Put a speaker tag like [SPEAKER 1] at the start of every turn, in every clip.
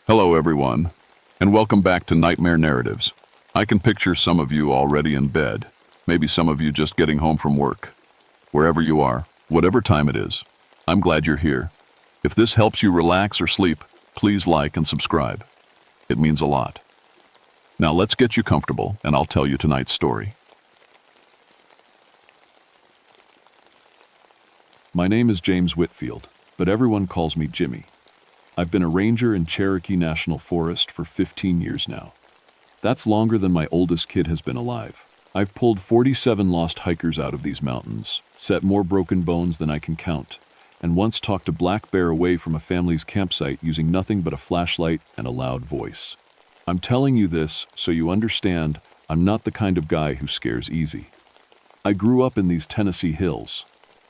[SPEAKER 1] Hello, everyone, and welcome back to Nightmare Narratives. I can picture some of you already in bed, maybe some of you just getting home from work. Wherever you are, whatever time it is, I'm glad you're here. If this helps you relax or sleep, please like and subscribe. It means a lot. Now let's get you comfortable, and I'll tell you tonight's story. My name is James Whitfield, but everyone calls me Jimmy. I've been a ranger in Cherokee National Forest for 15 years now. That's longer than my oldest kid has been alive. I've pulled 47 lost hikers out of these mountains, set more broken bones than I can count, and once talked a black bear away from a family's campsite using nothing but a flashlight and a loud voice. I'm telling you this so you understand I'm not the kind of guy who scares easy. I grew up in these Tennessee hills.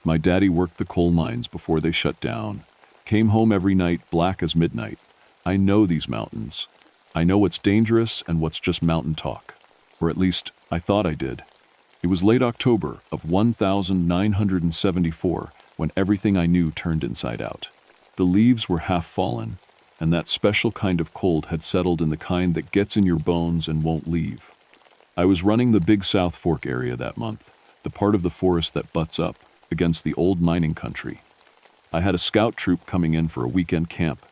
[SPEAKER 1] My daddy worked the coal mines before they shut down. Came home every night black as midnight. I know these mountains. I know what's dangerous and what's just mountain talk. Or at least, I thought I did. It was late October of 1974 when everything I knew turned inside out. The leaves were half fallen, and that special kind of cold had settled in the kind that gets in your bones and won't leave. I was running the Big South Fork area that month, the part of the forest that butts up against the old mining country. I had a scout troop coming in for a weekend camp.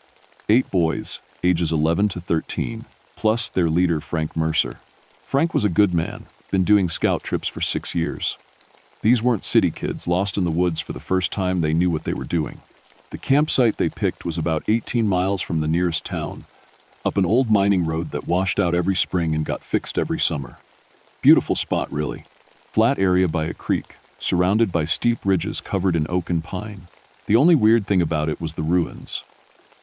[SPEAKER 1] 8 boys, ages 11 to 13, plus their leader, Frank Mercer. Frank was a good man, been doing scout trips for 6 years. These weren't city kids lost in the woods for the first time. They knew what they were doing. The campsite they picked was about 18 miles from the nearest town, up an old mining road that washed out every spring and got fixed every summer. Beautiful spot, really. Flat area by a creek, surrounded by steep ridges covered in oak and pine. The only weird thing about it was the ruins.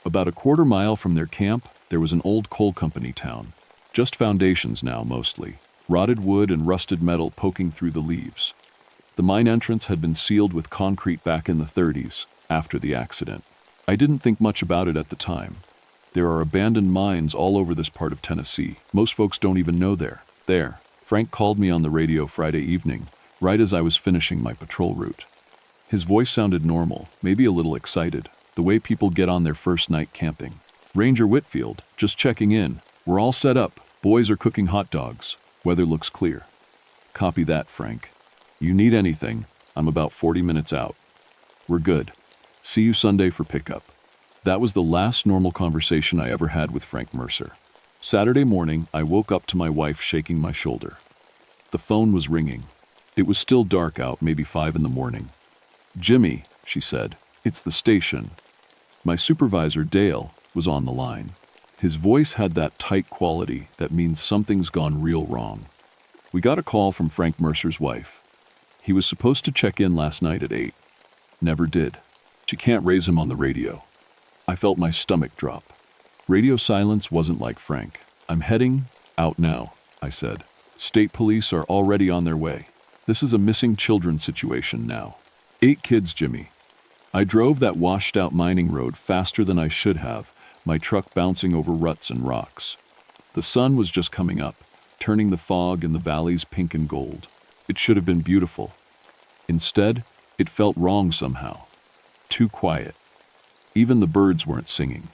[SPEAKER 1] About a quarter mile from their camp, there was an old coal company town. Just foundations now, mostly. Rotted wood and rusted metal poking through the leaves. The mine entrance had been sealed with concrete back in the 30s, after the accident. I didn't think much about it at the time. There are abandoned mines all over this part of Tennessee. Most folks don't even know they're there. Frank called me on the radio Friday evening, right as I was finishing my patrol route. His voice sounded normal, maybe a little excited, the way people get on their first night camping. Ranger Whitfield, just checking in. We're all set up. Boys are cooking hot dogs. Weather looks clear. Copy that, Frank. You need anything, I'm about 40 minutes out. We're good. See you Sunday for pickup. That was the last normal conversation I ever had with Frank Mercer. Saturday morning, I woke up to my wife shaking my shoulder. The phone was ringing. It was still dark out, maybe 5 in the morning. Jimmy, she said, it's the station. My supervisor, Dale, was on the line. His voice had that tight quality that means something's gone real wrong. We got a call from Frank Mercer's wife. He was supposed to check in last night at 8. Never did. She can't raise him on the radio. I felt my stomach drop. Radio silence wasn't like Frank. I'm heading out now, I said. State police are already on their way. This is a missing children situation now. 8 kids, Jimmy. I drove that washed-out mining road faster than I should have, my truck bouncing over ruts and rocks. The sun was just coming up, turning the fog in the valleys pink and gold. It should have been beautiful. Instead, it felt wrong somehow. Too quiet. Even the birds weren't singing.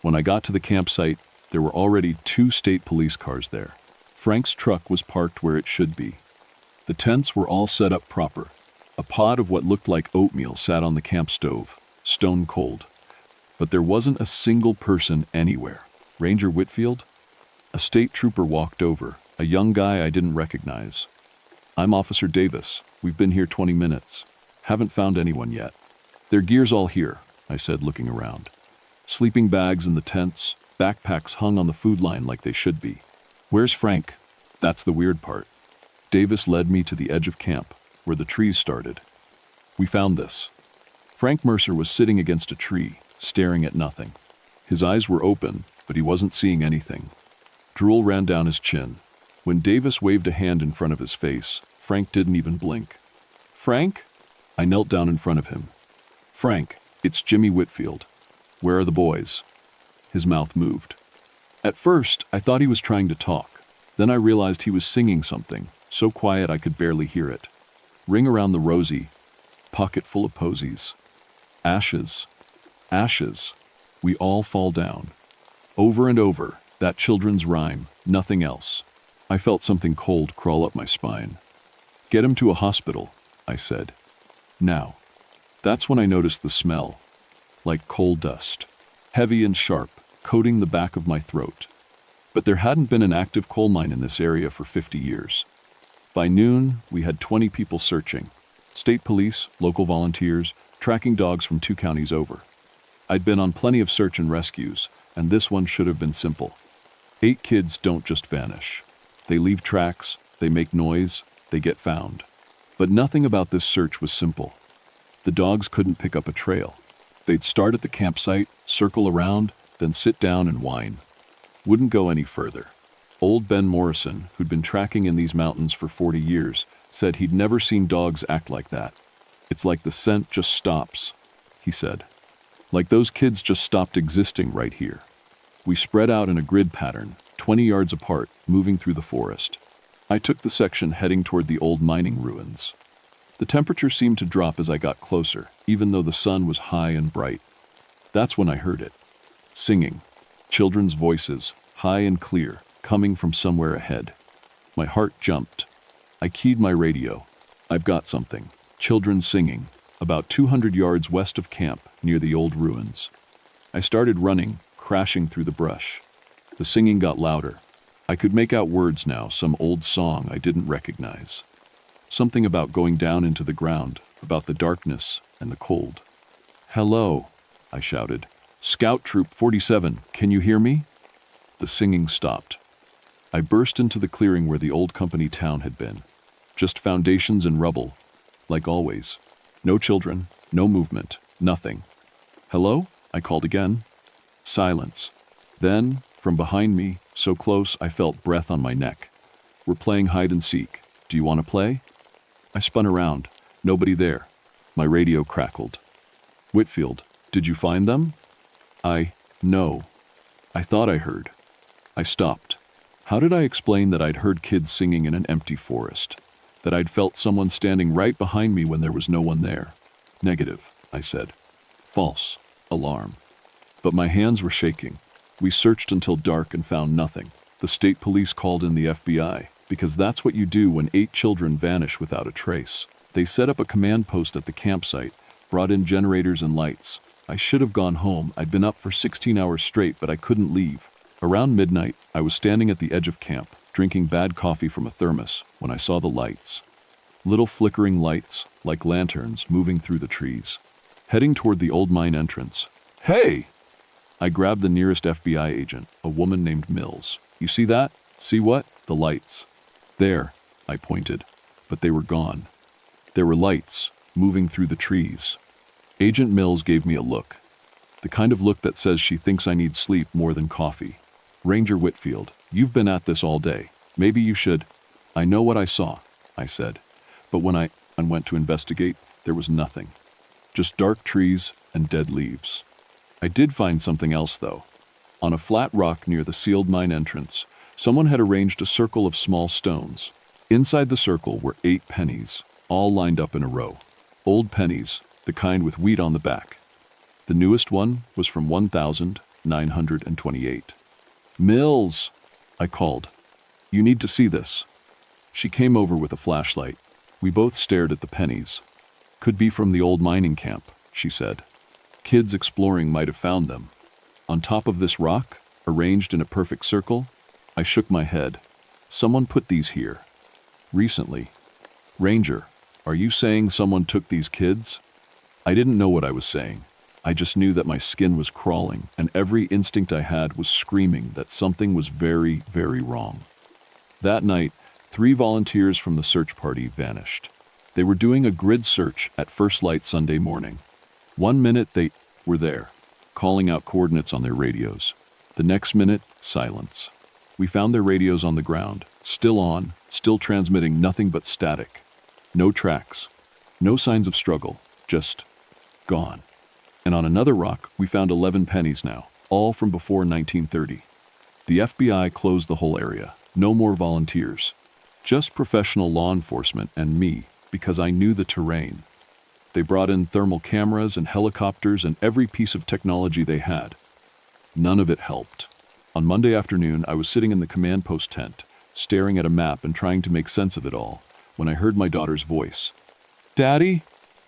[SPEAKER 1] When I got to the campsite, there were already 2 state police cars there. Frank's truck was parked where it should be. The tents were all set up proper. A pot of what looked like oatmeal sat on the camp stove, stone cold. But there wasn't a single person anywhere. Ranger Whitfield? A state trooper walked over, a young guy I didn't recognize. I'm Officer Davis. We've been here 20 minutes. Haven't found anyone yet. Their gear's all here, I said, looking around. Sleeping bags in the tents, backpacks hung on the food line like they should be. Where's Frank? That's the weird part. Davis led me to the edge of camp, where the trees started. We found this. Frank Mercer was sitting against a tree, staring at nothing. His eyes were open, but he wasn't seeing anything. Drool ran down his chin. When Davis waved a hand in front of his face, Frank didn't even blink. Frank? I knelt down in front of him. Frank, it's Jimmy Whitfield. Where are the boys? His mouth moved. At first, I thought he was trying to talk. Then I realized he was singing something, so quiet I could barely hear it. Ring around the rosy, pocket full of posies. Ashes, ashes, we all fall down. Over and over, that children's rhyme, nothing else. I felt something cold crawl up my spine. Get him to a hospital, I said. Now. That's when I noticed the smell. Like coal dust. Heavy and sharp, coating the back of my throat. But there hadn't been an active coal mine in this area for 50 years. By noon, we had 20 people searching. State police, local volunteers, tracking dogs from 2 counties over. I'd been on plenty of search and rescues, and this one should have been simple. 8 kids don't just vanish. They leave tracks, they make noise, they get found. But nothing about this search was simple. The dogs couldn't pick up a trail. They'd start at the campsite, circle around, then sit down and whine. Wouldn't go any further. Old Ben Morrison, who'd been tracking in these mountains for 40 years, said he'd never seen dogs act like that. It's like the scent just stops, he said. Like those kids just stopped existing right here. We spread out in a grid pattern, 20 yards apart, moving through the forest. I took the section heading toward the old mining ruins. The temperature seemed to drop as I got closer, even though the sun was high and bright. That's when I heard it. Singing. Children's voices, high and clear, coming from somewhere ahead. My heart jumped. I keyed my radio. I've got something. Children singing, about 200 yards west of camp, near the old ruins. I started running, crashing through the brush. The singing got louder. I could make out words now, some old song I didn't recognize. Something about going down into the ground, about the darkness and the cold. "Hello," I shouted. "Scout Troop 47, can you hear me?" The singing stopped. I burst into the clearing where the old company town had been. Just foundations and rubble, like always. No children, no movement, nothing. "Hello?" I called again. Silence. Then, from behind me, so close I felt breath on my neck. "We're playing hide and seek. Do you want to play?" I spun around. Nobody there. My radio crackled. "Whitfield, did you find them?" No. I thought I heard. I stopped. How did I explain that I'd heard kids singing in an empty forest? That I'd felt someone standing right behind me when there was no one there? "Negative," I said. "False. Alarm." But my hands were shaking. We searched until dark and found nothing. The state police called in the FBI, because that's what you do when 8 children vanish without a trace. They set up a command post at the campsite, brought in generators and lights. I should have gone home. I'd been up for 16 hours straight, but I couldn't leave. Around midnight, I was standing at the edge of camp, drinking bad coffee from a thermos, when I saw the lights. Little flickering lights, like lanterns, moving through the trees. Heading toward the old mine entrance. "Hey!" I grabbed the nearest FBI agent, a woman named Mills. "You see that?" "See what?" "The lights." "There," I pointed, but they were gone. There were lights, moving through the trees. Agent Mills gave me a look. The kind of look that says she thinks I need sleep more than coffee. "Ranger Whitfield, you've been at this all day. Maybe you should—" "I know what I saw," I said. But when I went to investigate, there was nothing. Just dark trees and dead leaves. I did find something else, though. On a flat rock near the sealed mine entrance, someone had arranged a circle of small stones. Inside the circle were 8 pennies, all lined up in a row. Old pennies, the kind with wheat on the back. The newest one was from 1928. "Mills!" I called. "You need to see this." She came over with a flashlight. We both stared at the pennies. "Could be from the old mining camp," she said. "Kids exploring might have found them. On top of this rock, arranged in a perfect circle." I shook my head. "Someone put these here. Recently." "Ranger, are you saying someone took these kids?" I didn't know what I was saying. I just knew that my skin was crawling, and every instinct I had was screaming that something was very, very wrong. That night, 3 volunteers from the search party vanished. They were doing a grid search at first light Sunday morning. One minute they were there, calling out coordinates on their radios. The next minute, silence. We found their radios on the ground, still on, still transmitting nothing but static. No tracks, no signs of struggle, just gone. And on another rock, we found 11 pennies now, all from before 1930. The FBI closed the whole area. No more volunteers. Just professional law enforcement and me, because I knew the terrain. They brought in thermal cameras and helicopters and every piece of technology they had. None of it helped. On Monday afternoon, I was sitting in the command post tent, staring at a map and trying to make sense of it all, when I heard my daughter's voice. "Daddy?"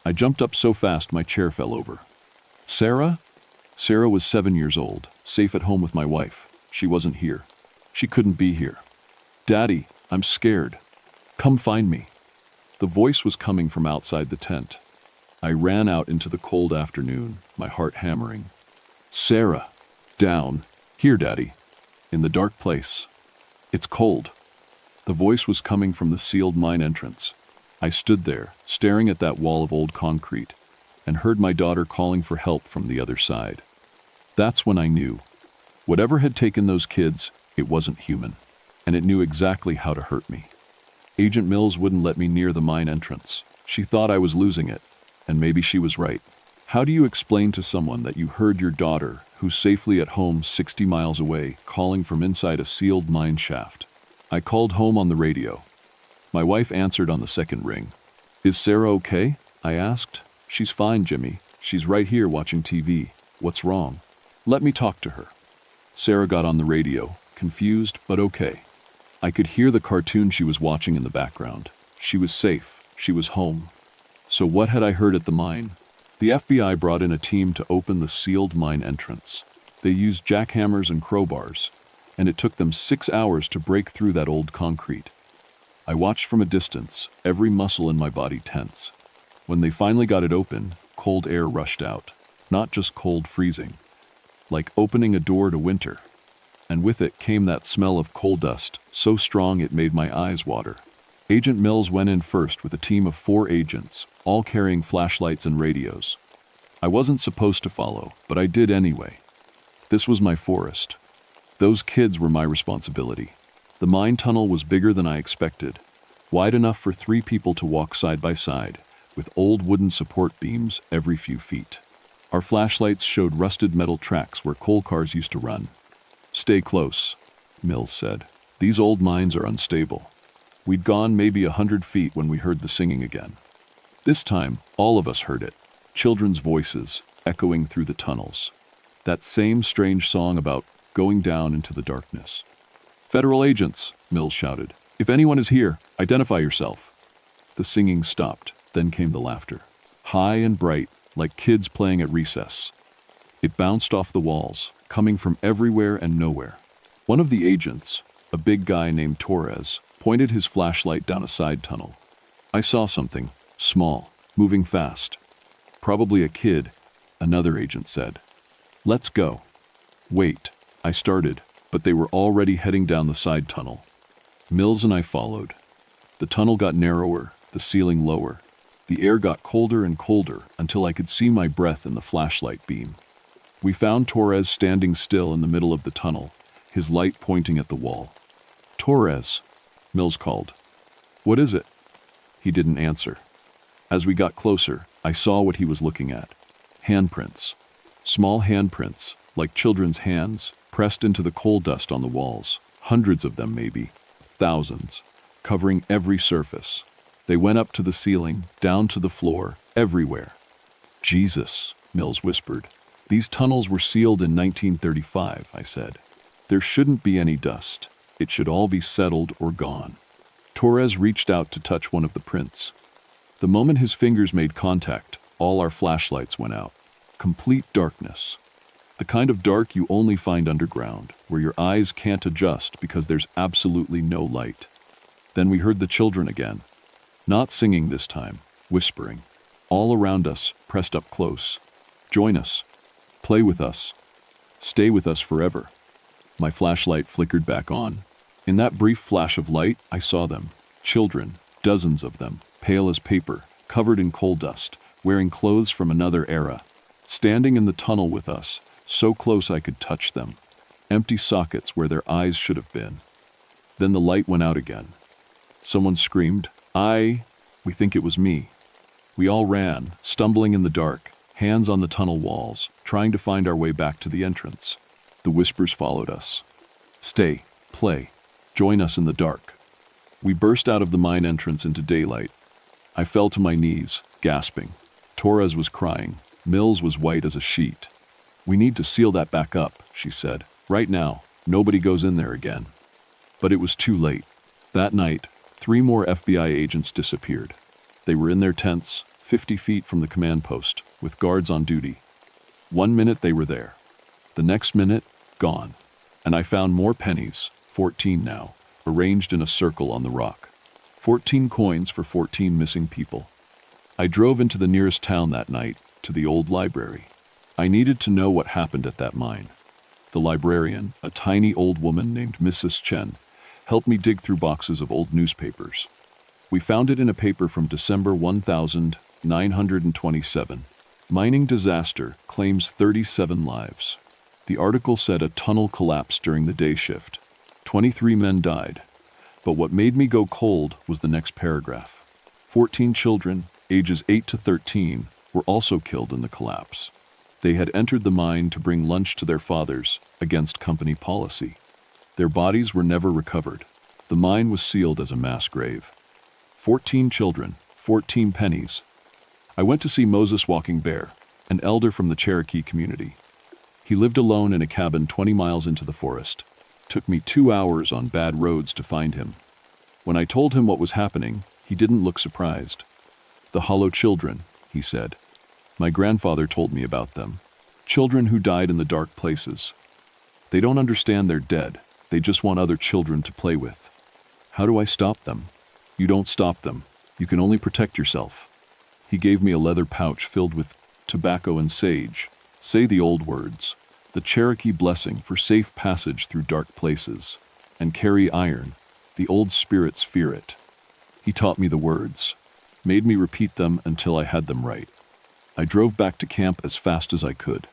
[SPEAKER 1] I jumped up so fast my chair fell over. "Sarah?" Sarah was 7 years old, safe at home with my wife. She wasn't here. She couldn't be here. "Daddy, I'm scared. Come find me." The voice was coming from outside the tent. I ran out into the cold afternoon, my heart hammering. "Sarah, down. Here, Daddy. In the dark place. It's cold." The voice was coming from the sealed mine entrance. I stood there, staring at that wall of old concrete, and heard my daughter calling for help from the other side. That's when I knew. Whatever had taken those kids, it wasn't human, and it knew exactly how to hurt me. Agent Mills wouldn't let me near the mine entrance. She thought I was losing it, and maybe she was right. How do you explain to someone that you heard your daughter, who's safely at home 60 miles away, calling from inside a sealed mine shaft? I called home on the radio. My wife answered on the second ring. "Is Sarah okay?" I asked. "She's fine, Jimmy. She's right here watching TV. What's wrong?" "Let me talk to her." Sarah got on the radio, confused but okay. I could hear the cartoon she was watching in the background. She was safe. She was home. So what had I heard at the mine? The FBI brought in a team to open the sealed mine entrance. They used jackhammers and crowbars, and it took them 6 hours to break through that old concrete. I watched from a distance, every muscle in my body tense. When they finally got it open, cold air rushed out. Not just cold freezing, like opening a door to winter. And with it came that smell of coal dust, so strong it made my eyes water. Agent Mills went in first with a team of 4 agents, all carrying flashlights and radios. I wasn't supposed to follow, but I did anyway. This was my forest. Those kids were my responsibility. The mine tunnel was bigger than I expected, wide enough for 3 people to walk side by side, with old wooden support beams every few feet. Our flashlights showed rusted metal tracks where coal cars used to run. "Stay close," Mills said. "These old mines are unstable." We'd gone maybe 100 feet when we heard the singing again. This time, all of us heard it. Children's voices echoing through the tunnels. That same strange song about going down into the darkness. "Federal agents," Mills shouted. "If anyone is here, identify yourself." The singing stopped, then came the laughter. High and bright, like kids playing at recess. It bounced off the walls, coming from everywhere and nowhere. One of the agents, a big guy named Torres, pointed his flashlight down a side tunnel. I saw something, small, moving fast. "Probably a kid," another agent said. "Let's go." "Wait," I started, but they were already heading down the side tunnel. Mills and I followed. The tunnel got narrower, the ceiling lower. The air got colder and colder until I could see my breath in the flashlight beam. We found Torres standing still in the middle of the tunnel, his light pointing at the wall. "Torres," Mills called. "What is it?" He didn't answer. As we got closer, I saw what he was looking at. Handprints. Small handprints, like children's hands, pressed into the coal dust on the walls. Hundreds of them maybe. Thousands. Covering every surface. They went up to the ceiling, down to the floor, everywhere. "Jesus," Mills whispered. "These tunnels were sealed in 1935, I said. "There shouldn't be any dust. It should all be settled or gone." Torres reached out to touch one of the prints. The moment his fingers made contact, all our flashlights went out. Complete darkness. The kind of dark you only find underground, where your eyes can't adjust because there's absolutely no light. Then we heard the children again. Not singing this time, whispering. All around us, pressed up close. "Join us. Play with us. Stay with us forever." My flashlight flickered back on. In that brief flash of light, I saw them. Children, dozens of them, pale as paper, covered in coal dust, wearing clothes from another era. Standing in the tunnel with us, so close I could touch them. Empty sockets where their eyes should have been. Then the light went out again. Someone screamed, We think it was me. We all ran, stumbling in the dark, hands on the tunnel walls, trying to find our way back to the entrance. The whispers followed us. "Stay, play, join us in the dark." We burst out of the mine entrance into daylight. I fell to my knees, gasping. Torres was crying. Mills was white as a sheet. "We need to seal that back up," she said. "Right now. Nobody goes in there again. But it was too late. That night, 3 more FBI agents disappeared. They were in their tents, 50 feet from the command post, with guards on duty. 1 minute they were there. The next minute, gone. And I found more pennies, 14 now, arranged in a circle on the rock. 14 coins for 14 missing people. I drove into the nearest town that night, to the old library. I needed to know what happened at that mine. The librarian, a tiny old woman named Mrs. Chen, helped me dig through boxes of old newspapers. We found it in a paper from December 1927. Mining disaster claims 37 lives. The article said a tunnel collapsed during the day shift. 23 men died. But what made me go cold was the next paragraph. 14 children, ages 8 to 13, were also killed in the collapse. They had entered the mine to bring lunch to their fathers against company policy. Their bodies were never recovered. The mine was sealed as a mass grave. 14 children, 14 pennies. I went to see Moses Walking Bear, an elder from the Cherokee community. He lived alone in a cabin 20 miles into the forest. Took me 2 hours on bad roads to find him. When I told him what was happening, he didn't look surprised. The hollow children, he said. My grandfather told me about them. Children who died in the dark places. They don't understand they're dead. They just want other children to play with. How do I stop them? You don't stop them. You can only protect yourself. He gave me a leather pouch filled with tobacco and sage. Say the old words, the Cherokee blessing for safe passage through dark places. And carry iron. The old spirits fear it. He taught me the words, made me repeat them until I had them right. I drove back to camp as fast as I could.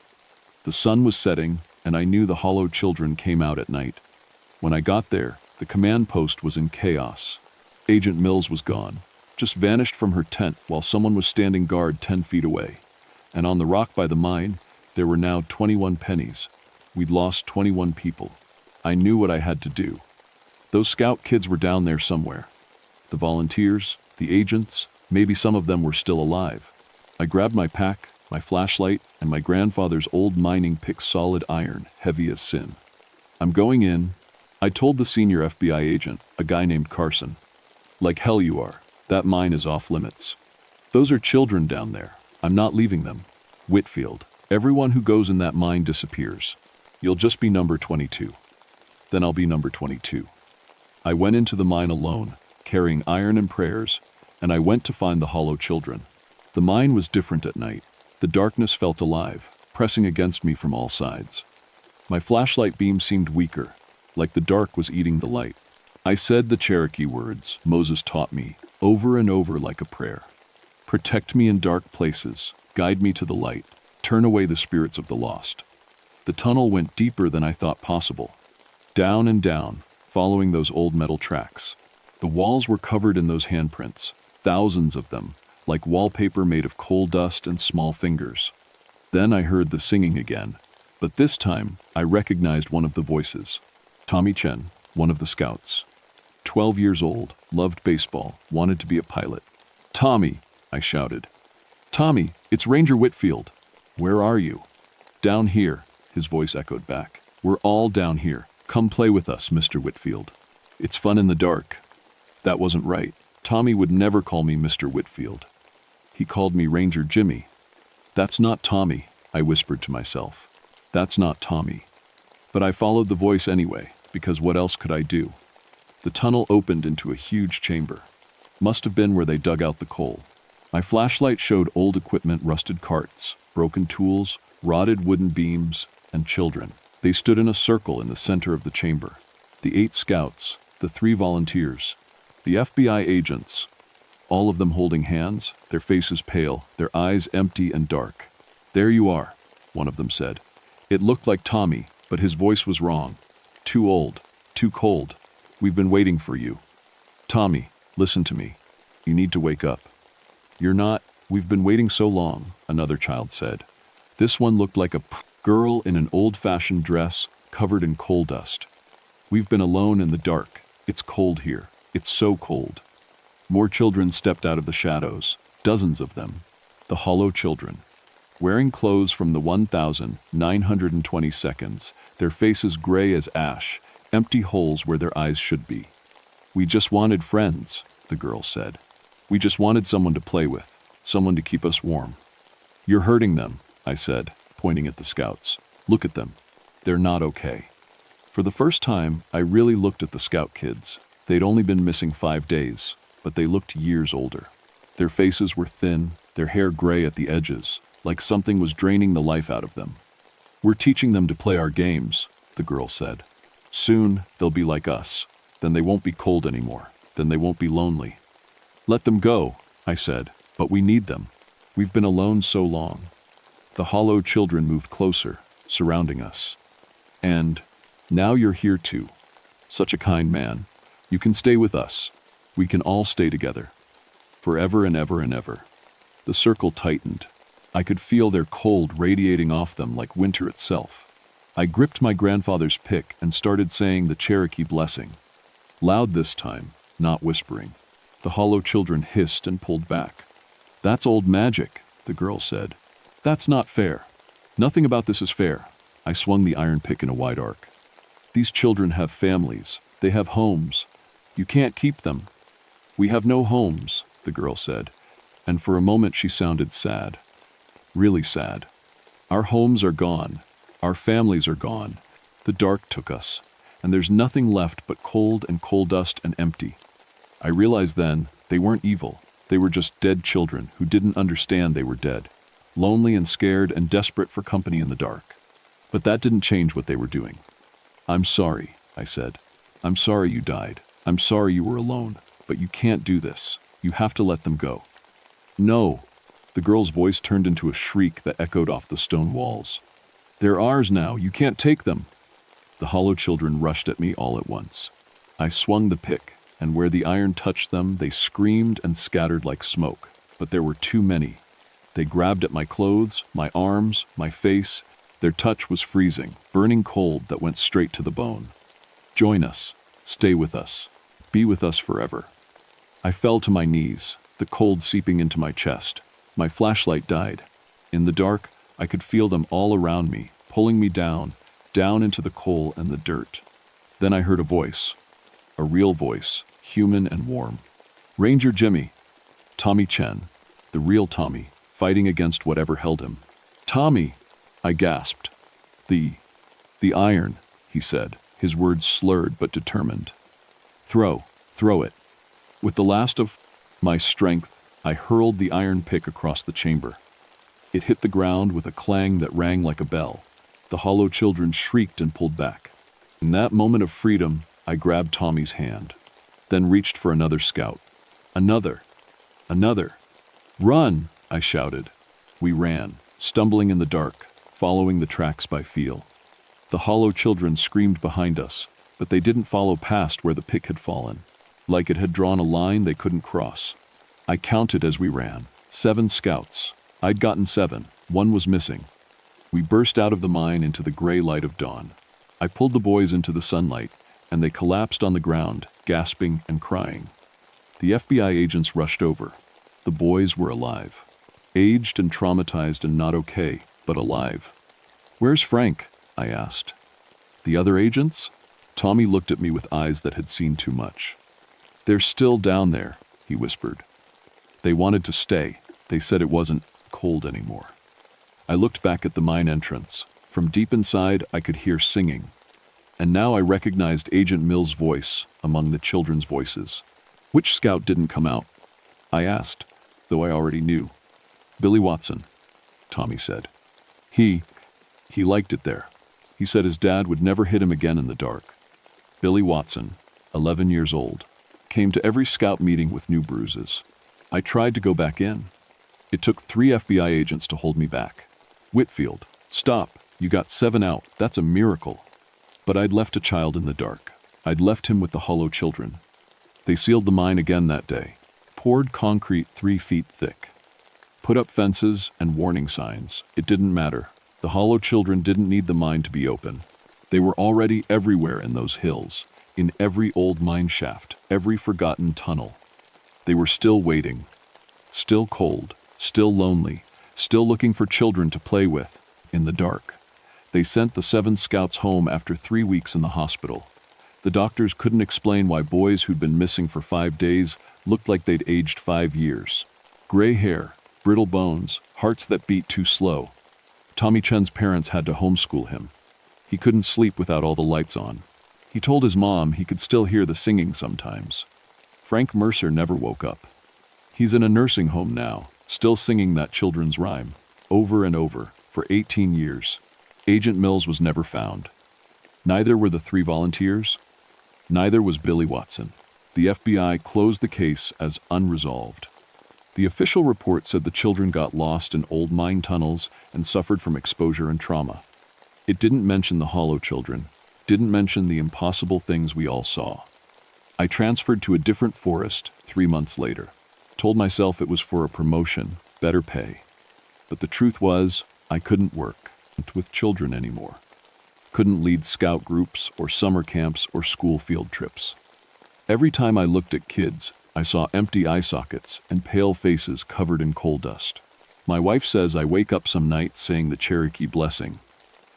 [SPEAKER 1] The sun was setting, and I knew the hollow children came out at night. When I got there, the command post was in chaos. Agent Mills was gone, just vanished from her tent while someone was standing guard 10 feet away. And on the rock by the mine, there were now 21 pennies. We'd lost 21 people. I knew what I had to do. Those scout kids were down there somewhere. The volunteers, the agents, maybe some of them were still alive. I grabbed my pack, my flashlight, and my grandfather's old mining pick, solid iron, heavy as sin. I'm going in. I told the senior FBI agent, a guy named Carson. Like hell you are. That mine is off limits. Those are children down there. I'm not leaving them. Whitfield, everyone who goes in that mine disappears. You'll just be number 22. Then I'll be number 22. I went into the mine alone, carrying iron and prayers, and I went to find the hollow children. The mine was different at night. The darkness felt alive, pressing against me from all sides. My flashlight beam seemed weaker, like the dark was eating the light. I said the Cherokee words Moses taught me, over and over like a prayer. Protect me in dark places, guide me to the light, turn away the spirits of the lost. The tunnel went deeper than I thought possible. Down and down, following those old metal tracks. The walls were covered in those handprints, thousands of them, like wallpaper made of coal dust and small fingers. Then I heard the singing again, but this time I recognized one of the voices. Tommy Chen, one of the scouts. 12 years old, loved baseball, wanted to be a pilot. Tommy, I shouted. Tommy, it's Ranger Whitfield. Where are you? Down here, his voice echoed back. We're all down here. Come play with us, Mr. Whitfield. It's fun in the dark. That wasn't right. Tommy would never call me Mr. Whitfield. He called me Ranger Jimmy. That's not Tommy, I whispered to myself. That's not Tommy. But I followed the voice anyway, because what else could I do? The tunnel opened into a huge chamber. Must have been where they dug out the coal. My flashlight showed old equipment, rusted carts, broken tools, rotted wooden beams, and children. They stood in a circle in the center of the chamber. The 8 scouts, the 3 volunteers, the FBI agents, all of them holding hands, their faces pale, their eyes empty and dark. There you are, one of them said. It looked like Tommy, but his voice was wrong. Too old, too cold. We've been waiting for you. Tommy, listen to me. You need to wake up. You're not. We've been waiting so long, another child said. This one looked like a girl in an old-fashioned dress covered in coal dust. We've been alone in the dark. It's cold here. It's so cold. More children stepped out of the shadows, dozens of them. The hollow children. Wearing clothes from the 1920 seconds, their faces gray as ash, empty holes where their eyes should be. "We just wanted friends," the girl said. "We just wanted someone to play with, someone to keep us warm." "You're hurting them," I said, pointing at the scouts. "Look at them. They're not okay." For the first time, I really looked at the scout kids. They'd only been missing 5 days, but they looked years older. Their faces were thin, their hair gray at the edges, like something was draining the life out of them. "We're teaching them to play our games," the girl said. "Soon, they'll be like us. Then they won't be cold anymore. Then they won't be lonely." "Let them go," I said, "but we need them. We've been alone so long." The hollow children moved closer, surrounding us. "And now you're here too. Such a kind man. You can stay with us. We can all stay together. Forever and ever and ever." The circle tightened. I could feel their cold radiating off them like winter itself. I gripped my grandfather's pick and started saying the Cherokee blessing. Loud this time, not whispering. The hollow children hissed and pulled back. "That's old magic," the girl said. "That's not fair. Nothing about this is fair." I swung the iron pick in a wide arc. "These children have families. They have homes. You can't keep them." "We have no homes," the girl said, and for a moment she sounded sad. Really sad. "Our homes are gone. Our families are gone. The dark took us, and there's nothing left but cold and coal dust and empty." I realized then they weren't evil. They were just dead children who didn't understand they were dead, lonely and scared and desperate for company in the dark. But that didn't change what they were doing. "I'm sorry," I said. "I'm sorry you died. I'm sorry you were alone. But you can't do this. You have to let them go." "No." The girl's voice turned into a shriek that echoed off the stone walls. "They're ours now. You can't take them." The hollow children rushed at me all at once. I swung the pick, and where the iron touched them, they screamed and scattered like smoke. But there were too many. They grabbed at my clothes, my arms, my face. Their touch was freezing, burning cold that went straight to the bone. "Join us. Stay with us. Be with us forever." I fell to my knees, the cold seeping into my chest. My flashlight died. In the dark, I could feel them all around me, pulling me down into the coal and the dirt. Then I heard a voice. A real voice, human and warm. "Ranger Jimmy." Tommy Chen, the real Tommy, fighting against whatever held him. "Tommy!" I gasped. The iron," he said, his words slurred but determined. Throw it." With the last of my strength, I hurled the iron pick across the chamber. It hit the ground with a clang that rang like a bell. The hollow children shrieked and pulled back. In that moment of freedom, I grabbed Tommy's hand, then reached for another scout. Another. "Run!" I shouted. We ran, stumbling in the dark, following the tracks by feel. The hollow children screamed behind us, but they didn't follow past where the pick had fallen. Like it had drawn a line they couldn't cross. I counted as we ran. 7 scouts. I'd gotten 7. 1 was missing. We burst out of the mine into the gray light of dawn. I pulled the boys into the sunlight, and they collapsed on the ground, gasping and crying. The FBI agents rushed over. The boys were alive. Aged and traumatized and not okay, but alive. "Where's Frank?" I asked. "The other agents?" Tommy looked at me with eyes that had seen too much. "They're still down there," he whispered. "They wanted to stay. They said it wasn't cold anymore." I looked back at the mine entrance. From deep inside, I could hear singing. And now I recognized Agent Mill's voice among the children's voices. "Which scout didn't come out?" I asked, though I already knew. "Billy Watson," Tommy said. He liked it there. He said his dad would never hit him again in the dark. Billy Watson, 11 years old, came to every scout meeting with new bruises. I tried to go back in. It took 3 FBI agents to hold me back. "Whitfield, stop. You got 7 out. That's a miracle." But I'd left a child in the dark. I'd left him with the hollow children. They sealed the mine again that day, poured concrete 3 feet thick, put up fences and warning signs. It didn't matter. The hollow children didn't need the mine to be open. They were already everywhere in those hills, in every old mine shaft, every forgotten tunnel. They were still waiting, still cold, still lonely, still looking for children to play with, in the dark. They sent the 7 scouts home after 3 weeks in the hospital. The doctors couldn't explain why boys who'd been missing for 5 days looked like they'd aged 5 years. Gray hair, brittle bones, hearts that beat too slow. Tommy Chen's parents had to homeschool him. He couldn't sleep without all the lights on. He told his mom he could still hear the singing sometimes. Frank Mercer never woke up. He's in a nursing home now, still singing that children's rhyme, over and over, for 18 years. Agent Mills was never found. Neither were the 3 volunteers. Neither was Billy Watson. The FBI closed the case as unresolved. The official report said the children got lost in old mine tunnels and suffered from exposure and trauma. It didn't mention the Hollow children, didn't mention the impossible things we all saw. I transferred to a different forest 3 months later. Told myself it was for a promotion, better pay. But the truth was, I couldn't work with children anymore. Couldn't lead scout groups or summer camps or school field trips. Every time I looked at kids, I saw empty eye sockets and pale faces covered in coal dust. My wife says I wake up some nights saying the Cherokee blessing,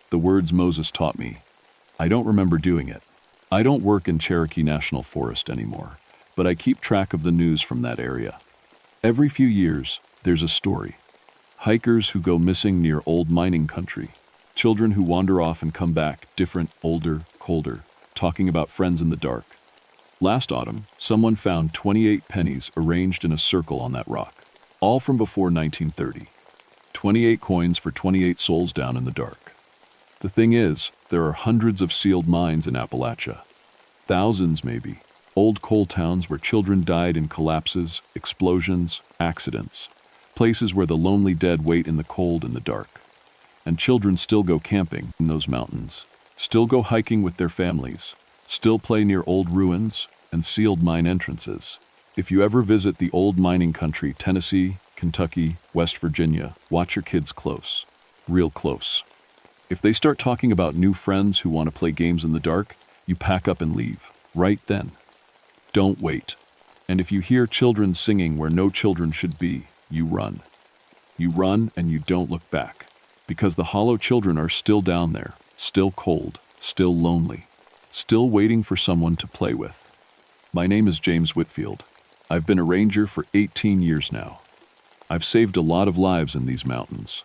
[SPEAKER 1] the words Moses taught me. I don't remember doing it. I don't work in Cherokee National Forest anymore, but I keep track of the news from that area. Every few years, there's a story. Hikers who go missing near old mining country. Children who wander off and come back, different, older, colder, talking about friends in the dark. Last autumn, someone found 28 pennies arranged in a circle on that rock, all from before 1930. 28 coins for 28 souls down in the dark. The thing is, there are hundreds of sealed mines in Appalachia. Thousands, maybe. Old coal towns where children died in collapses, explosions, accidents. Places where the lonely dead wait in the cold and the dark. And children still go camping in those mountains, still go hiking with their families, still play near old ruins and sealed mine entrances. If you ever visit the old mining country, Tennessee, Kentucky, West Virginia, watch your kids close, real close. If they start talking about new friends who want to play games in the dark, you pack up and leave, right then. Don't wait. And if you hear children singing where no children should be, you run. You run and you don't look back. Because the Hollow children are still down there, still cold, still lonely, still waiting for someone to play with. My name is James Whitfield. I've been a ranger for 18 years now. I've saved a lot of lives in these mountains.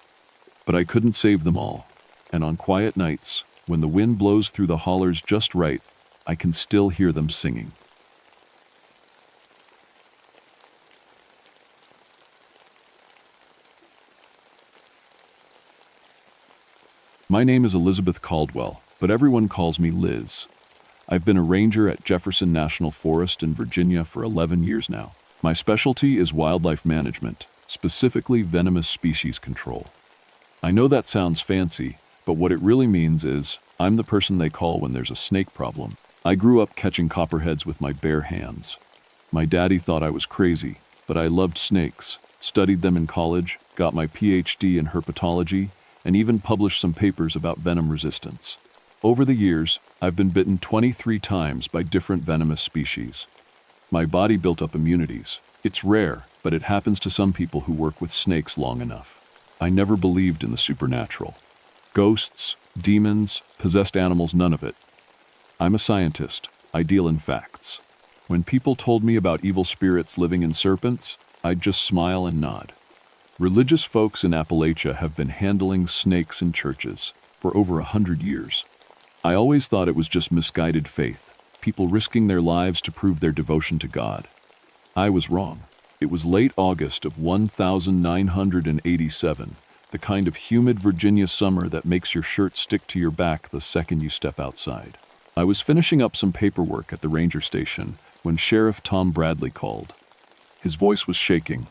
[SPEAKER 1] But I couldn't save them all. And on quiet nights, when the wind blows through the hollers just right, I can still hear them singing. My name is Elizabeth Caldwell, but everyone calls me Liz. I've been a ranger at Jefferson National Forest in Virginia for 11 years now. My specialty is wildlife management, specifically venomous species control. I know that sounds fancy, but what it really means is I'm the person they call when there's a snake problem. I grew up catching copperheads with my bare hands. My daddy thought I was crazy, but I loved snakes, studied them in college, got my PhD in herpetology, and even published some papers about venom resistance. Over the years, I've been bitten 23 times by different venomous species. My body built up immunities. It's rare, but it happens to some people who work with snakes long enough. I never believed in the supernatural. Ghosts, demons, possessed animals, none of it. I'm a scientist. I deal in facts. When people told me about evil spirits living in serpents, I'd just smile and nod. Religious folks in Appalachia have been handling snakes in churches for over 100 years. I always thought it was just misguided faith, people risking their lives to prove their devotion to God. I was wrong. It was late August of 1987, the kind of humid Virginia summer that makes your shirt stick to your back the second you step outside. I was finishing up some paperwork at the ranger station when Sheriff Tom Bradley called. His voice was shaking.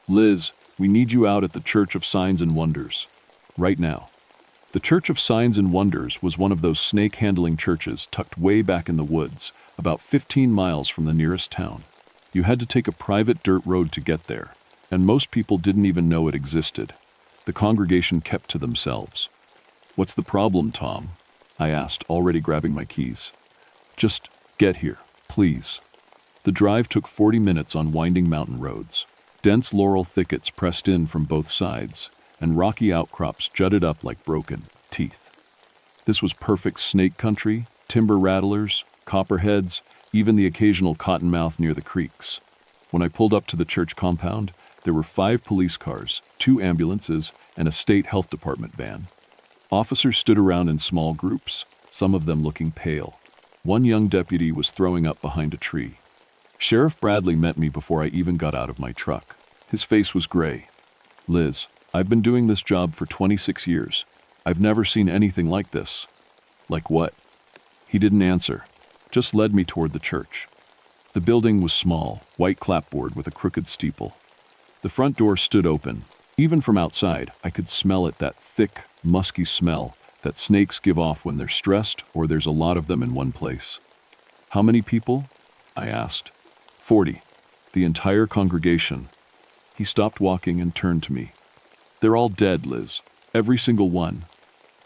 [SPEAKER 1] "Liz, we need you out at the Church of Signs and Wonders. Right now." The Church of Signs and Wonders was one of those snake-handling churches tucked way back in the woods, about 15 miles from the nearest town. You had to take a private dirt road to get there, and most people didn't even know it existed. The congregation kept to themselves. "What's the problem, Tom?" I asked, already grabbing my keys. "Just get here, please." The drive took 40 minutes on winding mountain roads. Dense laurel thickets pressed in from both sides, and rocky outcrops jutted up like broken teeth. This was perfect snake country, timber rattlers, copperheads, even the occasional cottonmouth near the creeks. When I pulled up to the church compound, there were 5 police cars, 2 ambulances, and a state health department van. Officers stood around in small groups, some of them looking pale. One young deputy was throwing up behind a tree. Sheriff Bradley met me before I even got out of my truck. His face was gray. "Liz, I've been doing this job for 26 years. I've never seen anything like this." "Like what?" He didn't answer, just led me toward the church. The building was small, white clapboard with a crooked steeple. The front door stood open. Even from outside, I could smell it, that thick, musky smell that snakes give off when they're stressed or there's a lot of them in one place. "How many people?" I asked. 40. The entire congregation." He stopped walking and turned to me. "They're all dead, Liz. Every single one.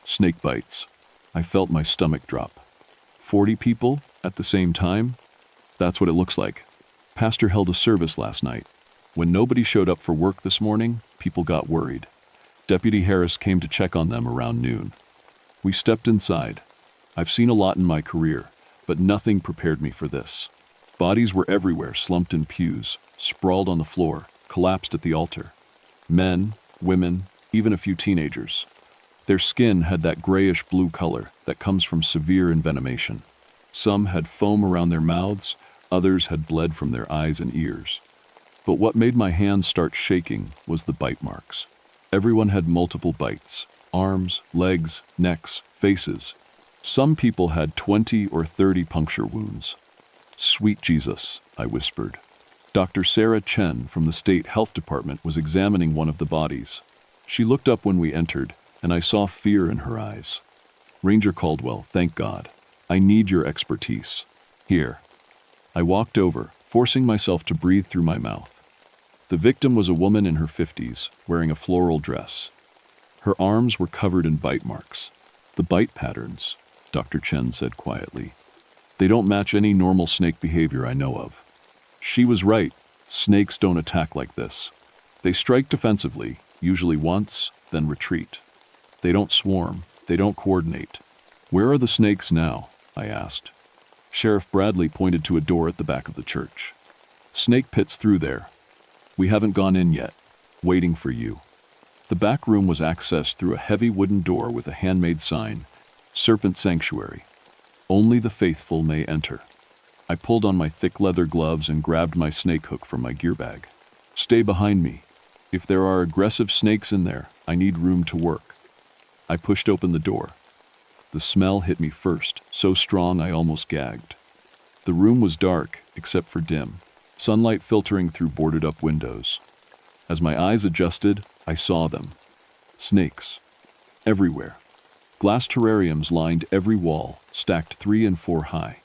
[SPEAKER 1] Snake bites." I felt my stomach drop. 40 people at the same time? That's what it looks like. Pastor held a service last night. When nobody showed up for work this morning, people got worried. Deputy Harris came to check on them around noon. We stepped inside. I've seen a lot in my career, but nothing prepared me for this. Bodies were everywhere, slumped in pews, sprawled on the floor, collapsed at the altar. Men, women, even a few teenagers. Their skin had that grayish-blue color that comes from severe envenomation. Some had foam around their mouths, others had bled from their eyes and ears. But what made my hands start shaking was the bite marks. Everyone had multiple bites: arms, legs, necks, faces. Some people had 20 or 30 puncture wounds. "Sweet Jesus," I whispered. Dr. Sarah Chen from the State Health Department was examining one of the bodies. She looked up when we entered, and I saw fear in her eyes. "Ranger Caldwell, thank God. I need your expertise. Here." I walked over, forcing myself to breathe through my mouth. The victim was a woman in her 50s, wearing a floral dress. Her arms were covered in bite marks. "The bite patterns," Dr. Chen said quietly. "They don't match any normal snake behavior I know of." She was right. Snakes don't attack like this. They strike defensively, usually once, then retreat. They don't swarm. They don't coordinate. "Where are the snakes now?" I asked. Sheriff Bradley pointed to a door at the back of the church. "Snake pit's through there. We haven't gone in yet. Waiting for you." The back room was accessed through a heavy wooden door with a handmade sign, "Serpent Sanctuary. Only the faithful may enter." I pulled on my thick leather gloves and grabbed my snake hook from my gear bag. "Stay behind me. If there are aggressive snakes in there, I need room to work." I pushed open the door. The smell hit me first, so strong I almost gagged. The room was dark, except for dim, sunlight filtering through boarded-up windows. As my eyes adjusted, I saw them. Snakes. Everywhere. Glass terrariums lined every wall, stacked 3 and 4 high.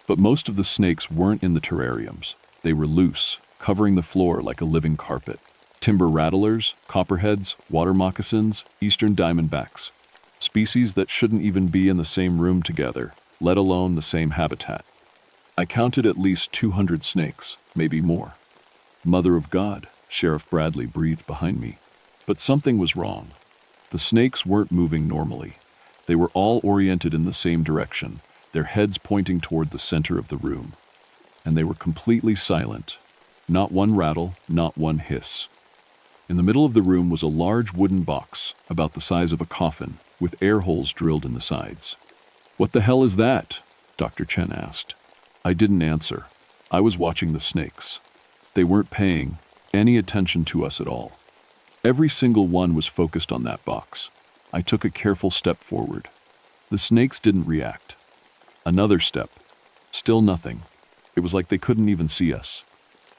[SPEAKER 1] But most of the snakes weren't in the terrariums. They were loose, covering the floor like a living carpet. Timber rattlers, copperheads, water moccasins, eastern diamondbacks. Species that shouldn't even be in the same room together, let alone the same habitat. I counted at least 200 snakes, maybe more. "Mother of God," Sheriff Bradley breathed behind me. But something was wrong. The snakes weren't moving normally. They were all oriented in the same direction, their heads pointing toward the center of the room. And they were completely silent. Not one rattle, not one hiss. In the middle of the room was a large wooden box, about the size of a coffin, with air holes drilled in the sides. "What the hell is that?" Dr. Chen asked. I didn't answer. I was watching the snakes. They weren't paying any attention to us at all. Every single one was focused on that box. I took a careful step forward. The snakes didn't react. Another step. Still nothing. It was like they couldn't even see us.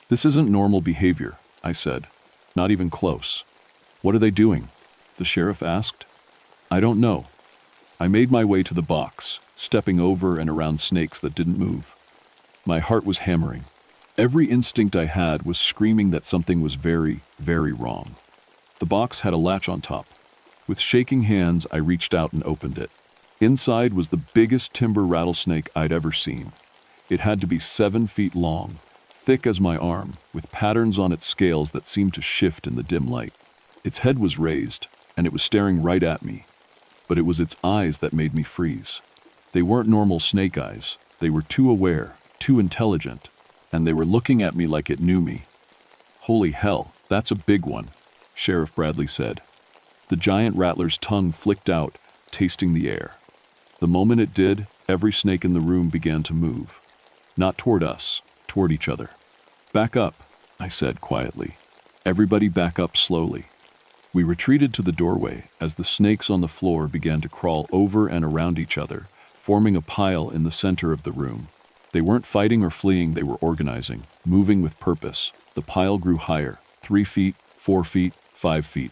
[SPEAKER 1] "This isn't normal behavior," I said. "Not even close." "What are they doing?" the sheriff asked. "I don't know." I made my way to the box, stepping over and around snakes that didn't move. My heart was hammering. Every instinct I had was screaming that something was very, very wrong. The box had a latch on top. With shaking hands, I reached out and opened it. Inside was the biggest timber rattlesnake I'd ever seen. It had to be 7 feet long, thick as my arm, with patterns on its scales that seemed to shift in the dim light. Its head was raised, and it was staring right at me. but it was its eyes that made me freeze. They weren't normal snake eyes. They were too aware, too intelligent, and they were looking at me like it knew me. "Holy hell, that's a big one," Sheriff Bradley said. The giant rattler's tongue flicked out, tasting the air. The moment it did, every snake in the room began to move. Not toward us, toward each other. "Back up," I said quietly. Everybody back up slowly. We retreated to the doorway as the snakes on the floor began to crawl over and around each other, forming a pile in the center of the room. They weren't fighting or fleeing, they were organizing, moving with purpose. The pile grew higher, 3 feet, 4 feet, 5 feet.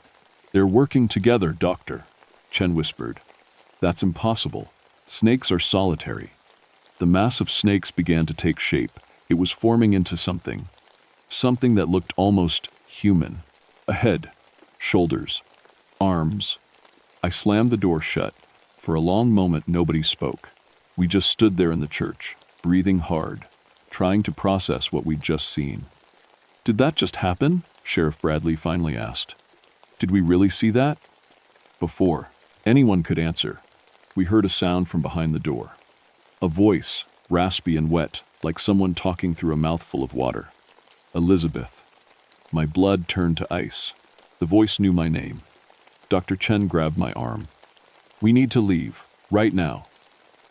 [SPEAKER 1] "They're working together, Doctor," Chen whispered. "That's impossible. Snakes are solitary." The mass of snakes began to take shape. It was forming into something that looked almost human. A head, shoulders, arms. I slammed the door shut. For a long moment, nobody spoke. We just stood there in the church, breathing hard, trying to process what we'd just seen. "Did that just happen?" Sheriff Bradley finally asked. "Did we really see that?" Before anyone could answer, we heard a sound from behind the door. A voice, raspy and wet, like someone talking through a mouthful of water. "Elizabeth." My blood turned to ice. The voice knew my name. Dr. Chen grabbed my arm. "We need to leave, right now."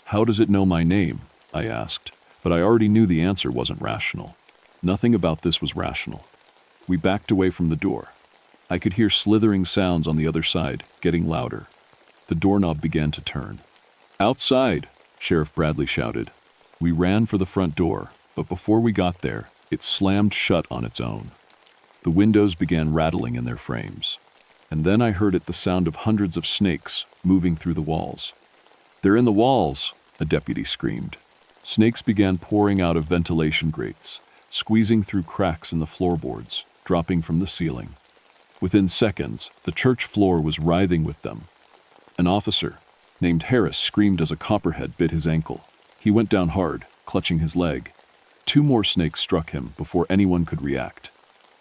[SPEAKER 1] "How does it know my name?" I asked, but I already knew the answer wasn't rational. Nothing about this was rational. We backed away from the door. I could hear slithering sounds on the other side, getting louder. The doorknob began to turn. "Outside!" Sheriff Bradley shouted. We ran for the front door, but before we got there, it slammed shut on its own. The windows began rattling in their frames. And then I heard the sound of hundreds of snakes moving through the walls. "They're in the walls!" a deputy screamed. Snakes began pouring out of ventilation grates, squeezing through cracks in the floorboards, dropping from the ceiling. Within seconds, the church floor was writhing with them. An officer, named Harris, screamed as a copperhead bit his ankle. He went down hard, clutching his leg. 2 more snakes struck him before anyone could react.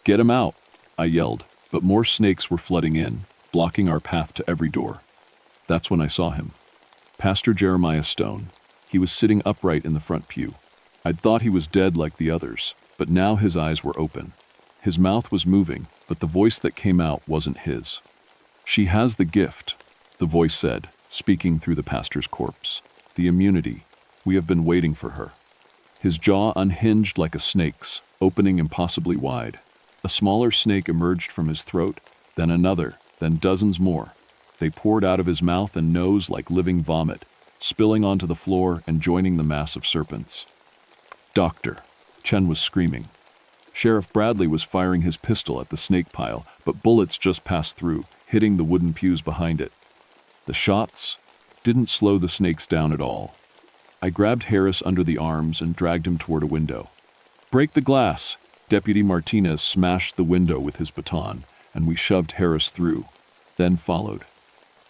[SPEAKER 1] "Get him out!" I yelled, but more snakes were flooding in, blocking our path to every door. That's when I saw him. Pastor Jeremiah Stone. He was sitting upright in the front pew. I'd thought he was dead like the others, but now his eyes were open. His mouth was moving, but the voice that came out wasn't his. "She has the gift," the voice said, speaking through the pastor's corpse. "The immunity. We have been waiting for her." His jaw unhinged like a snake's, opening impossibly wide. A smaller snake emerged from his throat, then another, then dozens more. They poured out of his mouth and nose like living vomit, spilling onto the floor and joining the mass of serpents. "Doctor," Chen was screaming. Sheriff Bradley was firing his pistol at the snake pile, but bullets just passed through, hitting the wooden pews behind it. The shots didn't slow the snakes down at all. I grabbed Harris under the arms and dragged him toward a window. "Break the glass!" Deputy Martinez smashed the window with his baton, and we shoved Harris through, then followed.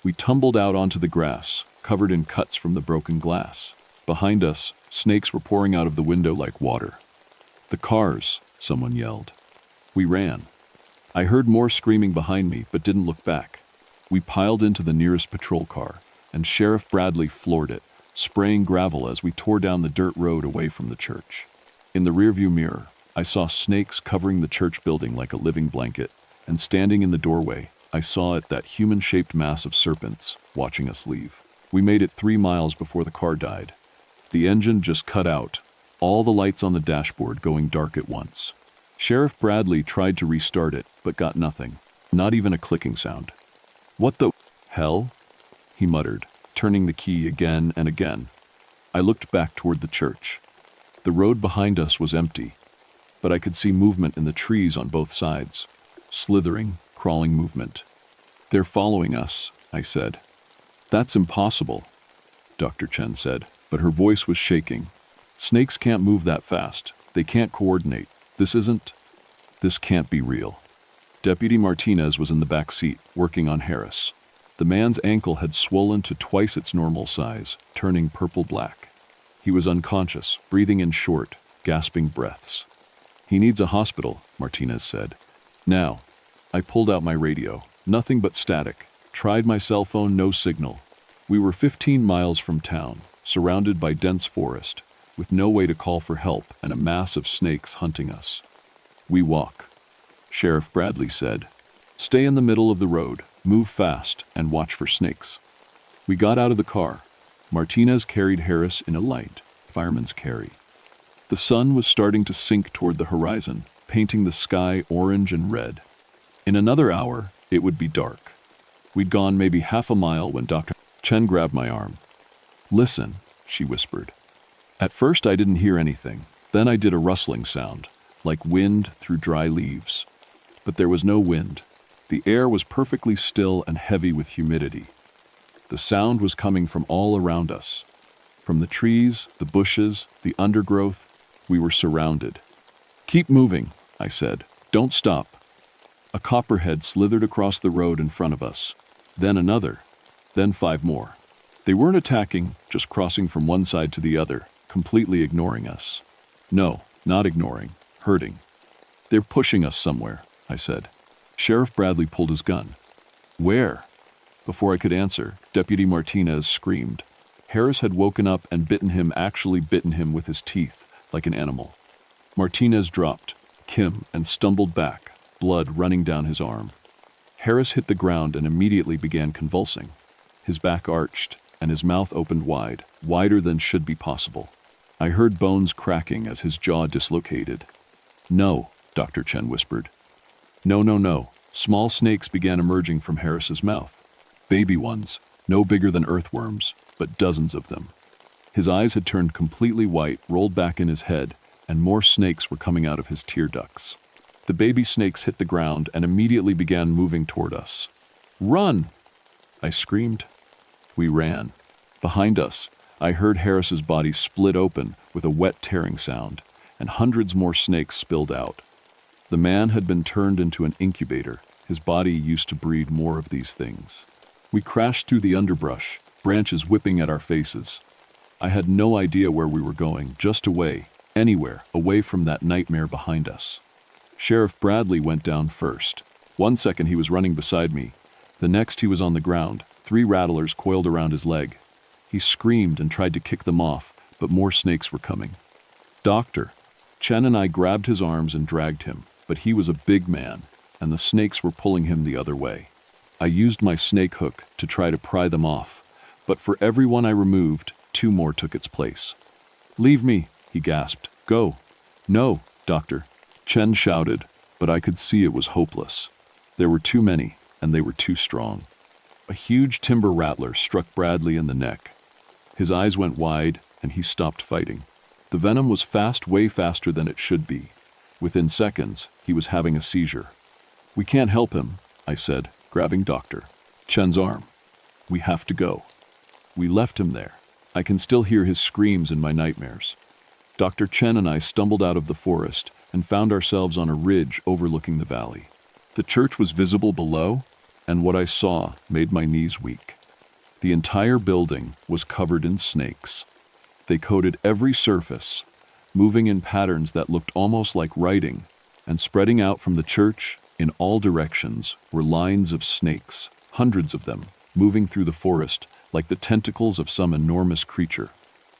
[SPEAKER 1] We tumbled out onto the grass, covered in cuts from the broken glass. Behind us, snakes were pouring out of the window like water. "The cars!" someone yelled. We ran. I heard more screaming behind me, but didn't look back. We piled into the nearest patrol car, and Sheriff Bradley floored it, spraying gravel as we tore down the dirt road away from the church. In the rearview mirror, I saw snakes covering the church building like a living blanket, and standing in the doorway, I saw that human-shaped mass of serpents, watching us leave. We made it 3 miles before the car died. The engine just cut out, all the lights on the dashboard going dark at once. Sheriff Bradley tried to restart it, but got nothing, not even a clicking sound. "What the hell?" he muttered, turning the key again and again. I looked back toward the church. The road behind us was empty, but I could see movement in the trees on both sides. Slithering, crawling movement. "They're following us," I said. "That's impossible," Dr. Chen said, but her voice was shaking. "Snakes can't move that fast. They can't coordinate. This can't be real." Deputy Martinez was in the back seat, working on Harris. The man's ankle had swollen to twice its normal size, turning purple-black. He was unconscious, breathing in short, gasping breaths. "He needs a hospital," Martinez said. "Now." I pulled out my radio. Nothing but static. Tried my cell phone, no signal. We were 15 miles from town, surrounded by dense forest, with no way to call for help and a mass of snakes hunting us. "We walk," Sheriff Bradley said. "Stay in the middle of the road, move fast, and watch for snakes." We got out of the car. Martinez carried Harris in a light fireman's carry. The sun was starting to sink toward the horizon, painting the sky orange and red. In another hour, it would be dark. We'd gone maybe half a mile when Dr. Chen grabbed my arm. "Listen," she whispered. At first I didn't hear anything. Then I did a rustling sound, like wind through dry leaves. But there was no wind. The air was perfectly still and heavy with humidity. The sound was coming from all around us. From the trees, the bushes, the undergrowth, we were surrounded. "Keep moving," I said. "Don't stop." A copperhead slithered across the road in front of us. Then another. Then 5 more. They weren't attacking, just crossing from one side to the other, completely ignoring us. No, not ignoring, hurting. "They're pushing us somewhere," I said. Sheriff Bradley pulled his gun. "Where?" Before I could answer, Deputy Martinez screamed. Harris had woken up and actually bitten him with his teeth, like an animal. Martinez dropped, Kim, and stumbled back, blood running down his arm. Harris hit the ground and immediately began convulsing. His back arched, and his mouth opened wide, wider than should be possible. I heard bones cracking as his jaw dislocated. "No," Dr. Chen whispered. "No, no, no." Small snakes began emerging from Harris's mouth. Baby ones, no bigger than earthworms, but dozens of them. His eyes had turned completely white, rolled back in his head, and more snakes were coming out of his tear ducts. The baby snakes hit the ground and immediately began moving toward us. "Run!" I screamed. We ran. Behind us, I heard Harris's body split open with a wet tearing sound, and hundreds more snakes spilled out. The man had been turned into an incubator. His body used to breed more of these things. We crashed through the underbrush, branches whipping at our faces. I had no idea where we were going, just away, anywhere, away from that nightmare behind us. Sheriff Bradley went down first. 1 second he was running beside me. The next he was on the ground, 3 rattlers coiled around his leg. He screamed and tried to kick them off, but more snakes were coming. "Doctor." Chen and I grabbed his arms and dragged him, but he was a big man, and the snakes were pulling him the other way. I used my snake hook to try to pry them off, but for every one I removed, 2 more took its place. "Leave me," he gasped. "Go." "No, doctor," Chen shouted, but I could see it was hopeless. There were too many, and they were too strong. A huge timber rattler struck Bradley in the neck. His eyes went wide, and he stopped fighting. The venom was fast, way faster than it should be. Within seconds, he was having a seizure. "We can't help him," I said, grabbing Dr. Chen's arm. "We have to go." We left him there. I can still hear his screams in my nightmares. Dr. Chen and I stumbled out of the forest and found ourselves on a ridge overlooking the valley. The church was visible below, and what I saw made my knees weak. The entire building was covered in snakes. They coated every surface, moving in patterns that looked almost like writing, and spreading out from the church in all directions were lines of snakes, hundreds of them, moving through the forest like the tentacles of some enormous creature.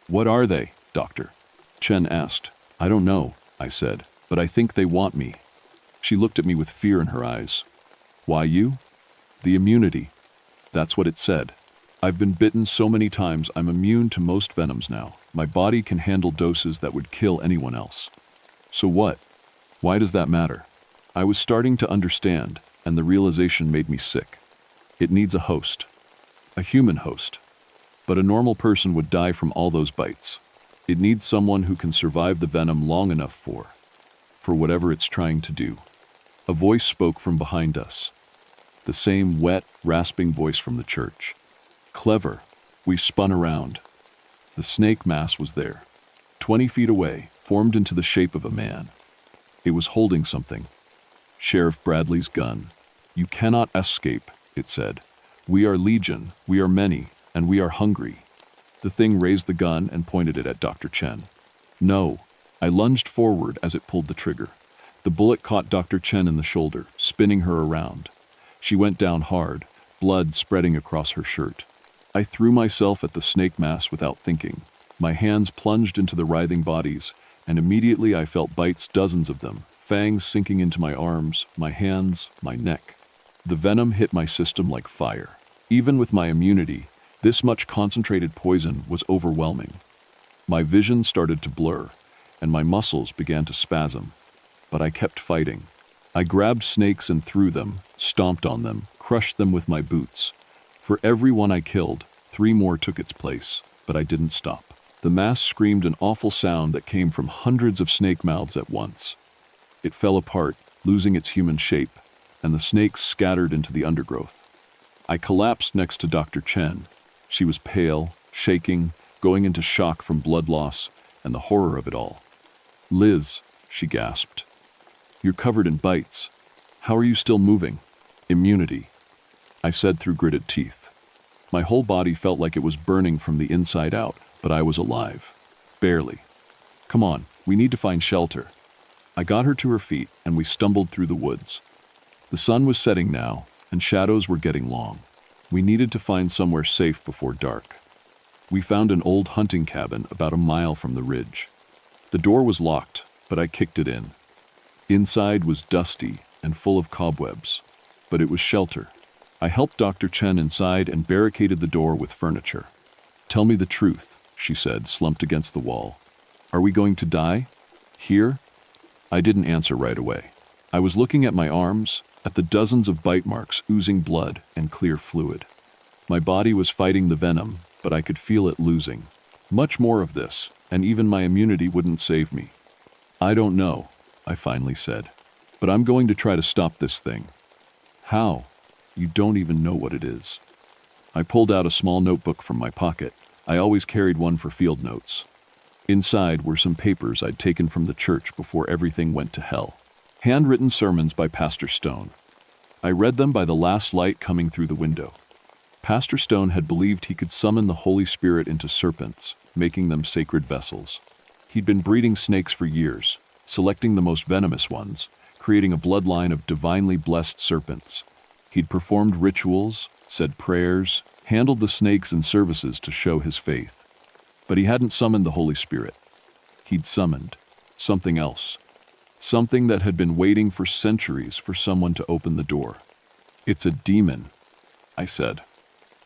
[SPEAKER 1] "What are they, doctor?" Chen asked. "I don't know," I said, "but I think they want me." She looked at me with fear in her eyes. "Why you?" "The immunity." That's what it said. "I've been bitten so many times I'm immune to most venoms now. My body can handle doses that would kill anyone else." "So what? Why does that matter?" I was starting to understand, and the realization made me sick. It needs a host. A human host. But a normal person would die from all those bites. It needs someone who can survive the venom long enough for whatever it's trying to do. A voice spoke from behind us. The same wet, rasping voice from the church. Clever. We spun around. The snake mass was there. 20 feet away, formed into the shape of a man. It was holding something. Sheriff Bradley's gun. "You cannot escape," it said. "We are legion, we are many, and we are hungry." The thing raised the gun and pointed it at Dr. Chen. "No." I lunged forward as it pulled the trigger. The bullet caught Dr. Chen in the shoulder, spinning her around. She went down hard, blood spreading across her shirt. I threw myself at the snake mass without thinking. My hands plunged into the writhing bodies, and immediately I felt bites, dozens of them, fangs sinking into my arms, my hands, my neck. The venom hit my system like fire. Even with my immunity, this much concentrated poison was overwhelming. My vision started to blur, and my muscles began to spasm. But I kept fighting. I grabbed snakes and threw them, stomped on them, crushed them with my boots. For every one I killed, 3 more took its place, but I didn't stop. The mass screamed an awful sound that came from hundreds of snake mouths at once. It fell apart, losing its human shape, and the snakes scattered into the undergrowth. I collapsed next to Dr. Chen. She was pale, shaking, going into shock from blood loss and the horror of it all. "Liz," she gasped. "You're covered in bites. How are you still moving?" "Immunity," I said through gritted teeth. My whole body felt like it was burning from the inside out, but I was alive. Barely. "Come on, we need to find shelter." I got her to her feet, and we stumbled through the woods. The sun was setting now, and shadows were getting long. We needed to find somewhere safe before dark. We found an old hunting cabin about a mile from the ridge. The door was locked, but I kicked it in. Inside was dusty and full of cobwebs, but it was shelter. I helped Dr. Chen inside and barricaded the door with furniture. "Tell me the truth," she said, slumped against the wall. "Are we going to die? Here?" I didn't answer right away. I was looking at my arms, at the dozens of bite marks oozing blood and clear fluid. My body was fighting the venom, but I could feel it losing. Much more of this, and even my immunity wouldn't save me. "I don't know," I finally said, "but I'm going to try to stop this thing." "How? You don't even know what it is." I pulled out a small notebook from my pocket. I always carried one for field notes. Inside were some papers I'd taken from the church before everything went to hell. Handwritten sermons by Pastor Stone. I read them by the last light coming through the window. Pastor Stone had believed he could summon the Holy Spirit into serpents, making them sacred vessels. He'd been breeding snakes for years, selecting the most venomous ones, creating a bloodline of divinely blessed serpents. He'd performed rituals, said prayers, handled the snakes and services to show his faith. But he hadn't summoned the Holy Spirit. He'd summoned something else. Something that had been waiting for centuries for someone to open the door. "It's a demon," I said.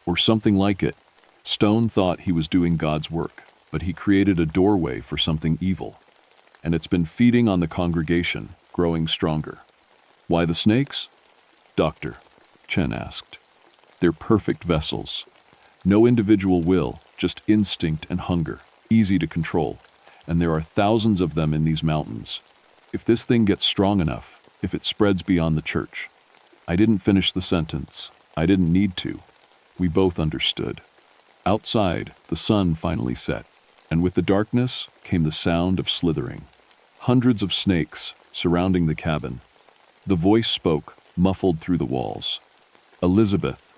[SPEAKER 1] "Or something like it." Stone thought he was doing God's work, but he created a doorway for something evil. And it's been feeding on the congregation, growing stronger. "Why the snakes?" "Doctor," Chen asked. "They're perfect vessels. No individual will, just instinct and hunger, easy to control. And there are thousands of them in these mountains. If this thing gets strong enough, if it spreads beyond the church." I didn't finish the sentence. I didn't need to. We both understood. Outside, the sun finally set, and with the darkness came the sound of slithering. Hundreds of snakes surrounding the cabin. The voice spoke, muffled through the walls. "Elizabeth,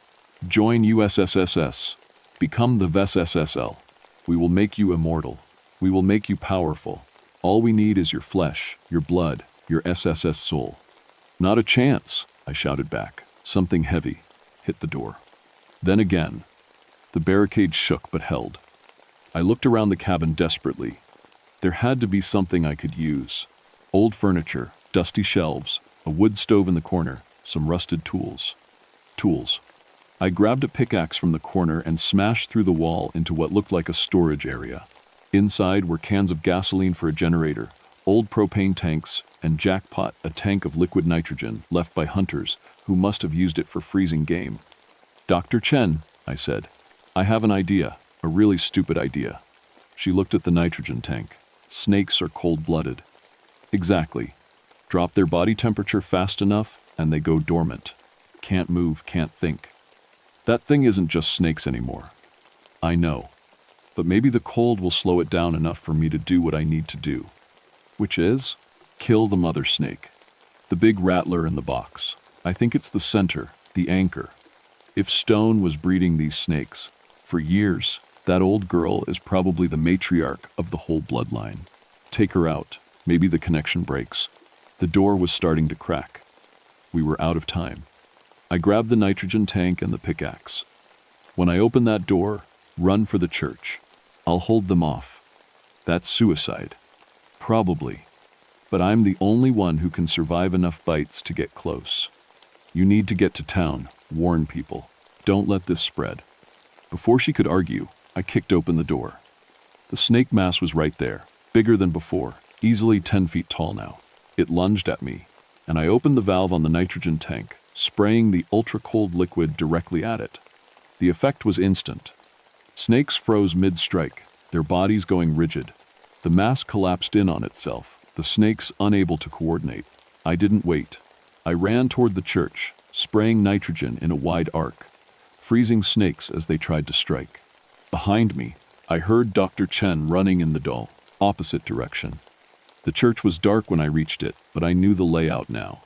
[SPEAKER 1] join USSSS. Become the VSSSL. We will make you immortal. We will make you powerful. All we need is your flesh, your blood, your SSS soul." "Not a chance," I shouted back. Something heavy hit the door. Then again. The barricade shook but held. I looked around the cabin desperately. There had to be something I could use. Old furniture, dusty shelves, a wood stove in the corner, some rusted tools. Tools. I grabbed a pickaxe from the corner and smashed through the wall into what looked like a storage area. Inside were cans of gasoline for a generator, old propane tanks, and Jackpot, a tank of liquid nitrogen left by hunters who must have used it for freezing game. "Dr. Chen," I said, "I have an idea, a really stupid idea." She looked at the nitrogen tank. "Snakes are cold-blooded." "Exactly. Drop their body temperature fast enough, and they go dormant. Can't move, can't think. That thing isn't just snakes anymore." "I know. But maybe the cold will slow it down enough for me to do what I need to do." "Which is?" "Kill the mother snake. The big rattler in the box. I think it's the center, the anchor. If Stone was breeding these snakes for years, that old girl is probably the matriarch of the whole bloodline. Take her out. Maybe the connection breaks." The door was starting to crack. We were out of time. I grabbed the nitrogen tank and the pickaxe. When I open that door, run for the church. I'll hold them off. That's suicide. Probably. But I'm the only one who can survive enough bites to get close. You need to get to town. Warn people. Don't let this spread. Before she could argue, I kicked open the door. The snake mass was right there, bigger than before, easily 10 feet tall now. It lunged at me, and I opened the valve on the nitrogen tank, spraying the ultra-cold liquid directly at it. The effect was instant. Snakes froze mid-strike, their bodies going rigid. The mass collapsed in on itself, the snakes unable to coordinate. I didn't wait. I ran toward the church, spraying nitrogen in a wide arc, freezing snakes as they tried to strike. Behind me, I heard Dr. Chen running in the dull, opposite direction. The church was dark when I reached it, but I knew the layout now.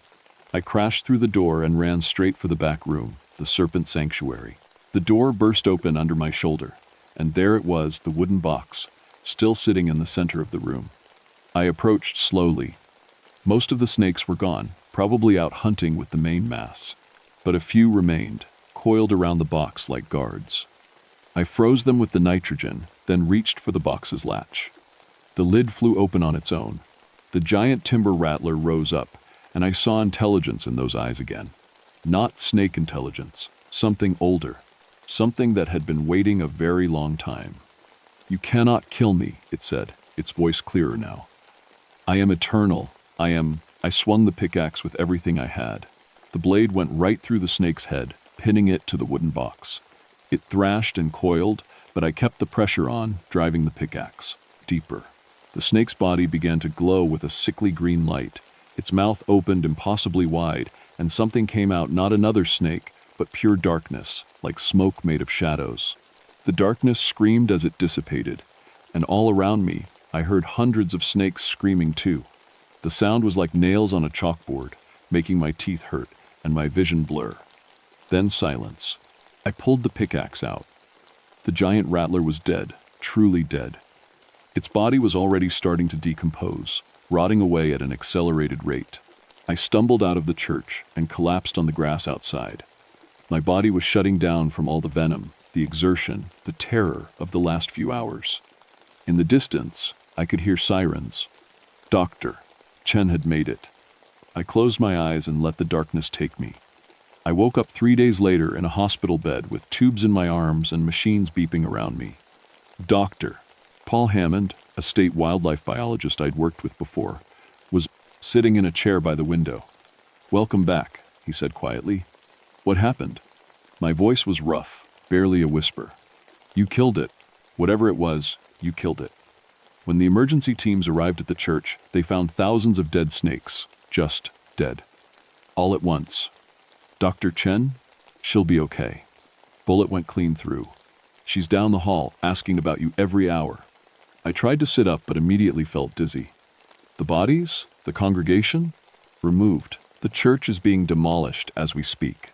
[SPEAKER 1] I crashed through the door and ran straight for the back room, the serpent sanctuary. The door burst open under my shoulder, and there it was, the wooden box, still sitting in the center of the room. I approached slowly. Most of the snakes were gone, probably out hunting with the main mass, but a few remained, coiled around the box like guards. I froze them with the nitrogen, then reached for the box's latch. The lid flew open on its own. The giant timber rattler rose up, and I saw intelligence in those eyes again. Not snake intelligence, something older, something that had been waiting a very long time. "You cannot kill me," it said, its voice clearer now. "I am eternal. I swung the pickaxe with everything I had. The blade went right through the snake's head, pinning it to the wooden box. It thrashed and coiled, but I kept the pressure on, driving the pickaxe deeper. The snake's body began to glow with a sickly green light. Its mouth opened impossibly wide, and something came out, not another snake, but pure darkness, like smoke made of shadows. The darkness screamed as it dissipated, and all around me, I heard hundreds of snakes screaming too. The sound was like nails on a chalkboard, making my teeth hurt and my vision blur. Then silence. I pulled the pickaxe out. The giant rattler was dead, truly dead. Its body was already starting to decompose, rotting away at an accelerated rate. I stumbled out of the church and collapsed on the grass outside. My body was shutting down from all the venom, the exertion, the terror of the last few hours. In the distance, I could hear sirens. Dr. Chen had made it. I closed my eyes and let the darkness take me. I woke up 3 days later in a hospital bed with tubes in my arms and machines beeping around me. Dr. Paul Hammond, a state wildlife biologist I'd worked with before, was sitting in a chair by the window. "Welcome back," he said quietly. "What happened?" My voice was rough, barely a whisper. "You killed it. Whatever it was, you killed it." When the emergency teams arrived at the church, they found thousands of dead snakes, just dead. All at once. "Dr. Chen? She'll be okay." Bullet went clean through. "She's down the hall, asking about you every hour." I tried to sit up, but immediately felt dizzy. "The bodies? The congregation?" "Removed. The church is being demolished as we speak.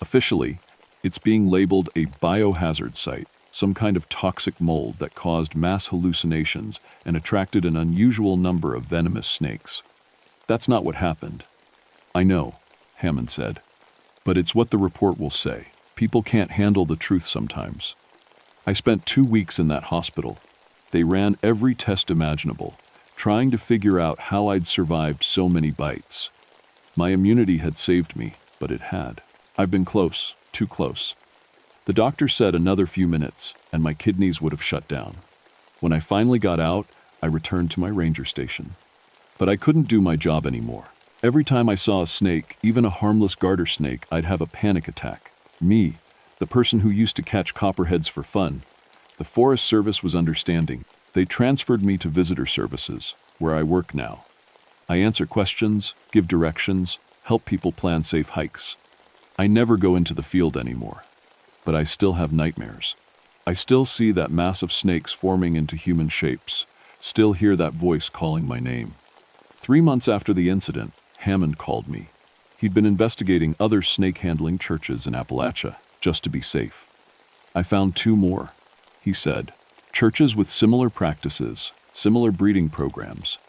[SPEAKER 1] Officially, it's being labeled a biohazard site, some kind of toxic mold that caused mass hallucinations and attracted an unusual number of venomous snakes." "That's not what happened." "I know," Hammond said. "But it's what the report will say. People can't handle the truth sometimes." I spent 2 weeks in that hospital. They ran every test imaginable, trying to figure out how I'd survived so many bites. My immunity had saved me, but it had. I've been close, too close. The doctor said another few minutes, and my kidneys would have shut down. When I finally got out, I returned to my ranger station. But I couldn't do my job anymore. Every time I saw a snake, even a harmless garter snake, I'd have a panic attack. Me, the person who used to catch copperheads for fun. The Forest Service was understanding. They transferred me to visitor services, where I work now. I answer questions, give directions, help people plan safe hikes. I never go into the field anymore. But I still have nightmares. I still see that mass of snakes forming into human shapes, still hear that voice calling my name. 3 months after the incident, Hammond called me. He'd been investigating other snake-handling churches in Appalachia, just to be safe. "I found 2 more," he said. "Churches with similar practices, similar breeding programs,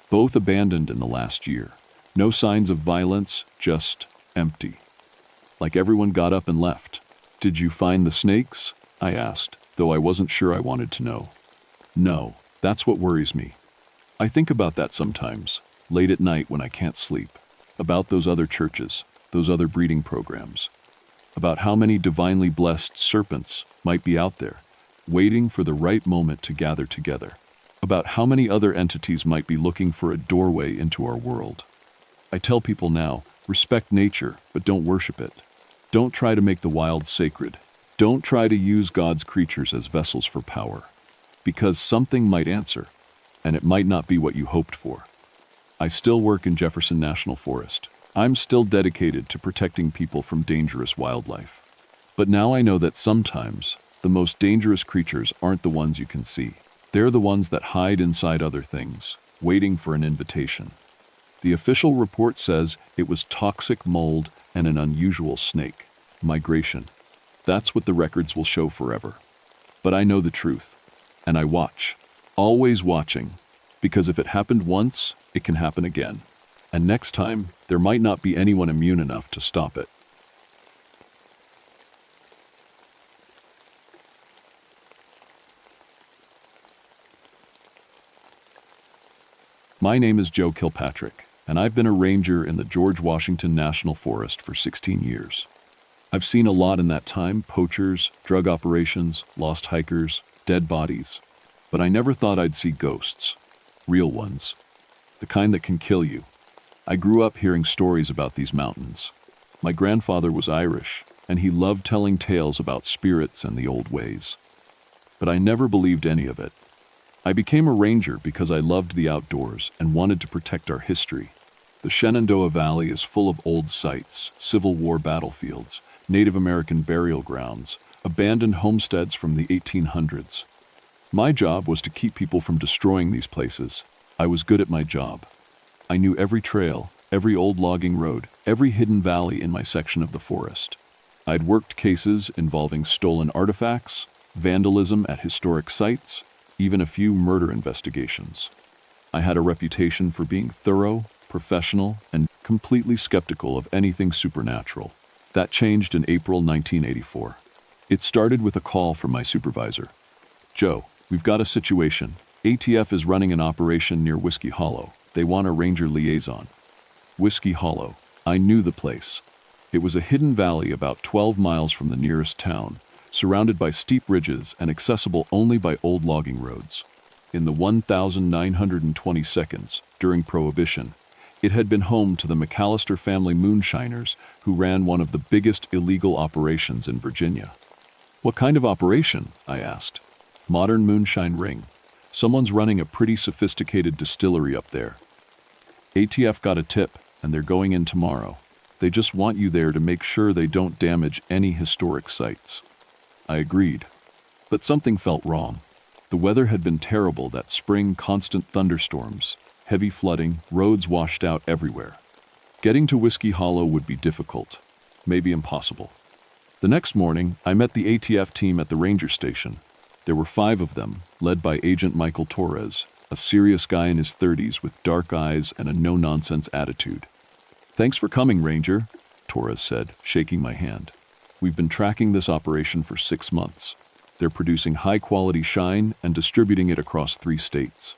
[SPEAKER 1] both abandoned in the last year. No signs of violence, just empty. Like everyone got up and left." Did you find the snakes? I asked, though I wasn't sure I wanted to know. No, that's what worries me. I think about that sometimes, late at night when I can't sleep, about those other churches, those other breeding programs, about how many divinely blessed serpents might be out there, waiting for the right moment to gather together, about how many other entities might be looking for a doorway into our world. I tell people now, respect nature, but don't worship it. Don't try to make the wild sacred. Don't try to use God's creatures as vessels for power, because something might answer, and it might not be what you hoped for. I still work in Jefferson National Forest. I'm still dedicated to protecting people from dangerous wildlife. But now I know that sometimes the most dangerous creatures aren't the ones you can see. They're the ones that hide inside other things, waiting for an invitation. The official report says it was toxic mold and an unusual snake. Migration. That's what the records will show forever. But I know the truth, and I watch. Always watching, because if it happened once, it can happen again. And next time, there might not be anyone immune enough to stop it. My name is Joe Kilpatrick, and I've been a ranger in the George Washington National Forest for 16 years. I've seen a lot in that time: poachers, drug operations, lost hikers, dead bodies. But I never thought I'd see ghosts. Real ones. The kind that can kill you. I grew up hearing stories about these mountains. My grandfather was Irish, and he loved telling tales about spirits and the old ways. But I never believed any of it. I became a ranger because I loved the outdoors and wanted to protect our history. The Shenandoah Valley is full of old sites, Civil War battlefields, Native American burial grounds, abandoned homesteads from the 1800s. My job was to keep people from destroying these places. I was good at my job. I knew every trail, every old logging road, every hidden valley in my section of the forest. I'd worked cases involving stolen artifacts, vandalism at historic sites, even a few murder investigations. I had a reputation for being thorough, professional, and completely skeptical of anything supernatural. That changed in April 1984. It started with a call from my supervisor. "Joe, we've got a situation. ATF is running an operation near Whiskey Hollow. They want a ranger liaison." Whiskey Hollow. I knew the place. It was a hidden valley about 12 miles from the nearest town, surrounded by steep ridges and accessible only by old logging roads. In the 1922, during Prohibition, it had been home to the McAllister family moonshiners who ran one of the biggest illegal operations in Virginia. "What kind of operation?" I asked. "Modern moonshine ring. Someone's running a pretty sophisticated distillery up there. ATF got a tip, and they're going in tomorrow. They just want you there to make sure they don't damage any historic sites." I agreed. But something felt wrong. The weather had been terrible that spring: constant thunderstorms, heavy flooding, roads washed out everywhere. Getting to Whiskey Hollow would be difficult, maybe impossible. The next morning, I met the ATF team at the ranger station. There were 5 of them, led by Agent Michael Torres, a serious guy in his 30s with dark eyes and a no-nonsense attitude. "Thanks for coming, Ranger," Torres said, shaking my hand. "We've been tracking this operation for 6 months. They're producing high-quality shine and distributing it across 3 states.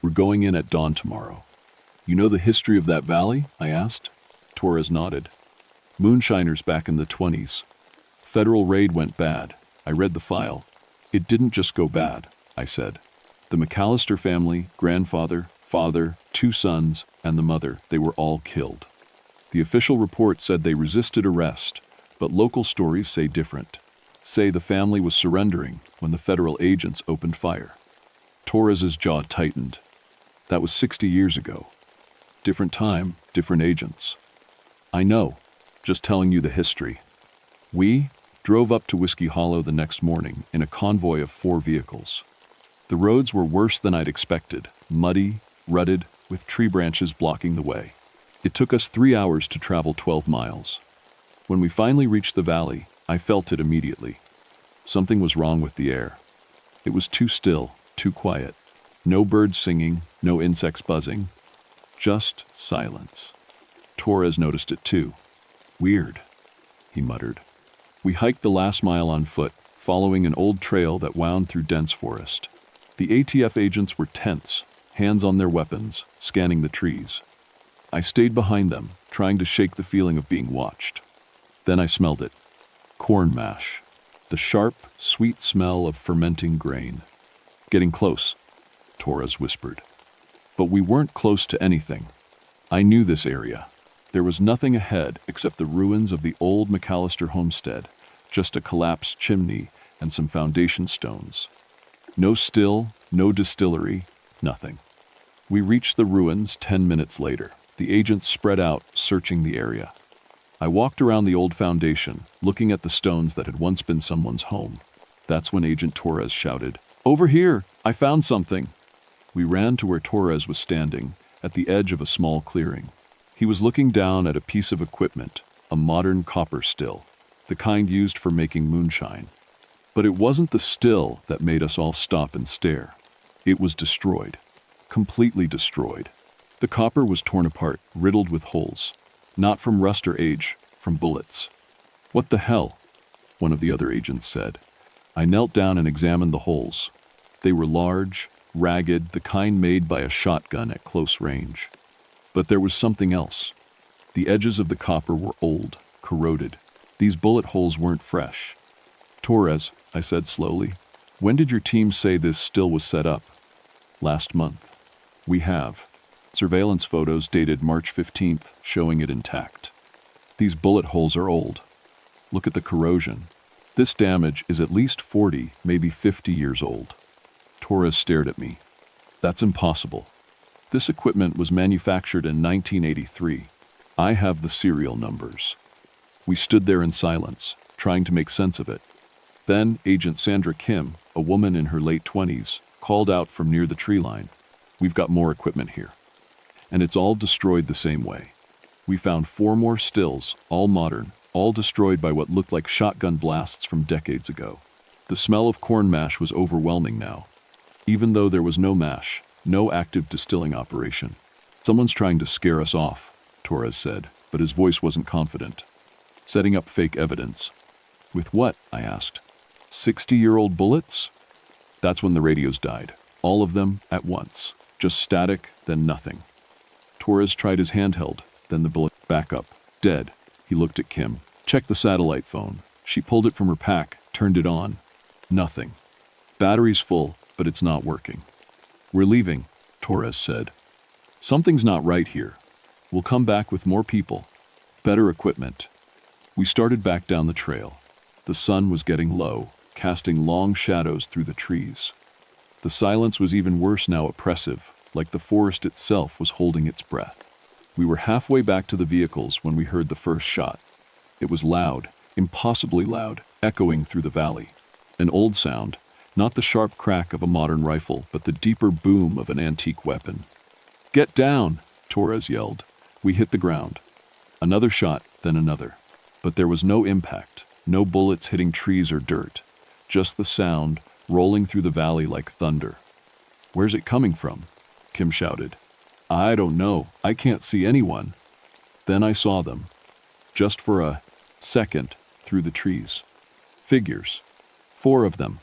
[SPEAKER 1] We're going in at dawn tomorrow." "You know the history of that valley?" I asked. Torres nodded. "Moonshiners back in the 20s. Federal raid went bad. I read the file. It didn't just go bad," I said. "The McAllister family, grandfather, father, 2 sons, and the mother, they were all killed. The official report said they resisted arrest, but local stories say different. Say the family was surrendering when the federal agents opened fire." Torres's jaw tightened. "That was 60 years ago. Different time, different agents." "I know, just telling you the history." We drove up to Whiskey Hollow the next morning in a convoy of 4 vehicles. The roads were worse than I'd expected, muddy, rutted, with tree branches blocking the way. It took us 3 hours to travel 12 miles. When we finally reached the valley, I felt it immediately. Something was wrong with the air. It was too still, too quiet. No birds singing, no insects buzzing. Just silence. Torres noticed it too. "Weird," he muttered. We hiked the last mile on foot, following an old trail that wound through dense forest. The ATF agents were tense, hands on their weapons, scanning the trees. I stayed behind them, trying to shake the feeling of being watched. Then I smelled it. Corn mash. The sharp, sweet smell of fermenting grain. Getting close, Torres whispered. But we weren't close to anything. I knew this area. There was nothing ahead except the ruins of the old McAllister homestead, just a collapsed chimney and some foundation stones. No still, no distillery, nothing. We reached the ruins 10 minutes later. The agents spread out, searching the area. I walked around the old foundation, looking at the stones that had once been someone's home. That's when Agent Torres shouted, "Over here! I found something!" We ran to where Torres was standing, at the edge of a small clearing. He was looking down at a piece of equipment, a modern copper still, the kind used for making moonshine. But it wasn't the still that made us all stop and stare. It was destroyed. Completely destroyed. The copper was torn apart, riddled with holes. Not from rust or age, from bullets. "What the hell?" one of the other agents said. I knelt down and examined the holes. They were large, ragged, the kind made by a shotgun at close range. But there was something else. The edges of the copper were old, corroded. These bullet holes weren't fresh. "Torres," I said slowly, "when did your team say this still was set up?" "Last month." "We have surveillance photos dated March 15th showing it intact. These bullet holes are old. Look at the corrosion. This damage is at least 40, maybe 50 years old." Torres stared at me. "That's impossible. This equipment was manufactured in 1983. I have the serial numbers." We stood there in silence, trying to make sense of it. Then Agent Sandra Kim, a woman in her late 20s, called out from near the tree line, "We've got more equipment here. And it's all destroyed the same way. We found 4 more stills, all modern, all destroyed by what looked like shotgun blasts from decades ago." The smell of corn mash was overwhelming now. Even though there was no mash, no active distilling operation. "Someone's trying to scare us off," Torres said, but his voice wasn't confident. "Setting up fake evidence." "With what?" I asked. 60-year-old bullets? That's when the radios died. All of them at once. Just static, then nothing. Torres tried his handheld, then the bullet back up. Dead. He looked at Kim. "Check the satellite phone." She pulled it from her pack, turned it on. Nothing. "Battery's full, but it's not working." "We're leaving," Torres said. "Something's not right here. We'll come back with more people. Better equipment." We started back down the trail. The sun was getting low, casting long shadows through the trees. The silence was even worse now, oppressive, like the forest itself was holding its breath. We were halfway back to the vehicles when we heard the first shot. It was loud, impossibly loud, echoing through the valley. An old sound, not the sharp crack of a modern rifle, but the deeper boom of an antique weapon. "Get down!" Torres yelled. We hit the ground. Another shot, then another. But there was no impact, no bullets hitting trees or dirt. Just the sound, rolling through the valley like thunder. "Where's it coming from?" Kim shouted. "I don't know. I can't see anyone." Then I saw them. Just for a second, through the trees. Figures. 4 of them.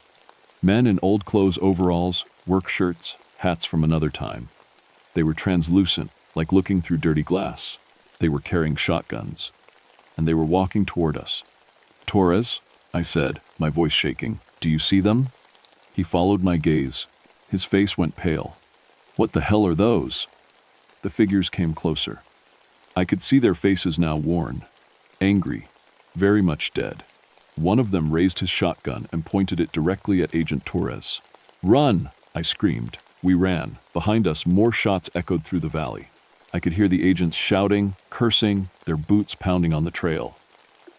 [SPEAKER 1] Men in old clothes overalls, work shirts, hats from another time. They were translucent, like looking through dirty glass. They were carrying shotguns. And they were walking toward us. "Torres," I said, my voice shaking, "do you see them?" He followed my gaze. His face went pale. "What the hell are those?" The figures came closer. I could see their faces now worn, angry, very much dead. One of them raised his shotgun and pointed it directly at Agent Torres. "Run!" I screamed. We ran. Behind us, more shots echoed through the valley. I could hear the agents shouting, cursing, their boots pounding on the trail.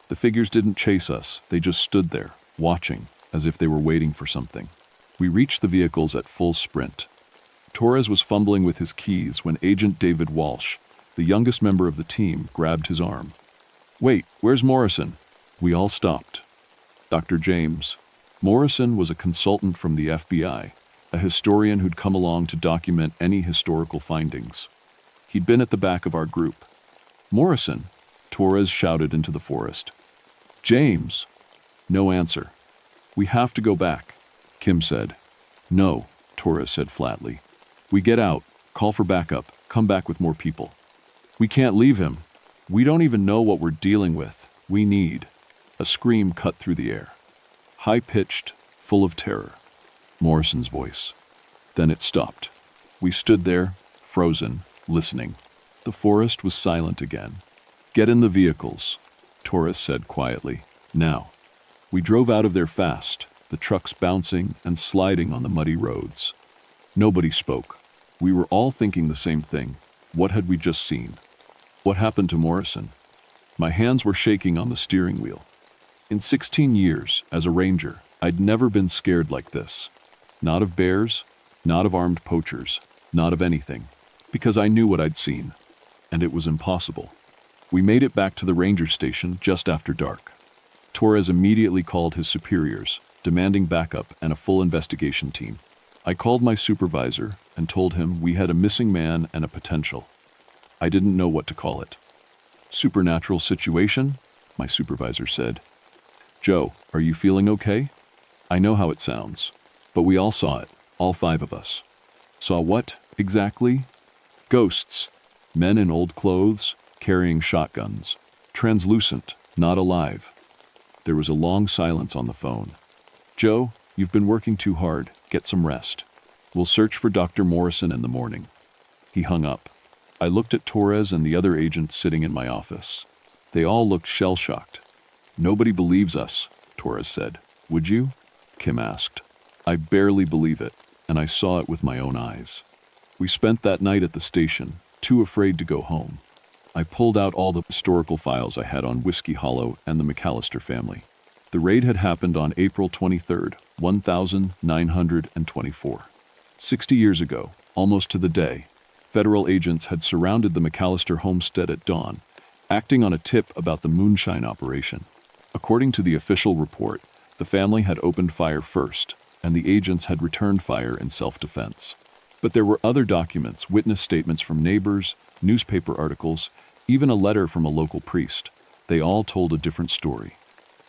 [SPEAKER 1] The figures didn't chase us. They just stood there, watching, as if they were waiting for something. We reached the vehicles at full sprint. Torres was fumbling with his keys when Agent David Walsh, the youngest member of the team, grabbed his arm. "Wait, where's Morrison?" We all stopped. Dr. James. Morrison was a consultant from the FBI, a historian who'd come along to document any historical findings. He'd been at the back of our group. "Morrison!" Torres shouted into the forest. "James!" No answer. We have to go back, Kim said. No, Torres said flatly. We get out, call for backup, come back with more people. We can't leave him. We don't even know what we're dealing with. We need. A scream cut through the air. High-pitched, full of terror. Morrison's voice. Then it stopped. We stood there, frozen, listening. The forest was silent again. Get in the vehicles, Torres said quietly. Now. We drove out of there fast, the trucks bouncing and sliding on the muddy roads. Nobody spoke. We were all thinking the same thing. What had we just seen? What happened to Morrison? My hands were shaking on the steering wheel. In 16 years, as a ranger, I'd never been scared like this. Not of bears, not of armed poachers, not of anything, because I knew what I'd seen, and it was impossible. We made it back to the ranger station just after dark. Torres immediately called his superiors, demanding backup and a full investigation team. I called my supervisor and told him we had a missing man and a potential. I didn't know what to call it. Supernatural situation? My supervisor said. Joe, are you feeling okay? I know how it sounds, but we all saw it, all 5 of us. Saw what, exactly? Ghosts. Men in old clothes, carrying shotguns. Translucent, not alive. There was a long silence on the phone. Joe, you've been working too hard. Get some rest. We'll search for Dr. Morrison in the morning. He hung up. I looked at Torres and the other agents sitting in my office. They all looked shell-shocked. Nobody believes us, Torres said. Would you? Kim asked. I barely believe it, and I saw it with my own eyes. We spent that night at the station, too afraid to go home. I pulled out all the historical files I had on Whiskey Hollow and the McAllister family. The raid had happened on April 23rd, 1924. 60 years ago, almost to the day, federal agents had surrounded the McAllister homestead at dawn, acting on a tip about the moonshine operation. According to the official report, the family had opened fire first, and the agents had returned fire in self-defense. But there were other documents, witness statements from neighbors, newspaper articles, even a letter from a local priest. They all told a different story.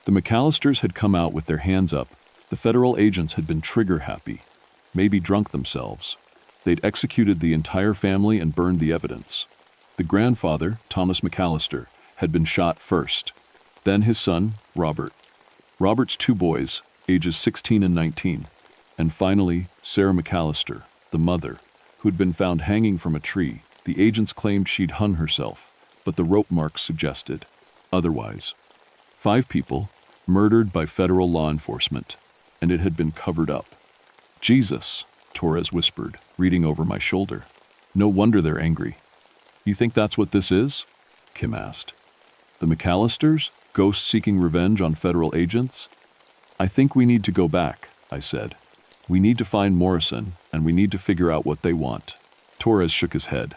[SPEAKER 1] The McAllisters had come out with their hands up. The federal agents had been trigger-happy, maybe drunk themselves. They'd executed the entire family and burned the evidence. The grandfather, Thomas McAllister, had been shot first. Then his son, Robert. Robert's 2 boys, ages 16 and 19. And finally, Sarah McAllister, the mother, who'd been found hanging from a tree. The agents claimed she'd hung herself, but the rope marks suggested otherwise. 5 people, murdered by federal law enforcement, and it had been covered up. Jesus, Torres whispered, reading over my shoulder. No wonder they're angry. You think that's what this is? Kim asked. The McAllisters? Ghosts seeking revenge on federal agents? I think we need to go back, I said. We need to find Morrison, and we need to figure out what they want. Torres shook his head.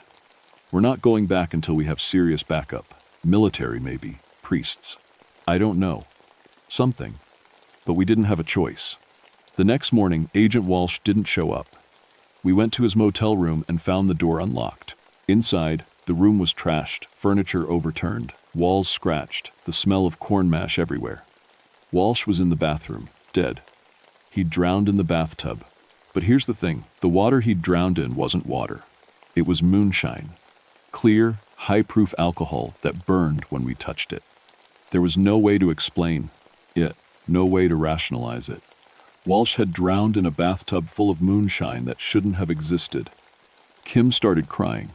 [SPEAKER 1] We're not going back until we have serious backup. Military, maybe. Priests. I don't know. Something. But we didn't have a choice. The next morning, Agent Walsh didn't show up. We went to his motel room and found the door unlocked. Inside, the room was trashed, furniture overturned, walls scratched, the smell of corn mash everywhere. Walsh was in the bathroom, dead. He'd drowned in the bathtub. But here's the thing, the water he'd drowned in wasn't water. It was moonshine. Clear, high-proof alcohol that burned when we touched it. There was no way to explain it, no way to rationalize it. Walsh had drowned in a bathtub full of moonshine that shouldn't have existed. Kim started crying.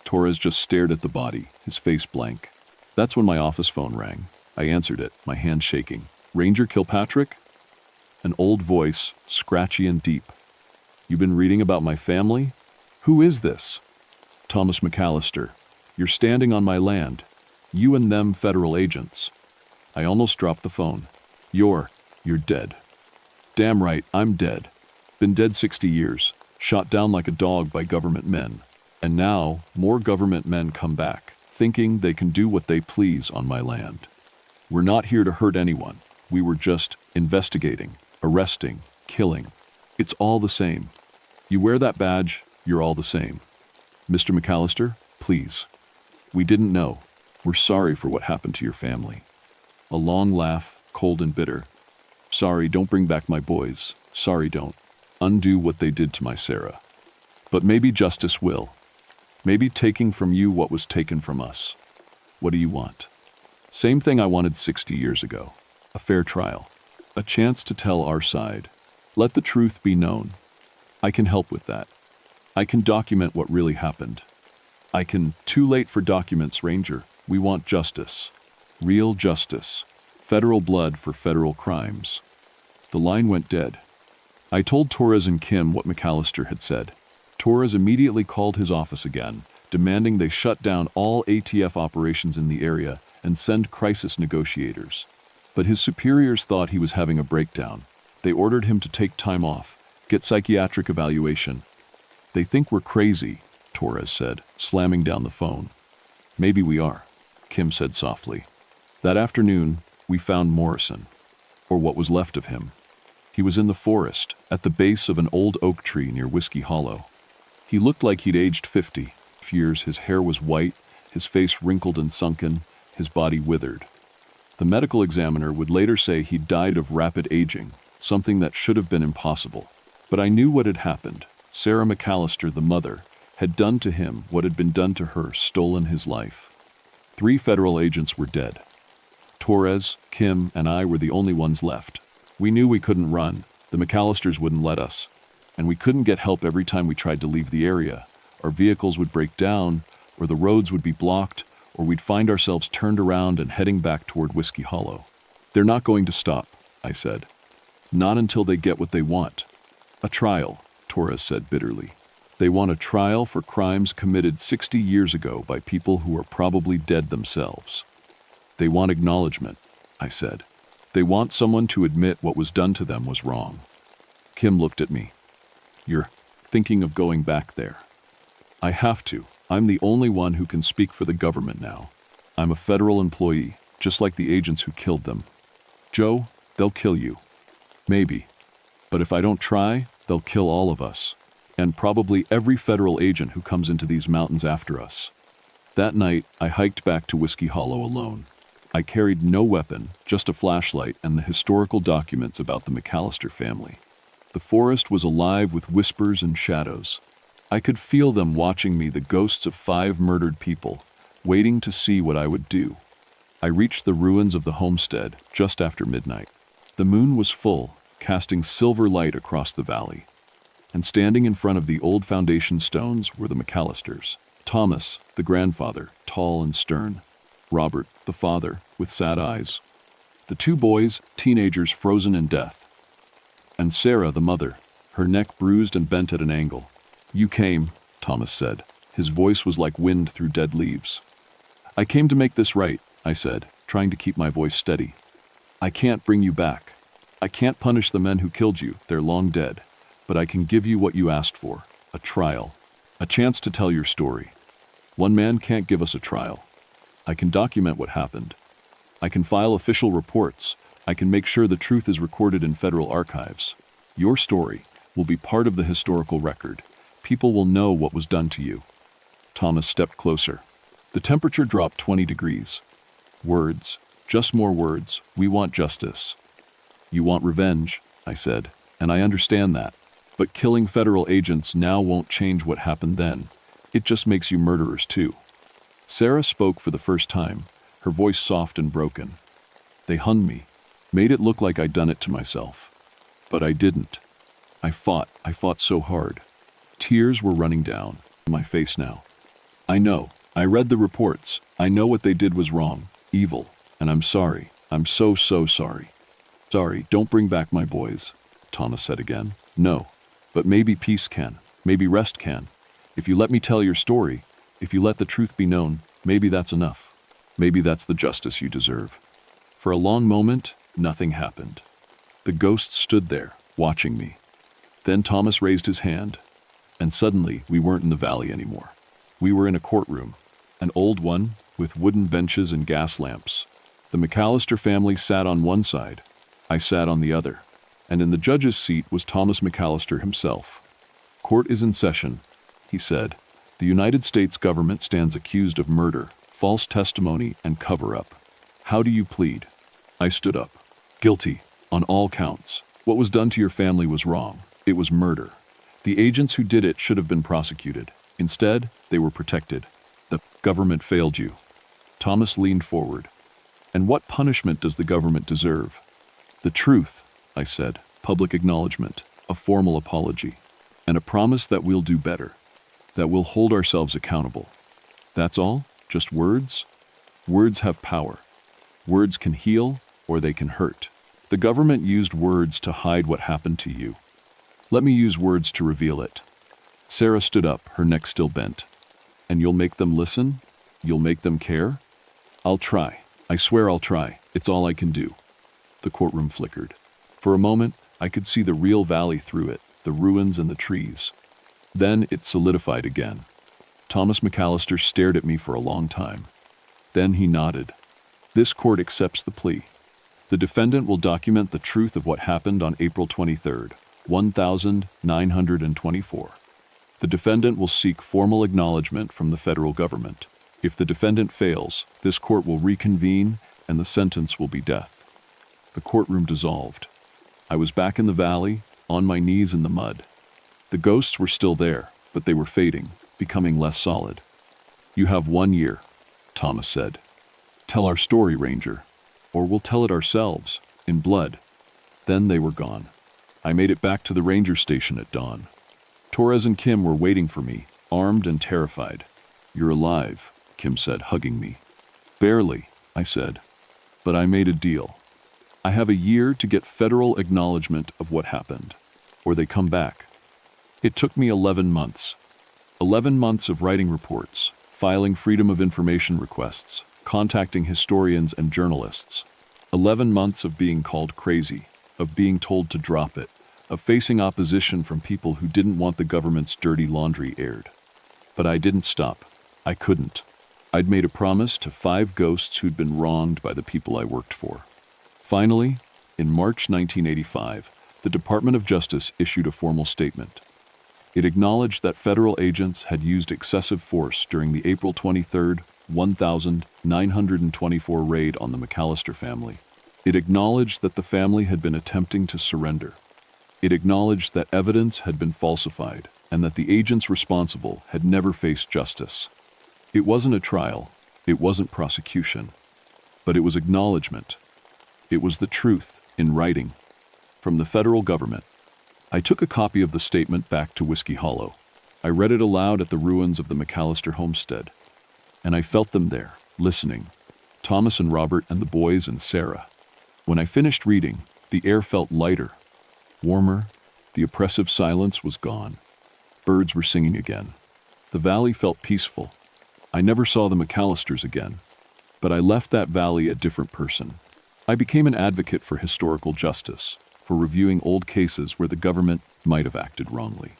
[SPEAKER 1] Torres just stared at the body, his face blank. That's when my office phone rang. I answered it, my hand shaking. Ranger Kilpatrick? An old voice, scratchy and deep. You been reading about my family? Who is this? Thomas McAllister. You're standing on my land. You and them federal agents. I almost dropped the phone. You're dead. Damn right, I'm dead. Been dead 60 years. Shot down like a dog by government men. And now, more government men come back, thinking they can do what they please on my land. We're not here to hurt anyone. We were just investigating, arresting, killing. It's all the same. You wear that badge, you're all the same. Mr. McAllister, please. We didn't know. We're sorry for what happened to your family. A long laugh, cold and bitter, Sorry, don't bring back my boys. Sorry, don't undo what they did to my Sarah. But maybe justice will. Maybe taking from you what was taken from us. What do you want? Same thing I wanted 60 years ago. A fair trial. A chance to tell our side. Let the truth be known. I can help with that. I can document what really happened. I can. Too late for documents, Ranger. We want justice. Real justice. Federal blood for federal crimes. The line went dead. I told Torres and Kim what McAllister had said. Torres immediately called his office again, demanding they shut down all ATF operations in the area and send crisis negotiators. But his superiors thought he was having a breakdown. They ordered him to take time off, get psychiatric evaluation. They think we're crazy, Torres said, slamming down the phone. Maybe we are, Kim said softly. That afternoon, we found Morrison, or what was left of him. He was in the forest, at the base of an old oak tree near Whiskey Hollow. He looked like he'd aged 50 years. His hair was white, his face wrinkled and sunken, his body withered. The medical examiner would later say he'd died of rapid aging, something that should have been impossible. But I knew what had happened. Sarah McAllister, the mother, had done to him what had been done to her, stolen his life. 3 federal agents were dead. Torres, Kim, and I were the only ones left. We knew we couldn't run. The McAllisters wouldn't let us. And we couldn't get help every time we tried to leave the area. Our vehicles would break down, or the roads would be blocked, or we'd find ourselves turned around and heading back toward Whiskey Hollow. They're not going to stop, I said. Not until they get what they want. A trial, Torres said bitterly. They want a trial for crimes committed 60 years ago by people who are probably dead themselves. They want acknowledgement, I said. They want someone to admit what was done to them was wrong. Kim looked at me. You're thinking of going back there. I have to. I'm the only one who can speak for the government now. I'm a federal employee, just like the agents who killed them. Joe, they'll kill you. Maybe. But if I don't try, they'll kill all of us. And probably every federal agent who comes into these mountains after us. That night, I hiked back to Whiskey Hollow alone. I carried no weapon, just a flashlight and the historical documents about the McAllister family. The forest was alive with whispers and shadows. I could feel them watching me, the ghosts of 5 murdered people, waiting to see what I would do. I reached the ruins of the homestead just after midnight. The moon was full, casting silver light across the valley. And standing in front of the old foundation stones were the McAllisters. Thomas, the grandfather, tall and stern. Robert, the father, with sad eyes. The 2 boys, teenagers frozen in death. And Sarah, the mother, her neck bruised and bent at an angle. You came, Thomas said. His voice was like wind through dead leaves. I came to make this right, I said, trying to keep my voice steady. I can't bring you back. I can't punish the men who killed you, they're long dead. But I can give you what you asked for, a trial, a chance to tell your story. One man can't give us a trial. I can document what happened. I can file official reports. I can make sure the truth is recorded in federal archives. Your story will be part of the historical record. People will know what was done to you. Thomas stepped closer. The temperature dropped 20 degrees. Words, just more words. We want justice. You want revenge, I said, and I understand that. But killing federal agents now won't change what happened then. It just makes you murderers too. Sarah spoke for the first time, her voice soft and broken. They hung me, made it look like I'd done it to myself. But I didn't. I fought so hard. Tears were running down my face now. I know, I read the reports. I know what they did was wrong, evil, and I'm sorry. I'm so sorry. Sorry, don't bring back my boys, Thomas said again. No, but maybe peace can, maybe rest can. If you let me tell your story, if you let the truth be known, maybe that's enough. Maybe that's the justice you deserve. For a long moment, nothing happened. The ghost stood there, watching me. Then Thomas raised his hand, and suddenly we weren't in the valley anymore. We were in a courtroom, an old one with wooden benches and gas lamps. The McAllister family sat on one side. I sat on the other. And in the judge's seat was Thomas McAllister himself. Court is in session, he said. The United States government stands accused of murder, false testimony, and cover-up. How do you plead? I stood up. Guilty, On all counts. What was done to your family was wrong. It was murder. The agents who did it should have been prosecuted. Instead, they were protected. The government failed you. Thomas leaned forward. And what punishment does the government deserve? The truth, I said. Public acknowledgement, a formal apology, and a promise that we'll do better, that we'll hold ourselves accountable. That's all? Just words? Words have power. Words can heal, or they can hurt. The government used words to hide what happened to you. Let me use words to reveal it. Sarah stood up, her neck still bent. And you'll make them listen? You'll make them care? I'll try. I swear I'll try. It's all I can do. The courtroom flickered. For a moment, I could see the real valley through it, the ruins and the trees. Then it solidified again. Thomas McAllister stared at me for a long time. Then he nodded. This court accepts the plea. The defendant will document the truth of what happened on April 23rd, 1924. The defendant will seek formal acknowledgement from the federal government. If the defendant fails, this court will reconvene and the sentence will be death. The courtroom dissolved. I was back in the valley, on my knees in the mud. The ghosts were still there, but they were fading, becoming less solid. You have 1 year, Thomas said. Tell our story, Ranger. Or we'll tell it ourselves, in blood. Then they were gone. I made it back to the ranger station at dawn. Torres and Kim were waiting for me, armed and terrified. You're alive, Kim said, hugging me. Barely, I said. But I made a deal. I have a year to get federal acknowledgement of what happened, or they come back. It took me 11 months. 11 months of writing reports, filing Freedom of Information requests, contacting historians and journalists. 11 months of being called crazy, of being told to drop it, of facing opposition from people who didn't want the government's dirty laundry aired. But I didn't stop. I couldn't. I'd made a promise to 5 ghosts who'd been wronged by the people I worked for. Finally, in March 1985, the Department of Justice issued a formal statement. It acknowledged that federal agents had used excessive force during the April 23rd, 1924 raid on the McAllister family. It acknowledged that the family had been attempting to surrender. It acknowledged that evidence had been falsified and that the agents responsible had never faced justice. It wasn't a trial, it wasn't prosecution, but it was acknowledgement. It was the truth in writing from the federal government. I took a copy of the statement back to Whiskey Hollow. I read it aloud at the ruins of the McAllister homestead. And I felt them there, listening. Thomas and Robert and the boys and Sarah. When I finished reading, the air felt lighter, warmer. The oppressive silence was gone. Birds were singing again. The valley felt peaceful. I never saw the McAllisters again, but I left that valley a different person. I became an advocate for historical justice, for reviewing old cases where the government might have acted wrongly.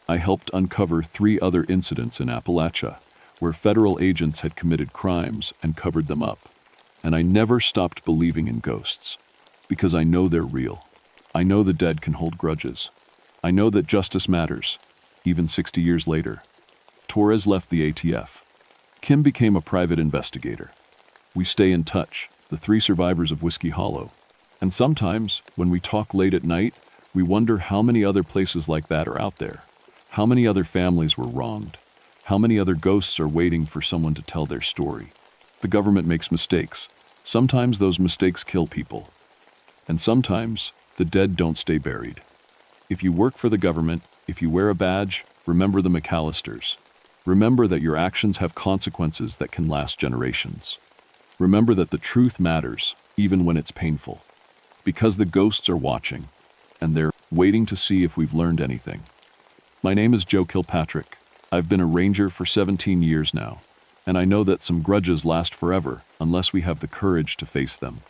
[SPEAKER 1] I helped uncover 3 other incidents in Appalachia, where federal agents had committed crimes and covered them up. And I never stopped believing in ghosts, because I know they're real. I know the dead can hold grudges. I know that justice matters, even 60 years later. Torres left the ATF. Kim became a private investigator. We stay in touch, the 3 survivors of Whiskey Hollow. And sometimes, when we talk late at night, we wonder how many other places like that are out there. How many other families were wronged. How many other ghosts are waiting for someone to tell their story? The government makes mistakes. Sometimes those mistakes kill people. And sometimes, the dead don't stay buried. If you work for the government, if you wear a badge, remember the McAllisters. Remember that your actions have consequences that can last generations. Remember that the truth matters, even when it's painful. Because the ghosts are watching, and they're waiting to see if we've learned anything. My name is Joe Kilpatrick. I've been a ranger for 17 years now, and I know that some grudges last forever unless we have the courage to face them.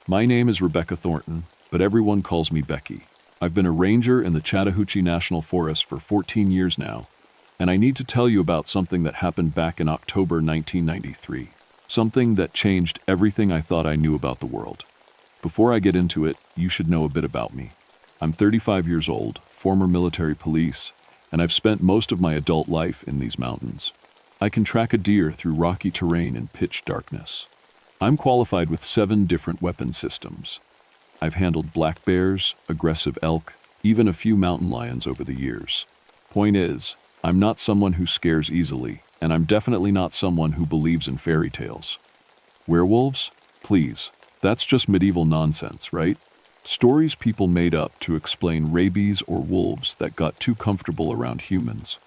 [SPEAKER 1] My name is Rebecca Thornton, but everyone calls me Becky. I've been a ranger in the Chattahoochee National Forest for 14 years now, and I need to tell you about something that happened back in October 1993. Something that changed everything I thought I knew about the world. Before I get into it, you should know a bit about me. I'm 35 years old, former military police, and I've spent most of my adult life in these mountains. I can track a deer through rocky terrain in pitch darkness. I'm qualified with 7 different weapon systems. I've handled black bears, aggressive elk, even a few mountain lions over the years. Point is, I'm not someone who scares easily, and I'm definitely not someone who believes in fairy tales. Werewolves? Please, that's just medieval nonsense, right? Stories people made up to explain rabies or wolves that got too comfortable around humans.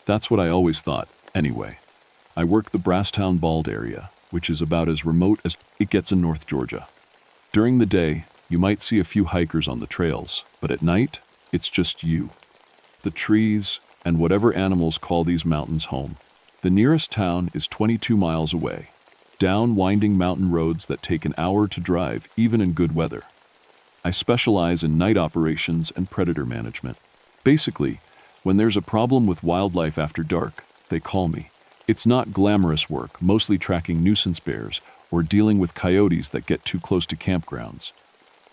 [SPEAKER 1] That's what I always thought, anyway. I work the Brasstown Bald area, which is about as remote as it gets in North Georgia. During the day, you might see a few hikers on the trails, but at night, it's just you. The trees, and whatever animals call these mountains home. The nearest town is 22 miles away, down winding mountain roads that take an hour to drive, even in good weather. I specialize in night operations and predator management. Basically, when there's a problem with wildlife after dark, they call me. It's not glamorous work, mostly tracking nuisance bears or dealing with coyotes that get too close to campgrounds.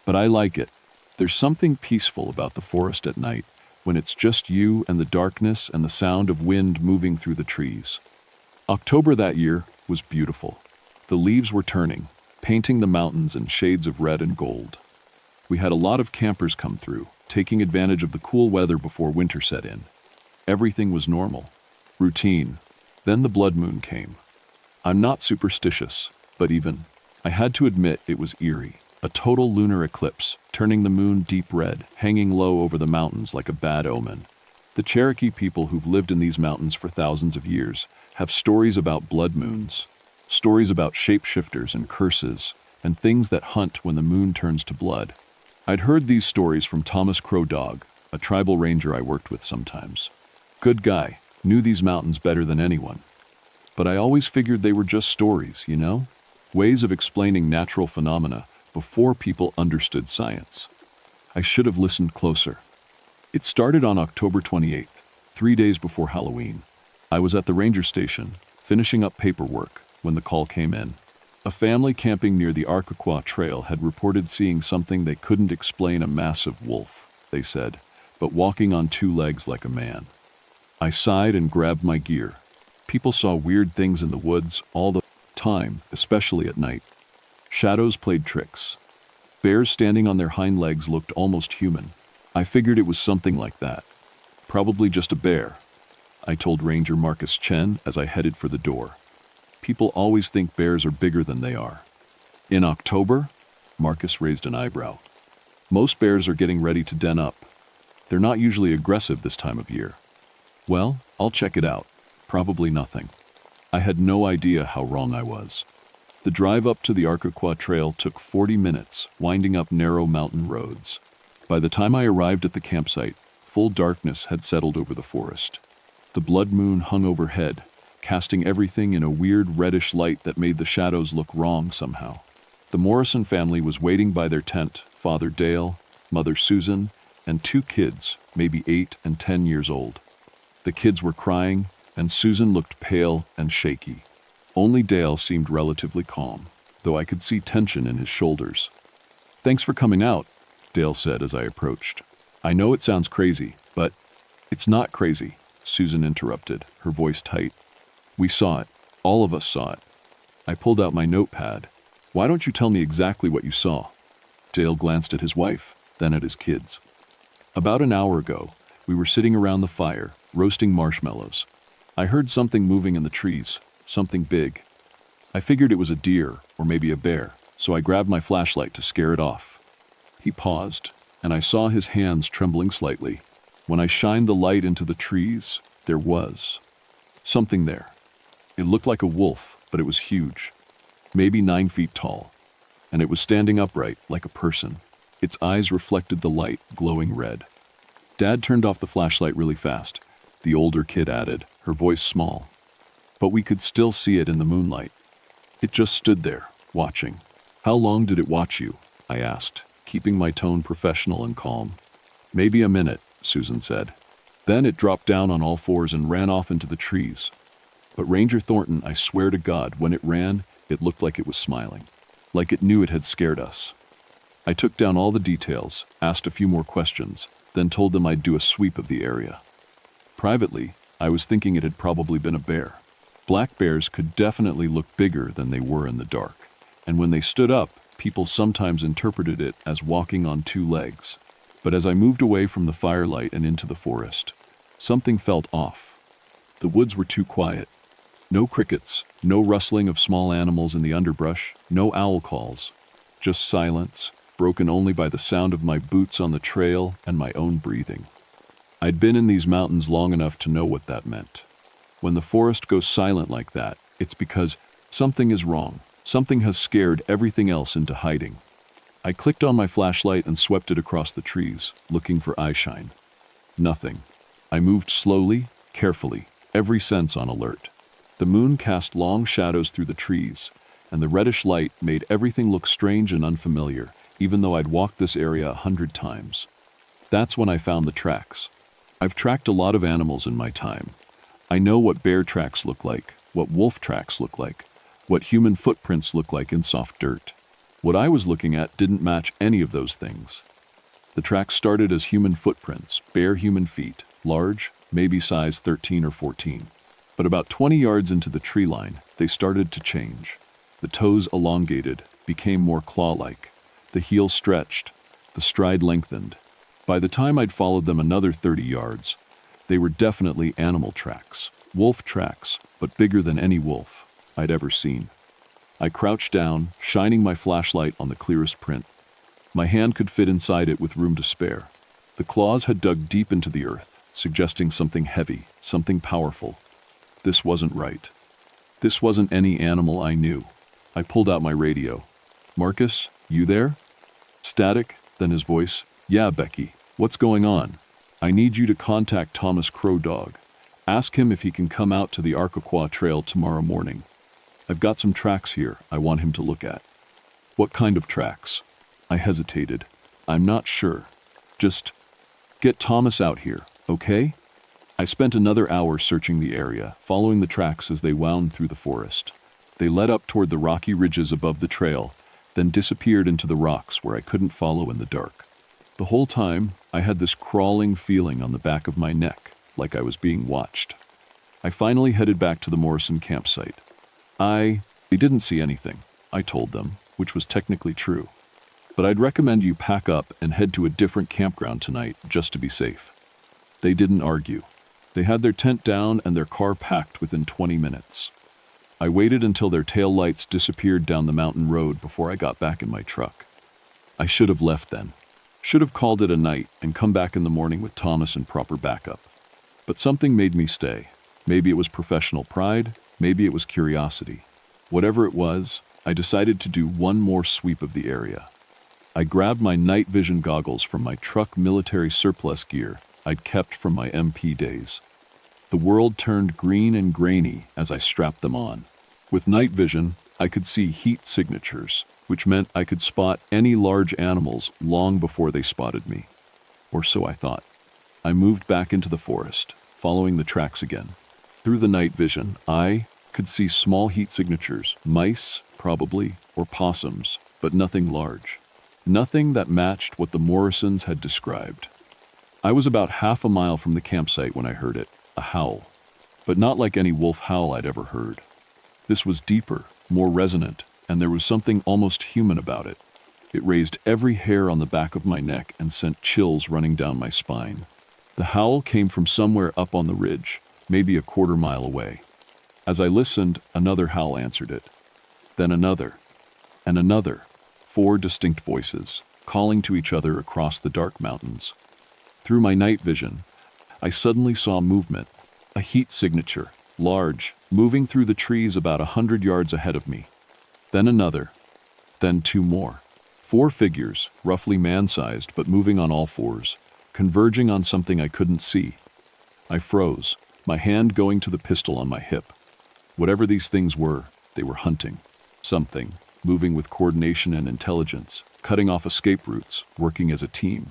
[SPEAKER 1] But I like it. There's something peaceful about the forest at night, when it's just you and the darkness and the sound of wind moving through the trees. October that year was beautiful. The leaves were turning, painting the mountains in shades of red and gold. We had a lot of campers come through, taking advantage of the cool weather before winter set in. Everything was normal, routine. Then the blood moon came. I'm not superstitious, but I had to admit it was eerie. A total lunar eclipse, turning the moon deep red, hanging low over the mountains like a bad omen. The Cherokee people who've lived in these mountains for thousands of years have stories about blood moons, stories about shapeshifters and curses, and things that hunt when the moon turns to blood. I'd heard these stories from Thomas Crow Dog, a tribal ranger I worked with sometimes. Good guy, knew these mountains better than anyone. But I always figured they were just stories, you know? Ways of explaining natural phenomena before people understood science. I should have listened closer. It started on October 28th, 3 days before Halloween. I was at the ranger station, finishing up paperwork, when the call came in. A family camping near the Arkaquah Trail had reported seeing something they couldn't explain, a massive wolf, they said, but walking on 2 legs like a man. I sighed and grabbed my gear. People saw weird things in the woods all the time, especially at night. Shadows played tricks. Bears standing on their hind legs looked almost human. I figured it was something like that. Probably just a bear, I told Ranger Marcus Chen as I headed for the door. People always think bears are bigger than they are. In October? Marcus raised an eyebrow. Most bears are getting ready to den up. They're not usually aggressive this time of year. Well, I'll check it out. Probably nothing. I had no idea how wrong I was. The drive up to the Arkaquah Trail took 40 minutes, winding up narrow mountain roads. By the time I arrived at the campsite, full darkness had settled over the forest. The blood moon hung overhead, casting everything in a weird reddish light that made the shadows look wrong somehow. The Morrison family was waiting by their tent, Father Dale, Mother Susan, and 2 kids, maybe 8 and 10 years old. The kids were crying, and Susan looked pale and shaky. Only Dale seemed relatively calm, though I could see tension in his shoulders. "Thanks for coming out," Dale said as I approached. "I know it sounds crazy, but..." "It's not crazy," Susan interrupted, her voice tight. "We saw it. All of us saw it." I pulled out my notepad. "Why don't you tell me exactly what you saw?" Dale glanced at his wife, then at his kids. "About an hour ago, we were sitting around the fire, roasting marshmallows. I heard something moving in the trees, something big. I figured it was a deer or maybe a bear, so I grabbed my flashlight to scare it off." He paused, and I saw his hands trembling slightly. When I shined the light into the trees, there was something there. It looked like a wolf, but it was huge, maybe 9 feet tall, and it was standing upright like a person. Its eyes reflected the light, glowing red. Dad turned off the flashlight really fast, the older kid added, her voice small. But we could still see it in the moonlight. It just stood there, watching. "How long did it watch you?" I asked, keeping my tone professional and calm. "Maybe a minute," Susan said. "Then it dropped down on all 4s and ran off into the trees. But Ranger Thornton, I swear to God, when it ran, it looked like it was smiling. Like it knew it had scared us." I took down all the details, asked a few more questions, then told them I'd do a sweep of the area. Privately, I was thinking it had probably been a bear. Black bears could definitely look bigger than they were in the dark, and when they stood up, people sometimes interpreted it as walking on two legs. But as I moved away from the firelight and into the forest, something felt off. The woods were too quiet. No crickets, no rustling of small animals in the underbrush, no owl calls. Just silence, broken only by the sound of my boots on the trail and my own breathing. I'd been in these mountains long enough to know what that meant. When the forest goes silent like that, it's because something is wrong. Something has scared everything else into hiding. I clicked on my flashlight and swept it across the trees, looking for eyeshine. Nothing. I moved slowly, carefully, every sense on alert. The moon cast long shadows through the trees, and the reddish light made everything look strange and unfamiliar, even though I'd walked this area 100 times. That's when I found the tracks. I've tracked a lot of animals in my time. I know what bear tracks look like, what wolf tracks look like, what human footprints look like in soft dirt. What I was looking at didn't match any of those things. The tracks started as human footprints, bare human feet, large, maybe size 13 or 14. But about 20 yards into the tree line, they started to change. The toes elongated, became more claw-like. The heel stretched, the stride lengthened. By the time I'd followed them another 30 yards, they were definitely animal tracks. Wolf tracks, but bigger than any wolf I'd ever seen. I crouched down, shining my flashlight on the clearest print. My hand could fit inside it with room to spare. The claws had dug deep into the earth, suggesting something heavy, something powerful. This wasn't right. This wasn't any animal I knew. I pulled out my radio. "Marcus, you there?" Static, then his voice. "Yeah, Becky, what's going on? I need you to contact Thomas Crow Dog. Ask him if he can come out to the Arkaquah Trail tomorrow morning. I've got some tracks here I want him to look at." "What kind of tracks?" I hesitated. "I'm not sure. Just get Thomas out here, okay?" I spent another hour searching the area, following the tracks as they wound through the forest. They led up toward the rocky ridges above the trail, then disappeared into the rocks where I couldn't follow in the dark. The whole time, I had this crawling feeling on the back of my neck, like I was being watched. I finally headed back to the Morrison campsite. They didn't see anything, I told them, which was technically true. But I'd recommend you pack up and head to a different campground tonight just to be safe. They didn't argue. They had their tent down and their car packed within 20 minutes. I waited until their tail lights disappeared down the mountain road before I got back in my truck. I should have left then. Should have called it a night and come back in the morning with Thomas and proper backup. But something made me stay. Maybe it was professional pride, maybe it was curiosity. Whatever it was, I decided to do one more sweep of the area. I grabbed my night vision goggles from my truck military surplus gear I'd kept from my MP days. The world turned green and grainy as I strapped them on. With night vision, I could see heat signatures, which meant I could spot any large animals long before they spotted me. Or so I thought. I moved back into the forest, following the tracks again. Through the night vision, I could see small heat signatures, mice, probably, or possums, but nothing large. Nothing that matched what the Morrisons had described. I was about half a mile from the campsite when I heard it, a howl. But not like any wolf howl I'd ever heard. This was deeper, more resonant, and there was something almost human about it. It raised every hair on the back of my neck and sent chills running down my spine. The howl came from somewhere up on the ridge, maybe a quarter mile away. As I listened, another howl answered it. Then another, and another. 4 distinct voices, calling to each other across the dark mountains. Through my night vision, I suddenly saw movement, a heat signature, large, moving through the trees about 100 yards ahead of me. Then another, then 2 more. 4 figures, roughly man-sized but moving on all 4s, converging on something I couldn't see. I froze, my hand going to the pistol on my hip. Whatever these things were, they were hunting. Something, moving with coordination and intelligence, cutting off escape routes, working as a team.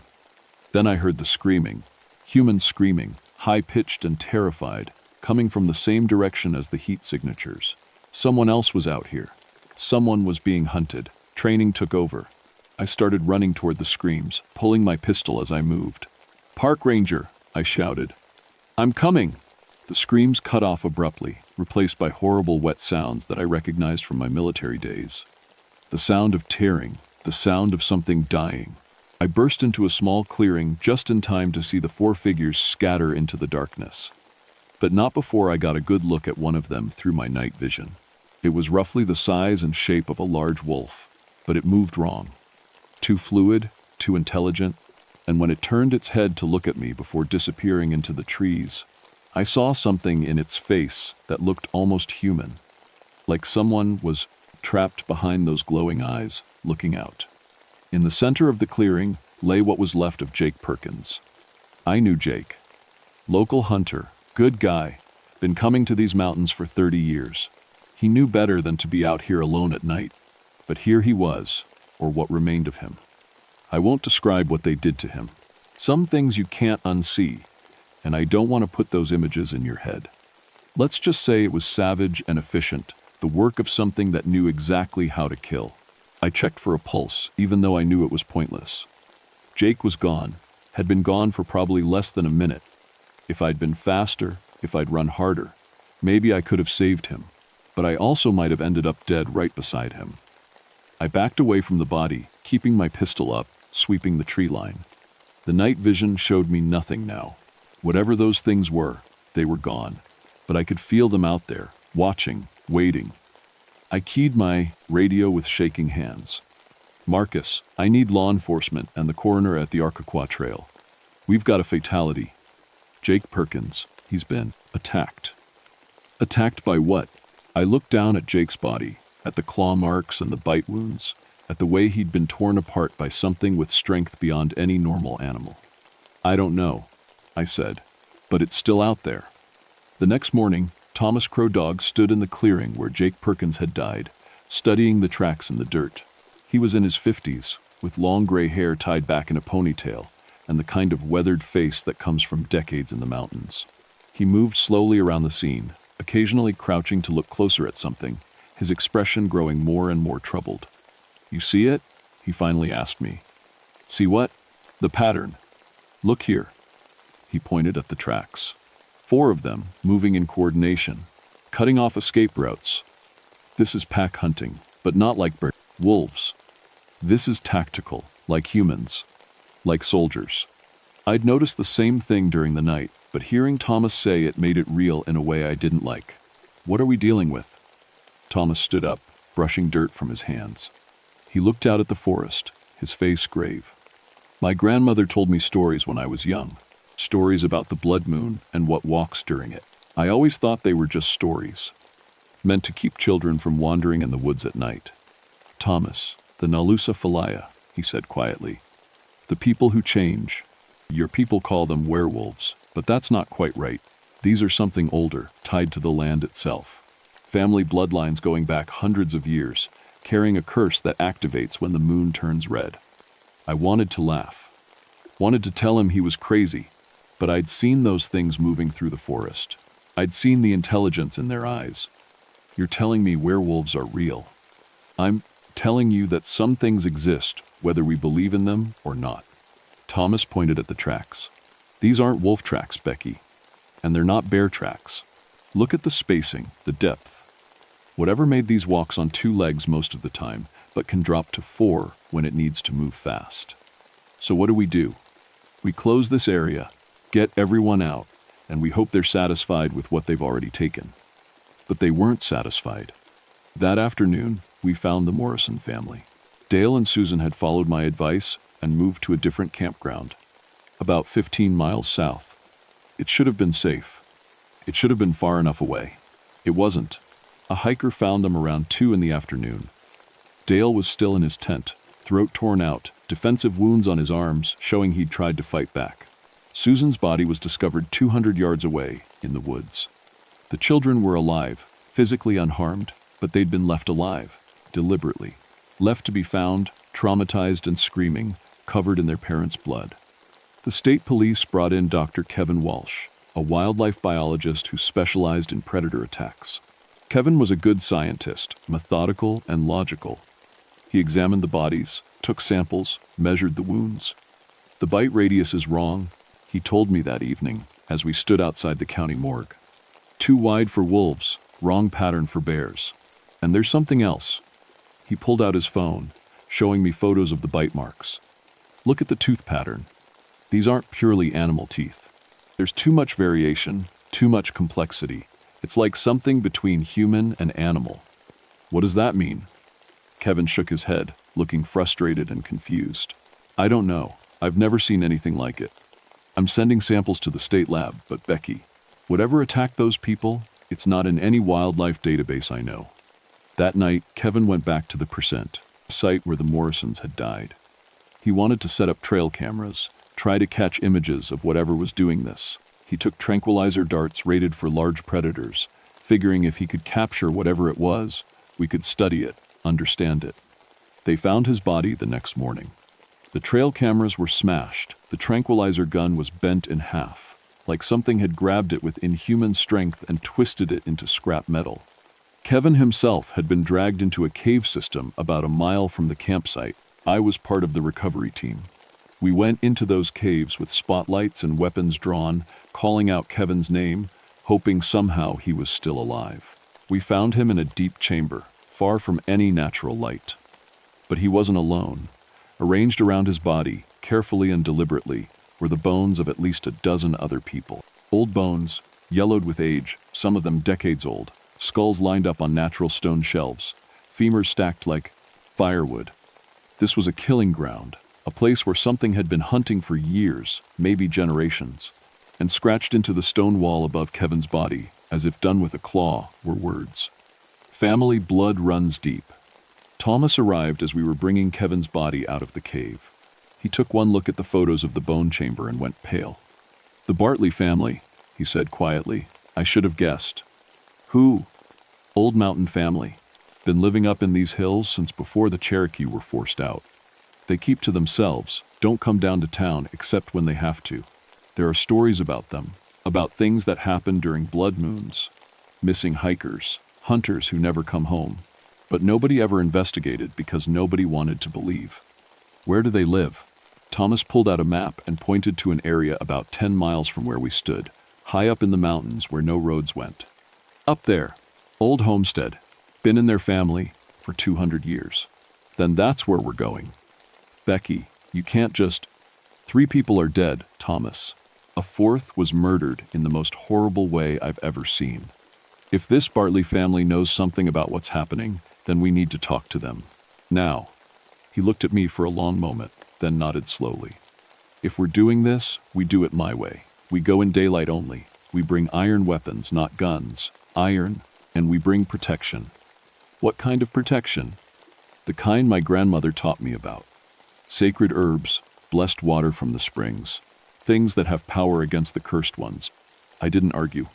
[SPEAKER 1] Then I heard the screaming, human screaming, high-pitched and terrified, coming from the same direction as the heat signatures. Someone else was out here. Someone was being hunted. Training took over. I started running toward the screams, pulling my pistol as I moved. "Park ranger," I shouted. I'm coming! The screams cut off abruptly, replaced by horrible wet sounds that I recognized from my military days. The sound of tearing, the sound of something dying. I burst into a small clearing just in time to see the four figures scatter into the darkness. But not before I got a good look at one of them through my night vision. It was roughly the size and shape of a large wolf, but it moved wrong. Too fluid, too intelligent, and when it turned its head to look at me before disappearing into the trees, I saw something in its face that looked almost human, like someone was trapped behind those glowing eyes, looking out. In the center of the clearing lay what was left of Jake Perkins. I knew Jake. Local hunter, good guy, been coming to these mountains for 30 years. He knew better than to be out here alone at night, but here he was, or what remained of him. I won't describe what they did to him. Some things you can't unsee, and I don't want to put those images in your head. Let's just say it was savage and efficient, the work of something that knew exactly how to kill. I checked for a pulse, even though I knew it was pointless. Jake was gone, had been gone for probably less than a minute. If I'd been faster, if I'd run harder, maybe I could have saved him, but I also might have ended up dead right beside him. I backed away from the body, keeping my pistol up, sweeping the tree line. The night vision showed me nothing now. Whatever those things were, they were gone, but I could feel them out there, watching, waiting. I keyed my radio with shaking hands. Marcus, I need law enforcement and the coroner at the Arkansas Trail. We've got a fatality. Jake Perkins, he's been attacked. Attacked by what? I looked down at Jake's body, at the claw marks and the bite wounds, at the way he'd been torn apart by something with strength beyond any normal animal. I don't know, I said, but it's still out there. The next morning, Thomas Crow Dog stood in the clearing where Jake Perkins had died, studying the tracks in the dirt. He was in his 50s, with long gray hair tied back in a ponytail, and the kind of weathered face that comes from decades in the mountains. He moved slowly around the scene, occasionally crouching to look closer at something, his expression growing more and more troubled. You see it? He finally asked me. See what? The pattern. Look here. He pointed at the tracks. 4 of them, moving in coordination, cutting off escape routes. This is pack hunting, but not like wolves. This is tactical, like humans, like soldiers. I'd noticed the same thing during the night, but hearing Thomas say it made it real in a way I didn't like. What are we dealing with? Thomas stood up, brushing dirt from his hands. He looked out at the forest, his face grave. My grandmother told me stories when I was young, stories about the blood moon and what walks during it. I always thought they were just stories, meant to keep children from wandering in the woods at night. Thomas, the Nalusa Falaya, he said quietly. The people who change. Your people call them werewolves, but that's not quite right. These are something older, tied to the land itself. Family bloodlines going back hundreds of years, carrying a curse that activates when the moon turns red. I wanted to laugh. Wanted to tell him he was crazy, but I'd seen those things moving through the forest. I'd seen the intelligence in their eyes. You're telling me werewolves are real. I'm telling you that some things exist, whether we believe in them or not. Thomas pointed at the tracks. These aren't wolf tracks, Becky. And they're not bear tracks. Look at the spacing, the depth. Whatever made these walks on 2 legs most of the time, but can drop to 4 when it needs to move fast. So what do? We close this area, get everyone out, and we hope they're satisfied with what they've already taken. But they weren't satisfied. That afternoon, we found the Morrison family. Dale and Susan had followed my advice and moved to a different campground, about 15 miles south. It should have been safe. It should have been far enough away. It wasn't. A hiker found them around 2 in the afternoon. Dale was still in his tent, throat torn out, defensive wounds on his arms showing he'd tried to fight back. Susan's body was discovered 200 yards away, in the woods. The children were alive, physically unharmed, but they'd been left alive, deliberately. Left to be found, traumatized and screaming, covered in their parents' blood. The state police brought in Dr. Kevin Walsh, a wildlife biologist who specialized in predator attacks. Kevin was a good scientist, methodical and logical. He examined the bodies, took samples, measured the wounds. The bite radius is wrong, he told me that evening, as we stood outside the county morgue. Too wide for wolves, wrong pattern for bears. And there's something else. He pulled out his phone, showing me photos of the bite marks. Look at the tooth pattern. These aren't purely animal teeth. There's too much variation, too much complexity. It's like something between human and animal. What does that mean? Kevin shook his head, looking frustrated and confused. I don't know. I've never seen anything like it. I'm sending samples to the state lab, but Becky, whatever attacked those people, it's not in any wildlife database I know. That night, Kevin went back to the percent, site where the Morrisons had died. He wanted to set up trail cameras, try to catch images of whatever was doing this. He took tranquilizer darts rated for large predators, figuring if he could capture whatever it was, we could study it, understand it. They found his body the next morning. The trail cameras were smashed. The tranquilizer gun was bent in half, like something had grabbed it with inhuman strength and twisted it into scrap metal. Kevin himself had been dragged into a cave system about a mile from the campsite. I was part of the recovery team. We went into those caves with spotlights and weapons drawn, calling out Kevin's name, hoping somehow he was still alive. We found him in a deep chamber, far from any natural light. But he wasn't alone. Arranged around his body, carefully and deliberately, were the bones of at least a dozen other people. Old bones, yellowed with age, some of them decades old, skulls lined up on natural stone shelves, femurs stacked like firewood. This was a killing ground, a place where something had been hunting for years, maybe generations. And scratched into the stone wall above Kevin's body, as if done with a claw, were words. Family blood runs deep. Thomas arrived as we were bringing Kevin's body out of the cave. He took one look at the photos of the bone chamber and went pale. The Bartley family, he said quietly. I should have guessed. Who? Old mountain family. Been living up in these hills since before the Cherokee were forced out. They keep to themselves, don't come down to town except when they have to. There are stories about them, about things that happen during blood moons. Missing hikers, hunters who never come home. But nobody ever investigated because nobody wanted to believe. Where do they live? Thomas pulled out a map and pointed to an area about 10 miles from where we stood, high up in the mountains where no roads went. Up there, old homestead, been in their family for 200 years. Then that's where we're going. Becky, you can't just... 3 people are dead, Thomas. A 4th was murdered in the most horrible way I've ever seen. If this Bartley family knows something about what's happening, then we need to talk to them. Now. He looked at me for a long moment, then nodded slowly. If we're doing this, we do it my way. We go in daylight only. We bring iron weapons, not guns. Iron, and we bring protection. What kind of protection? The kind my grandmother taught me about. Sacred herbs, blessed water from the springs. Things that have power against the cursed ones. I didn't argue.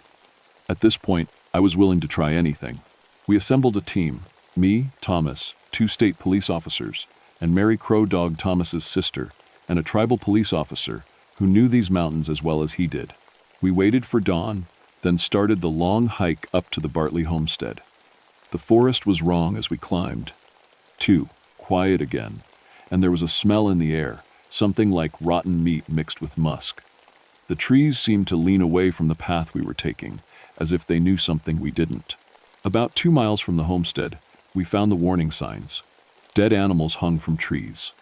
[SPEAKER 1] At this point, I was willing to try anything. We assembled a team. Me, Thomas, 2 state police officers, and Mary Crow Dog Thomas's sister, and a tribal police officer who knew these mountains as well as he did. We waited for dawn, then started the long hike up to the Bartley homestead. The forest was wrong as we climbed. Too quiet again, and there was a smell in the air, something like rotten meat mixed with musk. The trees seemed to lean away from the path we were taking, as if they knew something we didn't. About 2 miles from the homestead, we found the warning signs. Dead animals hung from trees.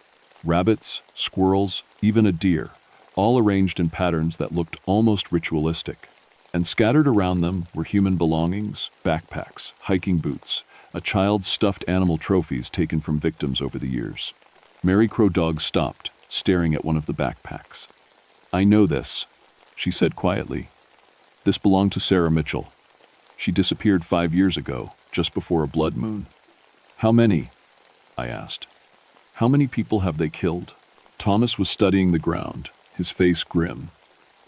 [SPEAKER 1] Rabbits, squirrels, even a deer, all arranged in patterns that looked almost ritualistic. And scattered around them were human belongings, backpacks, hiking boots, a child's stuffed animal trophies taken from victims over the years. Mary Crow Dog stopped, staring at one of the backpacks. I know this, she said quietly. This belonged to Sarah Mitchell. She disappeared 5 years ago, just before a blood moon. How many? I asked. How many people have they killed? Thomas was studying the ground, his face grim.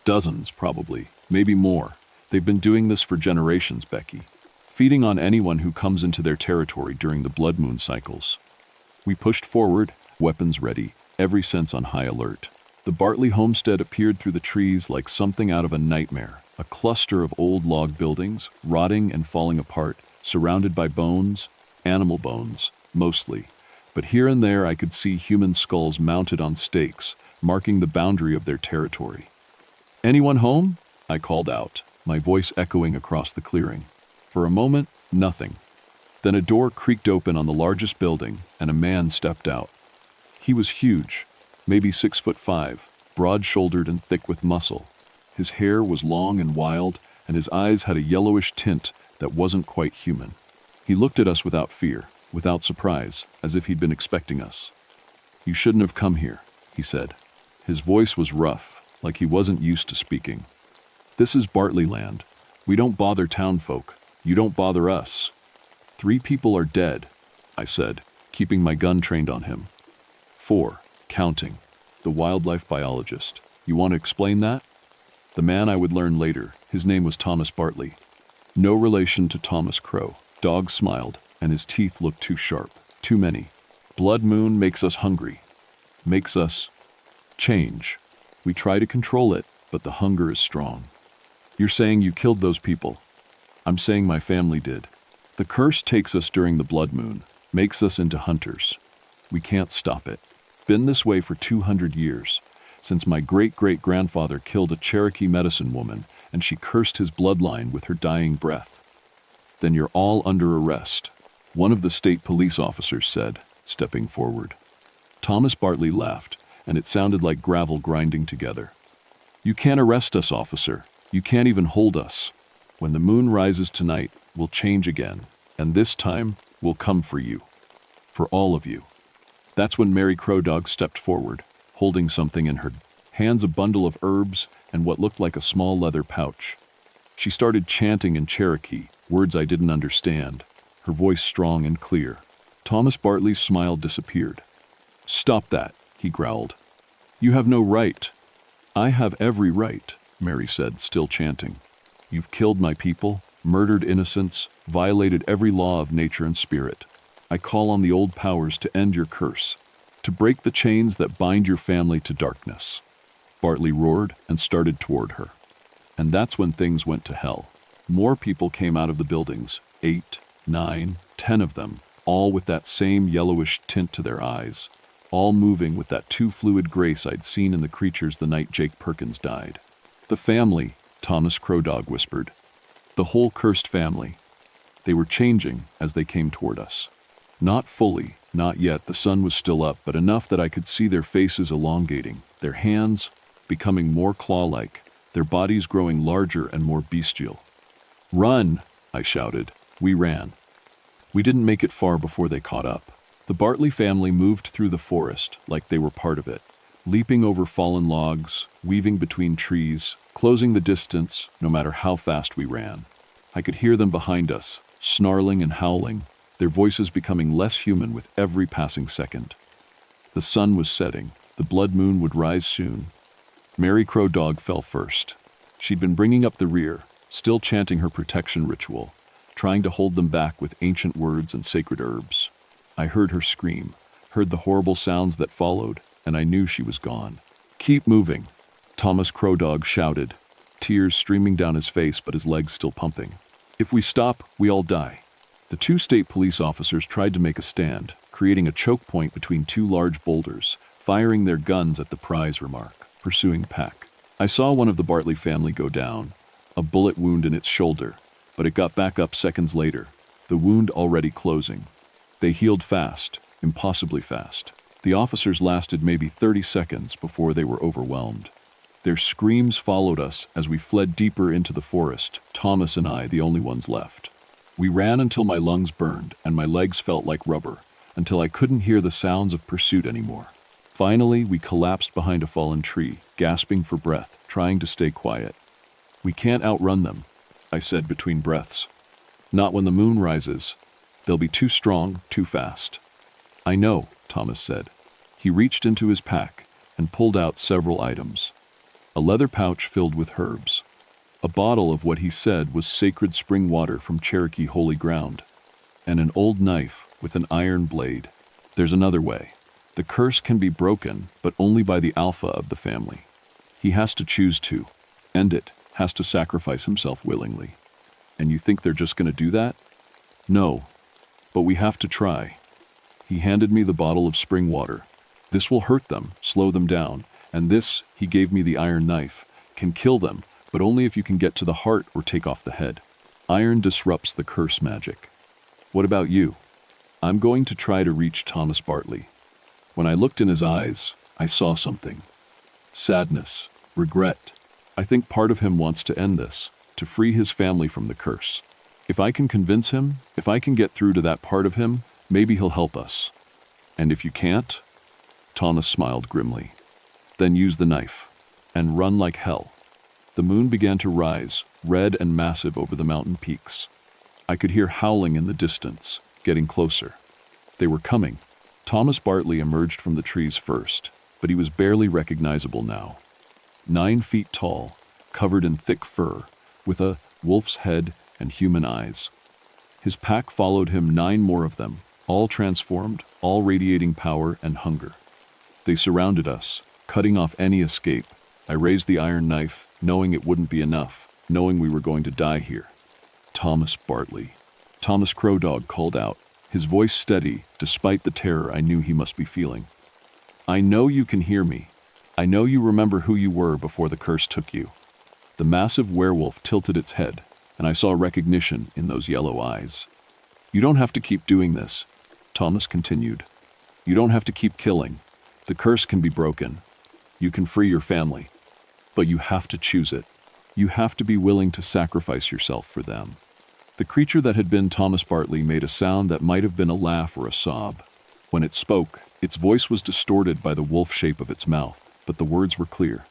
[SPEAKER 1] Dozens, probably, maybe more. They've been doing this for generations, Becky. Feeding on anyone who comes into their territory during the blood moon cycles. We pushed forward, weapons ready, every sense on high alert. The Bartley homestead appeared through the trees like something out of a nightmare, a cluster of old log buildings, rotting and falling apart, surrounded by bones, animal bones, mostly. But here and there I could see human skulls mounted on stakes, marking the boundary of their territory. Anyone home? I called out, my voice echoing across the clearing. For a moment, nothing. Then a door creaked open on the largest building, and a man stepped out. He was huge, maybe 6'5", broad-shouldered and thick with muscle. His hair was long and wild, and his eyes had a yellowish tint that wasn't quite human. He looked at us without fear, without surprise, as if he'd been expecting us. "You shouldn't have come here," he said. His voice was rough, like he wasn't used to speaking. "This is Bartley land. We don't bother townfolk. You don't bother us." "3 people are dead," I said, keeping my gun trained on him. 4, counting. The wildlife biologist. "You want to explain that?" The man I would learn later, his name was Thomas Bartley. No relation to Thomas Crow. Dog smiled, and his teeth looked too sharp. "Too many. Blood moon makes us hungry. Makes us change. We try to control it, but the hunger is strong." "You're saying you killed those people?" "I'm saying my family did. The curse takes us during the blood moon, makes us into hunters. We can't stop it. Been this way for 200 years, since my great-great-grandfather killed a Cherokee medicine woman and she cursed his bloodline with her dying breath." "Then you're all under arrest," one of the state police officers said, stepping forward. Thomas Bartley laughed, and it sounded like gravel grinding together. "You can't arrest us, officer. You can't even hold us. When the moon rises tonight, we'll change again, and this time, we'll come for you. For all of you." That's when Mary Crow Dog stepped forward, holding something in her hands, a bundle of herbs and what looked like a small leather pouch. She started chanting in Cherokee, words I didn't understand, her voice strong and clear. Thomas Bartley's smile disappeared. "Stop that," he growled. "You have no right." "I have every right," Mary said, still chanting. "You've killed my people, murdered innocents, violated every law of nature and spirit. I call on the old powers to end your curse, to break the chains that bind your family to darkness." Bartley roared and started toward her. And that's when things went to hell. More people came out of the buildings, 8, 9, 10 of them, all with that same yellowish tint to their eyes, all moving with that too fluid grace I'd seen in the creatures the night Jake Perkins died. "The family," Thomas Crow Dog whispered. "The whole cursed family." They were changing as they came toward us. Not fully, not yet. The sun was still up, but enough that I could see their faces elongating, their hands becoming more claw-like, their bodies growing larger and more bestial. "Run!" I shouted. We ran. We didn't make it far before they caught up. The Bartley family moved through the forest like they were part of it, leaping over fallen logs, weaving between trees, closing the distance no matter how fast we ran. I could hear them behind us, snarling and howling, their voices becoming less human with every passing second. The sun was setting. The blood moon would rise soon. Mary Crow Dog fell first. She'd been bringing up the rear, still chanting her protection ritual, trying to hold them back with ancient words and sacred herbs. I heard her scream, heard the horrible sounds that followed, and I knew she was gone. "Keep moving," Thomas Crow Dog shouted, tears streaming down his face but his legs still pumping. "If we stop, we all die." The 2 state police officers tried to make a stand, creating a choke point between 2 large boulders, firing their guns at the prize remark, pursuing pack. I saw one of the Bartley family go down, a bullet wound in its shoulder, but it got back up seconds later, the wound already closing. They healed fast, impossibly fast. The officers lasted maybe 30 seconds before they were overwhelmed. Their screams followed us as we fled deeper into the forest, Thomas and I the only ones left. We ran until my lungs burned and my legs felt like rubber, until I couldn't hear the sounds of pursuit anymore. Finally, we collapsed behind a fallen tree, gasping for breath, trying to stay quiet. "We can't outrun them," I said between breaths. "Not when the moon rises. They'll be too strong, too fast." "I know," Thomas said. He reached into his pack and pulled out several items. A leather pouch filled with herbs. A bottle of what he said was sacred spring water from Cherokee holy ground. And an old knife with an iron blade. "There's another way. The curse can be broken, but only by the alpha of the family. He has to choose to end it, has to sacrifice himself willingly. And you think they're just going to do that? No, but we have to try." He handed me the bottle of spring water. "This will hurt them, slow them down, and this," he gave me the iron knife, "can kill them, but only if you can get to the heart or take off the head. Iron disrupts the curse magic. What about you? I'm going to try to reach Thomas Bartley. When I looked in his eyes, I saw something. Sadness, regret. I think part of him wants to end this, to free his family from the curse. If I can convince him, if I can get through to that part of him, maybe he'll help us. And if you can't? Thomas smiled grimly. Then use the knife, and run like hell. The moon began to rise, red and massive over the mountain peaks. I could hear howling in the distance, getting closer. They were coming. Thomas Bartley emerged from the trees first, but he was barely recognizable now. 9 feet tall, covered in thick fur, with a wolf's head and human eyes. His pack followed him, 9 more of them, all transformed, all radiating power and hunger. They surrounded us, cutting off any escape. I raised the iron knife, knowing it wouldn't be enough, knowing we were going to die here. Thomas Bartley. Thomas Crow Dog called out, his voice steady, despite the terror I knew he must be feeling. I know you can hear me. I know you remember who you were before the curse took you. The massive werewolf tilted its head, and I saw recognition in those yellow eyes. You don't have to keep doing this, Thomas continued. You don't have to keep killing. The curse can be broken. You can free your family. But you have to choose it. You have to be willing to sacrifice yourself for them. The creature that had been Thomas Bartley made a sound that might have been a laugh or a sob. When it spoke, its voice was distorted by the wolf shape of its mouth, but the words were clear.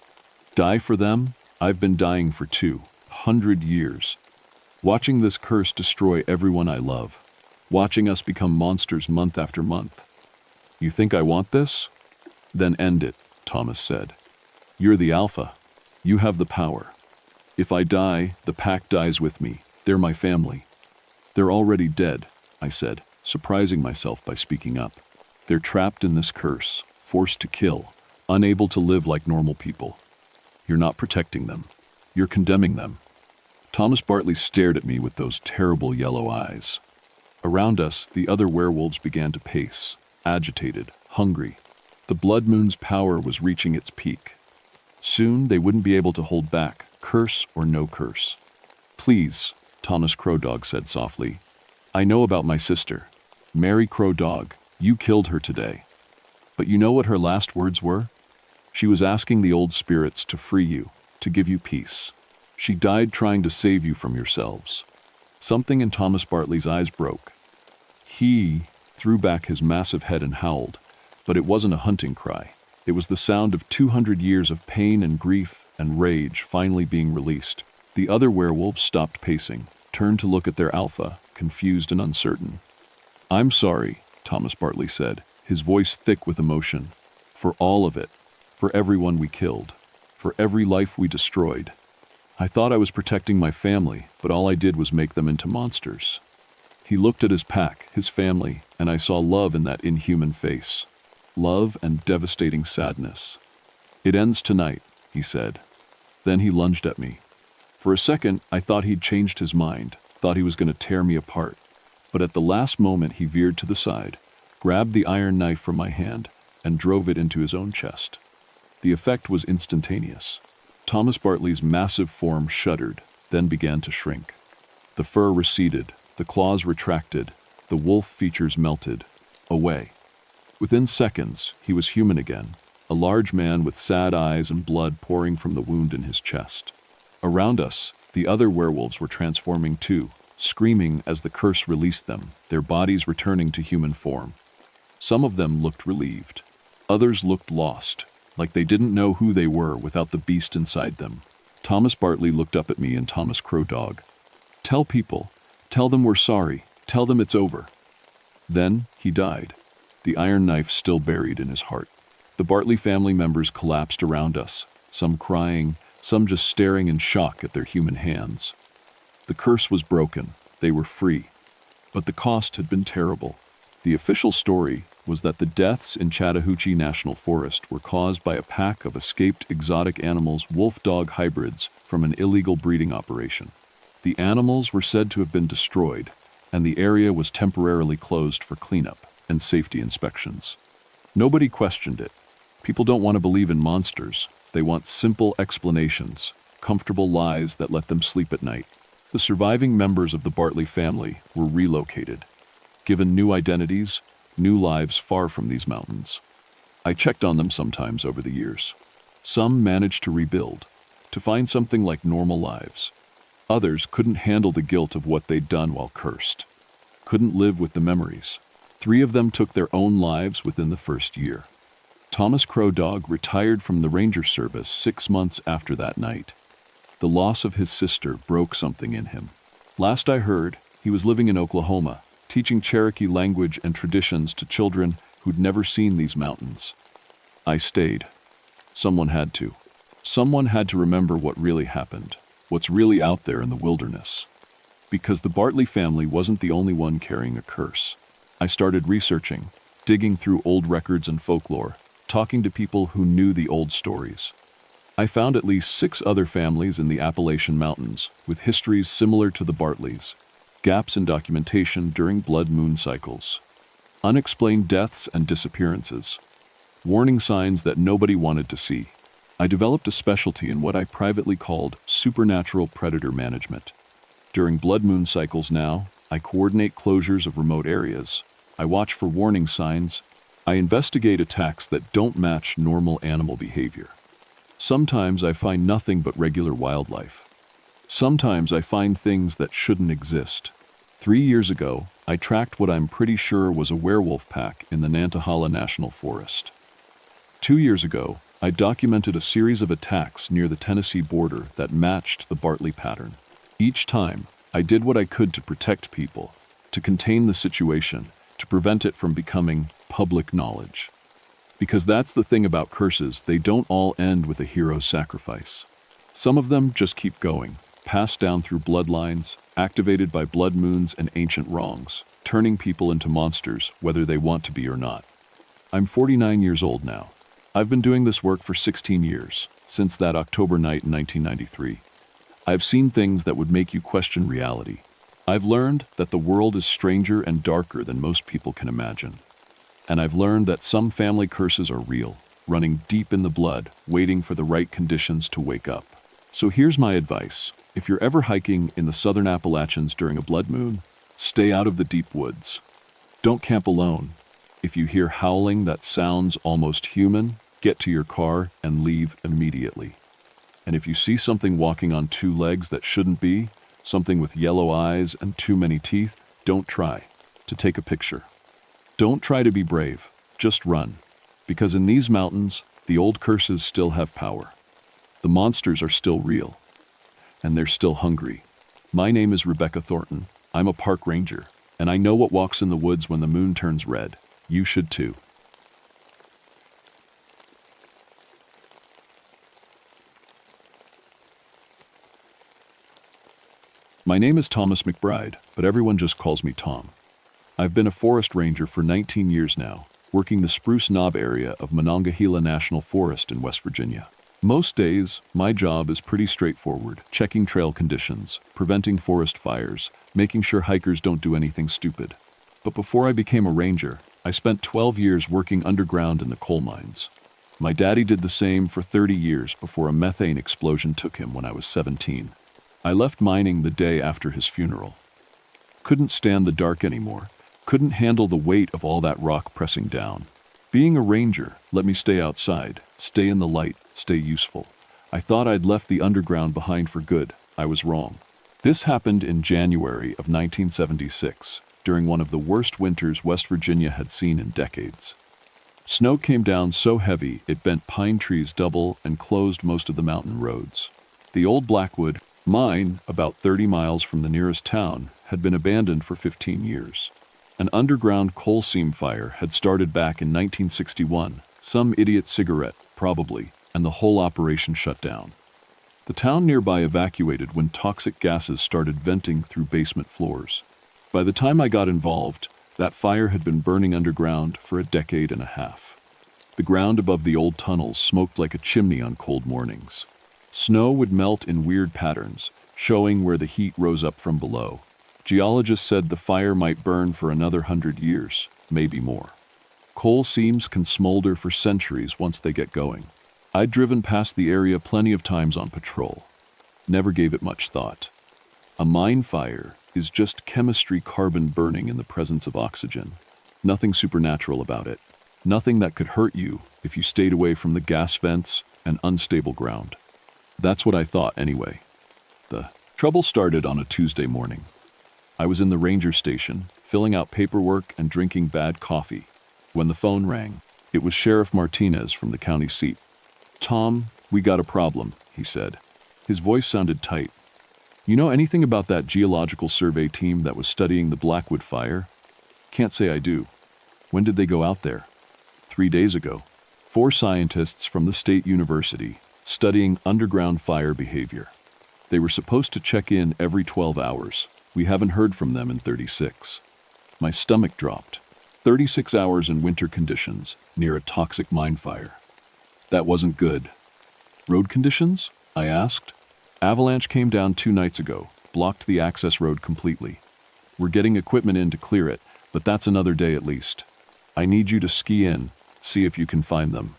[SPEAKER 1] Die for them? I've been dying for 200 years. Watching this curse destroy everyone I love. Watching us become monsters month after month. You think I want this? Then end it, Thomas said. You're the alpha. You have the power. If I die, the pack dies with me. They're my family. They're already dead, I said, surprising myself by speaking up. They're trapped in this curse, forced to kill, unable to live like normal people. You're not protecting them. You're condemning them. Thomas Bartley stared at me with those terrible yellow eyes. Around us, the other werewolves began to pace, agitated, hungry. The blood moon's power was reaching its peak. Soon they wouldn't be able to hold back, curse or no curse. Please, Thomas Crow Dog said softly. I know about my sister. Mary Crow Dog, you killed her today. But you know what her last words were? She was asking the old spirits to free you, to give you peace. She died trying to save you from yourselves. Something in Thomas Bartley's eyes broke. He threw back his massive head and howled, but it wasn't a hunting cry. It was the sound of 200 years of pain and grief and rage finally being released. The other werewolves stopped pacing, turned to look at their alpha, confused and uncertain. I'm sorry, Thomas Bartley said, his voice thick with emotion. For all of it. For everyone we killed. For every life we destroyed. I thought I was protecting my family, but all I did was make them into monsters. He looked at his pack, his family, and I saw love in that inhuman face. Love and devastating sadness. It ends tonight, he said. Then he lunged at me. For a second, I thought he'd changed his mind, thought he was going to tear me apart. But at the last moment, he veered to the side, grabbed the iron knife from my hand, and drove it into his own chest. The effect was instantaneous. Thomas Bartley's massive form shuddered, then began to shrink. The fur receded, the claws retracted, the wolf features melted, away. Within seconds, he was human again, a large man with sad eyes and blood pouring from the wound in his chest. Around us, the other werewolves were transforming too, screaming as the curse released them, their bodies returning to human form. Some of them looked relieved. Others looked lost, like they didn't know who they were without the beast inside them. Thomas Bartley looked up at me and Thomas Crow Dog. Tell people. Tell them we're sorry. Tell them it's over. Then he died, the iron knife still buried in his heart. The Bartley family members collapsed around us, some crying, some just staring in shock at their human hands. The curse was broken. They were free. But the cost had been terrible. The official story was that the deaths in Chattahoochee National Forest were caused by a pack of escaped exotic animals, wolf-dog hybrids, from an illegal breeding operation. The animals were said to have been destroyed, and the area was temporarily closed for cleanup and safety inspections. Nobody questioned it. People don't want to believe in monsters. They want simple explanations. comfortable lies that let them sleep at night. The surviving members of the Bartley family were relocated, given new identities, new lives far from these mountains. I checked on them sometimes over the years. Some managed to rebuild, to find something like normal lives. Others couldn't handle the guilt of what they'd done while cursed, couldn't live with the memories. 3 of them took their own lives within the first year. Thomas Crow Dog retired from the Ranger Service 6 months after that night. The loss of his sister broke something in him. Last I heard, he was living in Oklahoma, teaching Cherokee language and traditions to children who'd never seen these mountains. I stayed. Someone had to. Someone had to remember what really happened, what's really out there in the wilderness. Because the Bartley family wasn't the only one carrying a curse. I started researching, digging through old records and folklore, talking to people who knew the old stories. I found at least 6 other families in the Appalachian Mountains with histories similar to the Bartleys, gaps in documentation during blood moon cycles, unexplained deaths and disappearances, warning signs that nobody wanted to see. I developed a specialty in what I privately called supernatural predator management. During blood moon cycles now, I coordinate closures of remote areas. I watch for warning signs. I investigate attacks that don't match normal animal behavior. Sometimes I find nothing but regular wildlife. Sometimes I find things that shouldn't exist. 3 years ago, I tracked what I'm pretty sure was a werewolf pack in the Nantahala National Forest. 2 years ago, I documented a series of attacks near the Tennessee border that matched the Bartley pattern. Each time, I did what I could to protect people, to contain the situation, to prevent it from becoming public knowledge. Because that's the thing about curses, they don't all end with a hero's sacrifice. Some of them just keep going, passed down through bloodlines, activated by blood moons and ancient wrongs, turning people into monsters, whether they want to be or not. I'm 49 years old now. I've been doing this work for 16 years, since that October night in 1993. I've seen things that would make you question reality. I've learned that the world is stranger and darker than most people can imagine. And I've learned that some family curses are real, running deep in the blood, waiting for the right conditions to wake up. So here's my advice. If you're ever hiking in the southern Appalachians during a blood moon, stay out of the deep woods. Don't camp alone. If you hear howling that sounds almost human, get to your car and leave immediately. And if you see something walking on 2 legs that shouldn't be, something with yellow eyes and too many teeth, don't try to take a picture. Don't try to be brave, just run. Because in these mountains, the old curses still have power. The monsters are still real. And they're still hungry. My name is Rebecca Thornton. I'm a park ranger, and I know what walks in the woods when the moon turns red. You should too. My name is Thomas McBride, but everyone just calls me Tom. I've been a forest ranger for 19 years now, working the Spruce Knob area of Monongahela National Forest in West Virginia. Most days, my job is pretty straightforward, checking trail conditions, preventing forest fires, making sure hikers don't do anything stupid. But before I became a ranger, I spent 12 years working underground in the coal mines. My daddy did the same for 30 years before a methane explosion took him when I was 17. I left mining the day after his funeral. Couldn't stand the dark anymore. Couldn't handle the weight of all that rock pressing down. Being a ranger let me stay outside, stay in the light, stay useful. I thought I'd left the underground behind for good. I was wrong. This happened in January of 1976, during one of the worst winters West Virginia had seen in decades. Snow came down so heavy it bent pine trees double and closed most of the mountain roads. The old Blackwood mine, about 30 miles from the nearest town, had been abandoned for 15 years. An underground coal seam fire had started back in 1961, some idiot cigarette, probably, and the whole operation shut down. The town nearby evacuated when toxic gases started venting through basement floors. By the time I got involved, that fire had been burning underground for a decade and a half. The ground above the old tunnels smoked like a chimney on cold mornings. Snow would melt in weird patterns, showing where the heat rose up from below. Geologists said the fire might burn for another 100 years, maybe more. Coal seams can smolder for centuries once they get going. I'd driven past the area plenty of times on patrol. Never gave it much thought. A mine fire is just chemistry, carbon burning in the presence of oxygen. Nothing supernatural about it. Nothing that could hurt you if you stayed away from the gas vents and unstable ground. That's what I thought anyway. The trouble started on a Tuesday morning. I was in the ranger station, filling out paperwork and drinking bad coffee, when the phone rang. It was Sheriff Martinez from the county seat. "Tom, we got a problem," he said. His voice sounded tight. "You know anything about that geological survey team that was studying the Blackwood fire?" "Can't say I do." "When did they go out there?" 3 days ago. 4 scientists from the state university studying underground fire behavior. They were supposed to check in every 12 hours. We haven't heard from them in 36. My stomach dropped. 36 hours in winter conditions near a toxic mine fire. That wasn't good. "Road conditions?" I asked. "Avalanche came down 2 nights ago, blocked the access road completely. We're getting equipment in to clear it, but that's another day at least. I need you to ski in, see if you can find them."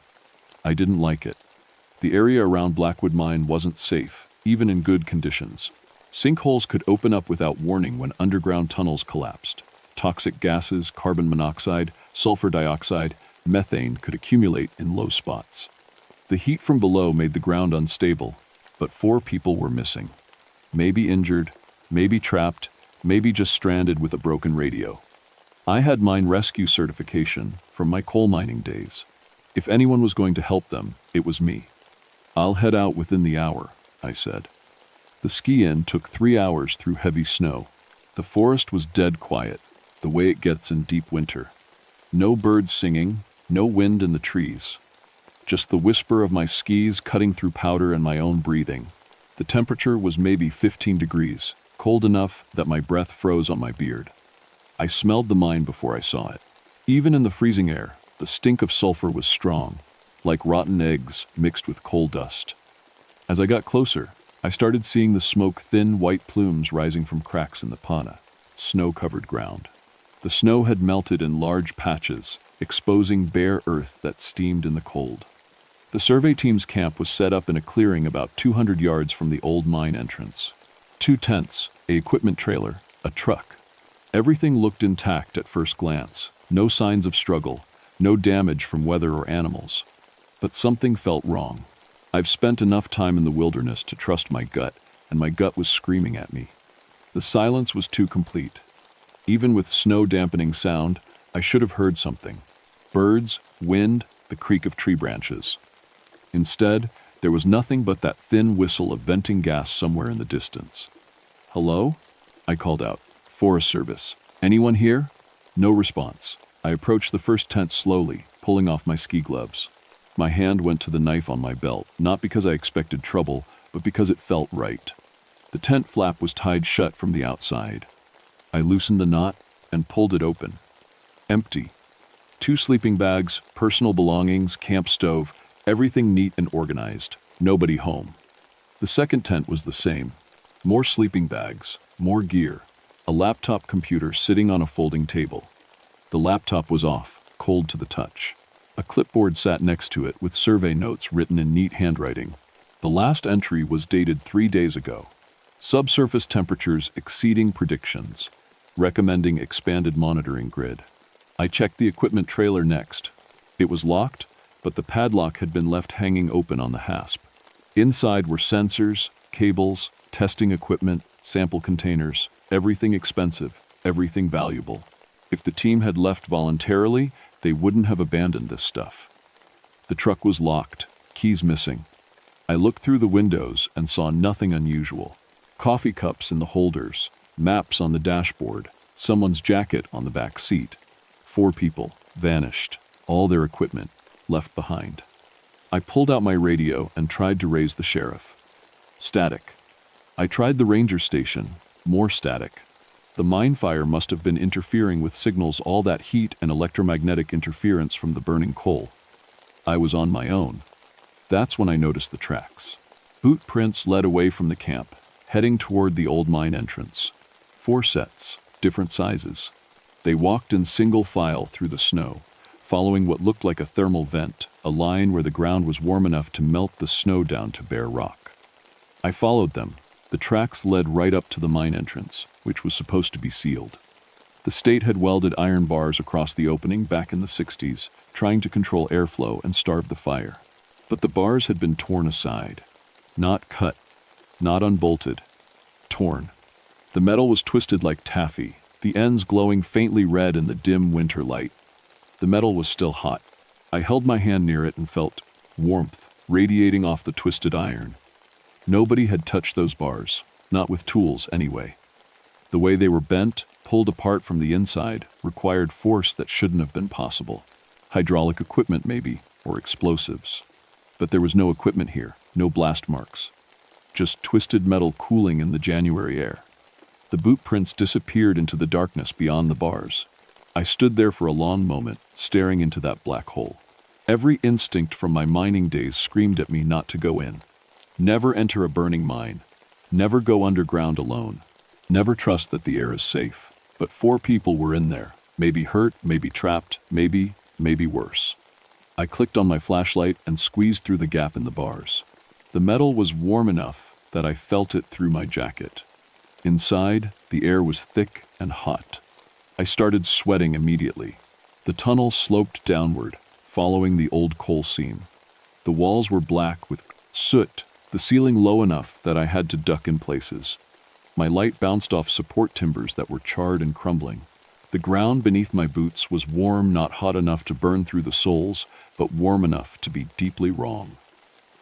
[SPEAKER 1] I didn't like it. The area around Blackwood Mine wasn't safe, even in good conditions. Sinkholes could open up without warning when underground tunnels collapsed. Toxic gases, carbon monoxide, sulfur dioxide, methane could accumulate in low spots. The heat from below made the ground unstable, but 4 people were missing. Maybe injured, maybe trapped, maybe just stranded with a broken radio. I had mine rescue certification from my coal mining days. If anyone was going to help them, it was me. "I'll head out within the hour," I said. The ski-in took 3 hours through heavy snow. The forest was dead quiet, the way it gets in deep winter. No birds singing, no wind in the trees. Just the whisper of my skis cutting through powder and my own breathing. The temperature was maybe 15 degrees, cold enough that my breath froze on my beard. I smelled the mine before I saw it. Even in the freezing air, the stink of sulfur was strong, like rotten eggs mixed with coal dust. As I got closer, I started seeing the smoke, thin white plumes rising from cracks in the pana, snow-covered ground. The snow had melted in large patches, exposing bare earth that steamed in the cold. The survey team's camp was set up in a clearing about 200 yards from the old mine entrance. 2 tents, an equipment trailer, a truck. Everything looked intact at first glance. No signs of struggle, no damage from weather or animals. But something felt wrong. I've spent enough time in the wilderness to trust my gut, and my gut was screaming at me. The silence was too complete. Even with snow-dampening sound, I should have heard something. Birds, wind, the creak of tree branches. Instead, there was nothing but that thin whistle of venting gas somewhere in the distance. "Hello?" I called out. "Forest Service. Anyone here?" No response. I approached the first tent slowly, pulling off my ski gloves. My hand went to the knife on my belt, not because I expected trouble, but because it felt right. The tent flap was tied shut from the outside. I loosened the knot and pulled it open. Empty. 2 sleeping bags, personal belongings, camp stove, everything neat and organized. Nobody home. The second tent was the same. More sleeping bags, more gear. A laptop computer sitting on a folding table. The laptop was off, cold to the touch. A clipboard sat next to it with survey notes written in neat handwriting. The last entry was dated 3 days ago. Subsurface temperatures exceeding predictions. Recommending expanded monitoring grid. I checked the equipment trailer next. It was locked, but the padlock had been left hanging open on the hasp. Inside were sensors, cables, testing equipment, sample containers, everything expensive, everything valuable. If the team had left voluntarily, they wouldn't have abandoned this stuff. The truck was locked, keys missing. I looked through the windows and saw nothing unusual. Coffee cups in the holders, maps on the dashboard, someone's jacket on the back seat. 4 people, vanished, all their equipment, left behind. I pulled out my radio and tried to raise the sheriff. Static. I tried the ranger station, more static. The mine fire must have been interfering with signals, all that heat and electromagnetic interference from the burning coal. I was on my own. That's when I noticed the tracks. Boot prints led away from the camp, heading toward the old mine entrance. 4 sets, different sizes. They walked in single file through the snow, following what looked like a thermal vent, a line where the ground was warm enough to melt the snow down to bare rock. I followed them. The tracks led right up to the mine entrance, which was supposed to be sealed. The state had welded iron bars across the opening back in the 60s, trying to control airflow and starve the fire. But the bars had been torn aside. Not cut, not unbolted. Torn. The metal was twisted like taffy, the ends glowing faintly red in the dim winter light. The metal was still hot. I held my hand near it and felt warmth radiating off the twisted iron. Nobody had touched those bars, not with tools anyway. The way they were bent, pulled apart from the inside, required force that shouldn't have been possible. Hydraulic equipment maybe, or explosives. But there was no equipment here, no blast marks. Just twisted metal cooling in the January air. The boot prints disappeared into the darkness beyond the bars. I stood there for a long moment, staring into that black hole. Every instinct from my mining days screamed at me not to go in. Never enter a burning mine. Never go underground alone. Never trust that the air is safe. But 4 people were in there. Maybe hurt, maybe trapped, maybe worse. I clicked on my flashlight and squeezed through the gap in the bars. The metal was warm enough that I felt it through my jacket. Inside, the air was thick and hot. I started sweating immediately. The tunnel sloped downward, following the old coal seam. The walls were black with soot, the ceiling low enough that I had to duck in places. My light bounced off support timbers that were charred and crumbling. The ground beneath my boots was warm, not hot enough to burn through the soles, but warm enough to be deeply wrong.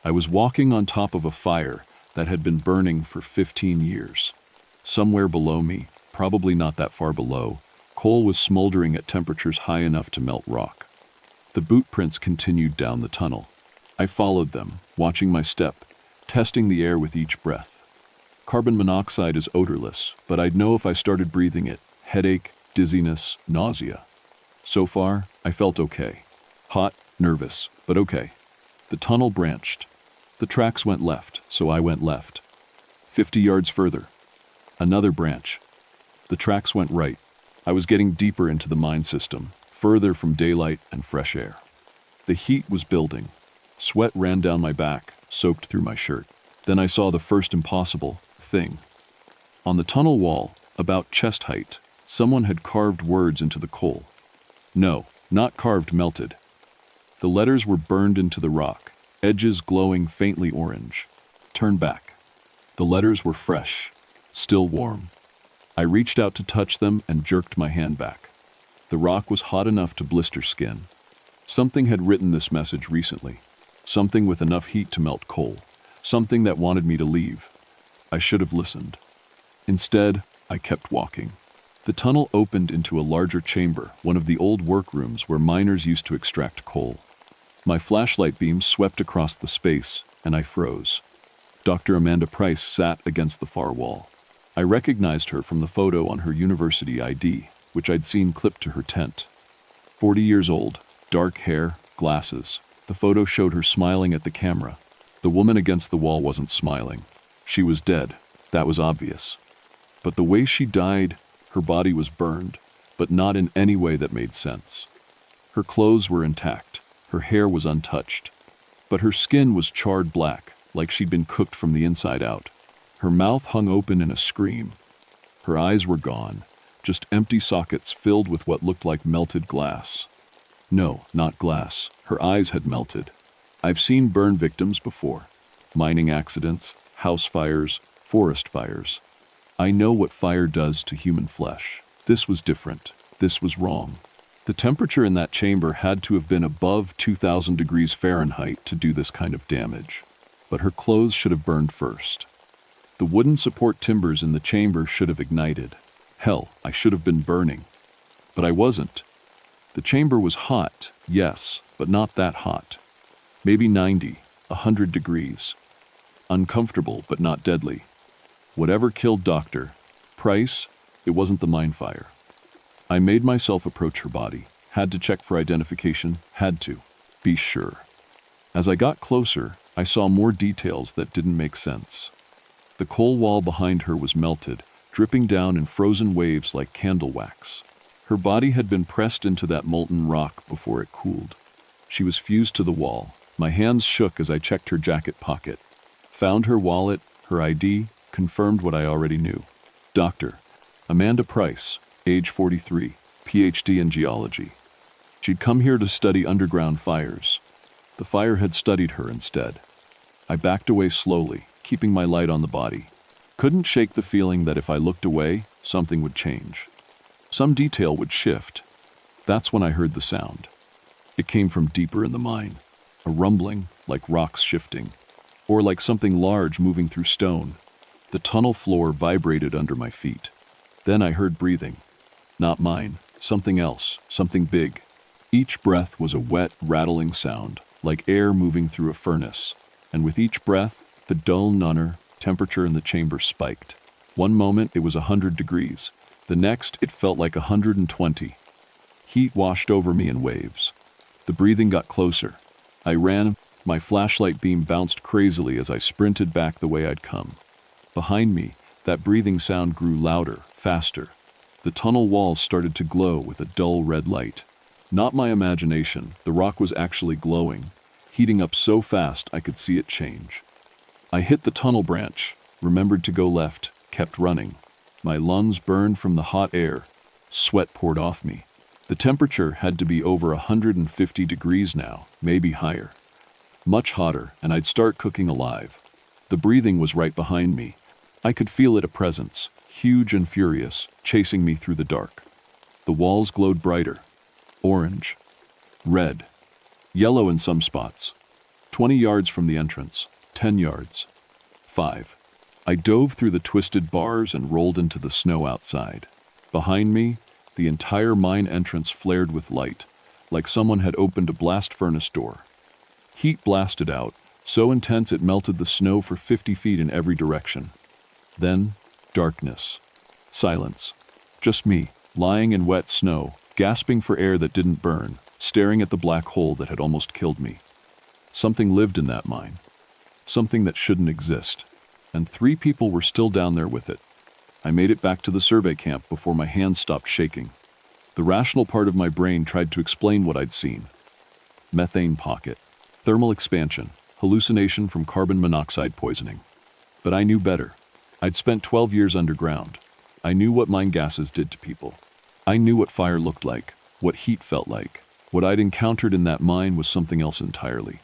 [SPEAKER 1] I was walking on top of a fire that had been burning for 15 years. Somewhere below me, probably not that far below, coal was smoldering at temperatures high enough to melt rock. The boot prints continued down the tunnel. I followed them, watching my step, testing the air with each breath. Carbon monoxide is odorless, but I'd know if I started breathing it. Headache, dizziness, nausea. So far, I felt okay. Hot, nervous, but okay. The tunnel branched. The tracks went left, so I went left. 50 yards further. Another branch. The tracks went right. I was getting deeper into the mine system, further from daylight and fresh air. The heat was building. Sweat ran down my back, soaked through my shirt. Then I saw the first impossible thing. On the tunnel wall, about chest height, someone had carved words into the coal. No, not carved, melted. The letters were burned into the rock, edges glowing faintly orange. Turn back. The letters were fresh, still warm. I reached out to touch them and jerked my hand back. The rock was hot enough to blister skin. Something had written this message recently. Something with enough heat to melt coal. Something that wanted me to leave. I should have listened. Instead, I kept walking. The tunnel opened into a larger chamber, one of the old workrooms where miners used to extract coal. My flashlight beam swept across the space, and I froze. Dr. Amanda Price sat against the far wall. I recognized her from the photo on her university ID, which I'd seen clipped to her tent. 40 years old, dark hair, glasses. The photo showed her smiling at the camera. The woman against the wall wasn't smiling. She was dead. That was obvious. But the way she died, her body was burned, but not in any way that made sense. Her clothes were intact. Her hair was untouched. But her skin was charred black, like she'd been cooked from the inside out. Her mouth hung open in a scream. Her eyes were gone, just empty sockets filled with what looked like melted glass. No, not glass. Her eyes had melted. I've seen burn victims before. Mining accidents, house fires, forest fires. I know what fire does to human flesh. This was different. This was wrong. The temperature in that chamber had to have been above 2,000 degrees Fahrenheit to do this kind of damage. But her clothes should have burned first. The wooden support timbers in the chamber should have ignited. Hell, I should have been burning. But I wasn't. The chamber was hot, yes, but not that hot. Maybe 90, 100 degrees. Uncomfortable, but not deadly. Whatever killed Dr. Price, it wasn't the mine fire. I made myself approach her body. Had to check for identification, had to. Be sure. As I got closer, I saw more details that didn't make sense. The coal wall behind her was melted, dripping down in frozen waves like candle wax. Her body had been pressed into that molten rock before it cooled. She was fused to the wall. My hands shook as I checked her jacket pocket. Found her wallet, Her ID confirmed what I already knew. Dr. Amanda Price, age 43, PhD in geology. She'd come here to study underground fires. The fire had studied her instead. I backed away slowly, keeping my light on the body. Couldn't shake the feeling that if I looked away, something would change. Some detail would shift. That's when I heard the sound. It came from deeper in the mine, a rumbling like rocks shifting, or like something large moving through stone. The tunnel floor vibrated under my feet. Then I heard breathing. Not mine, something else, something big. Each breath was a wet, rattling sound, like air moving through a furnace. And with each breath, the dull nunner temperature in the chamber spiked. One moment it was 100 degrees. The next it felt like 120. Heat washed over me in waves. The breathing got closer. I ran. My flashlight beam bounced crazily as I sprinted back the way I'd come. Behind me, that breathing sound grew louder, faster. The tunnel walls started to glow with a dull red light. Not my imagination, the rock was actually glowing, heating up so fast I could see it change. I hit the tunnel branch, remembered to go left, kept running. My lungs burned from the hot air. Sweat poured off me. The temperature had to be over 150 degrees now, maybe higher. Much hotter, and I'd start cooking alive. The breathing was right behind me. I could feel it, a presence, huge and furious, chasing me through the dark. The walls glowed brighter. Orange, red, yellow in some spots. 20 yards from the entrance, 10 yards, 5. I dove through the twisted bars and rolled into the snow outside. Behind me, the entire mine entrance flared with light, like someone had opened a blast furnace door. Heat blasted out, so intense it melted the snow for 50 feet in every direction. Then, darkness. Silence. Just me, lying in wet snow, gasping for air that didn't burn, staring at the black hole that had almost killed me. Something lived in that mine. Something that shouldn't exist. And 3 people were still down there with it. I made it back to the survey camp before my hands stopped shaking. The rational part of my brain tried to explain what I'd seen. Methane pocket, thermal expansion, hallucination from carbon monoxide poisoning. But I knew better. I'd spent 12 years underground. I knew what mine gases did to people. I knew what fire looked like, what heat felt like. What I'd encountered in that mine was something else entirely.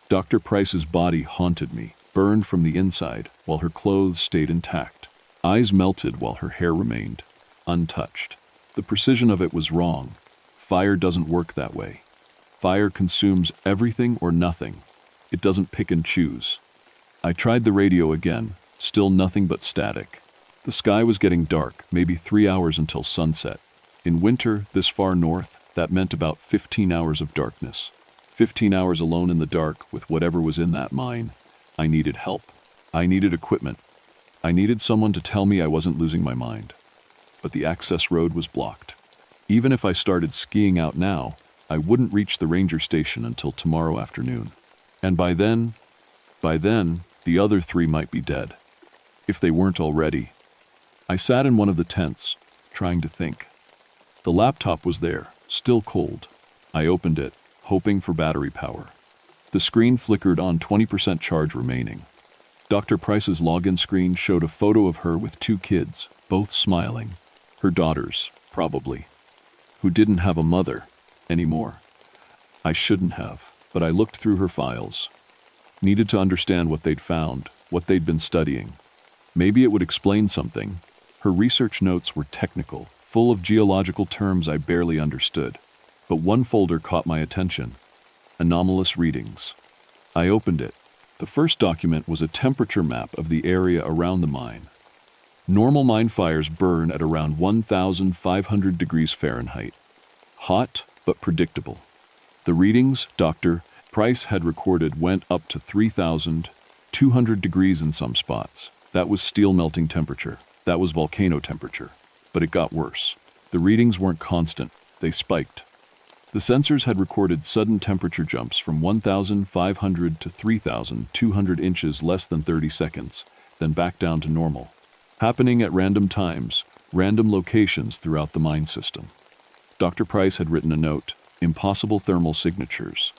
[SPEAKER 1] Dr. Price's body haunted me, burned from the inside, while her clothes stayed intact. Eyes melted while her hair remained, untouched. The precision of it was wrong. Fire doesn't work that way. Fire consumes everything or nothing. It doesn't pick and choose. I tried the radio again, still nothing but static. The sky was getting dark, maybe 3 hours until sunset. In winter, this far north, that meant about 15 hours of darkness. 15 hours alone in the dark with whatever was in that mine. I needed help. I needed equipment. I needed someone to tell me I wasn't losing my mind. But the access road was blocked. Even if I started skiing out now, I wouldn't reach the ranger station until tomorrow afternoon. And by then, the other 3 might be dead. If they weren't already. I sat in one of the tents, trying to think. The laptop was there, still cold. I opened it, hoping for battery power. The screen flickered on 20% charge remaining. Dr. Price's login screen showed a photo of her with 2 kids, both smiling. Her daughters, probably. Who didn't have a mother anymore. I shouldn't have, but I looked through her files. Needed to understand what they'd found, what they'd been studying. Maybe it would explain something. Her research notes were technical, full of geological terms I barely understood. But one folder caught my attention. Anomalous readings. I opened it. The first document was a temperature map of the area around the mine. Normal mine fires burn at around 1,500 degrees Fahrenheit. Hot, but predictable. The readings Dr. Price had recorded went up to 3,200 degrees in some spots. That was steel melting temperature. That was volcano temperature. But it got worse. The readings weren't constant. They spiked. The sensors had recorded sudden temperature jumps from 1,500 to 3,200 inches less than 30 seconds, then back down to normal. Happening at random times, random locations throughout the mine system. Dr. Price had written a note, impossible thermal signatures.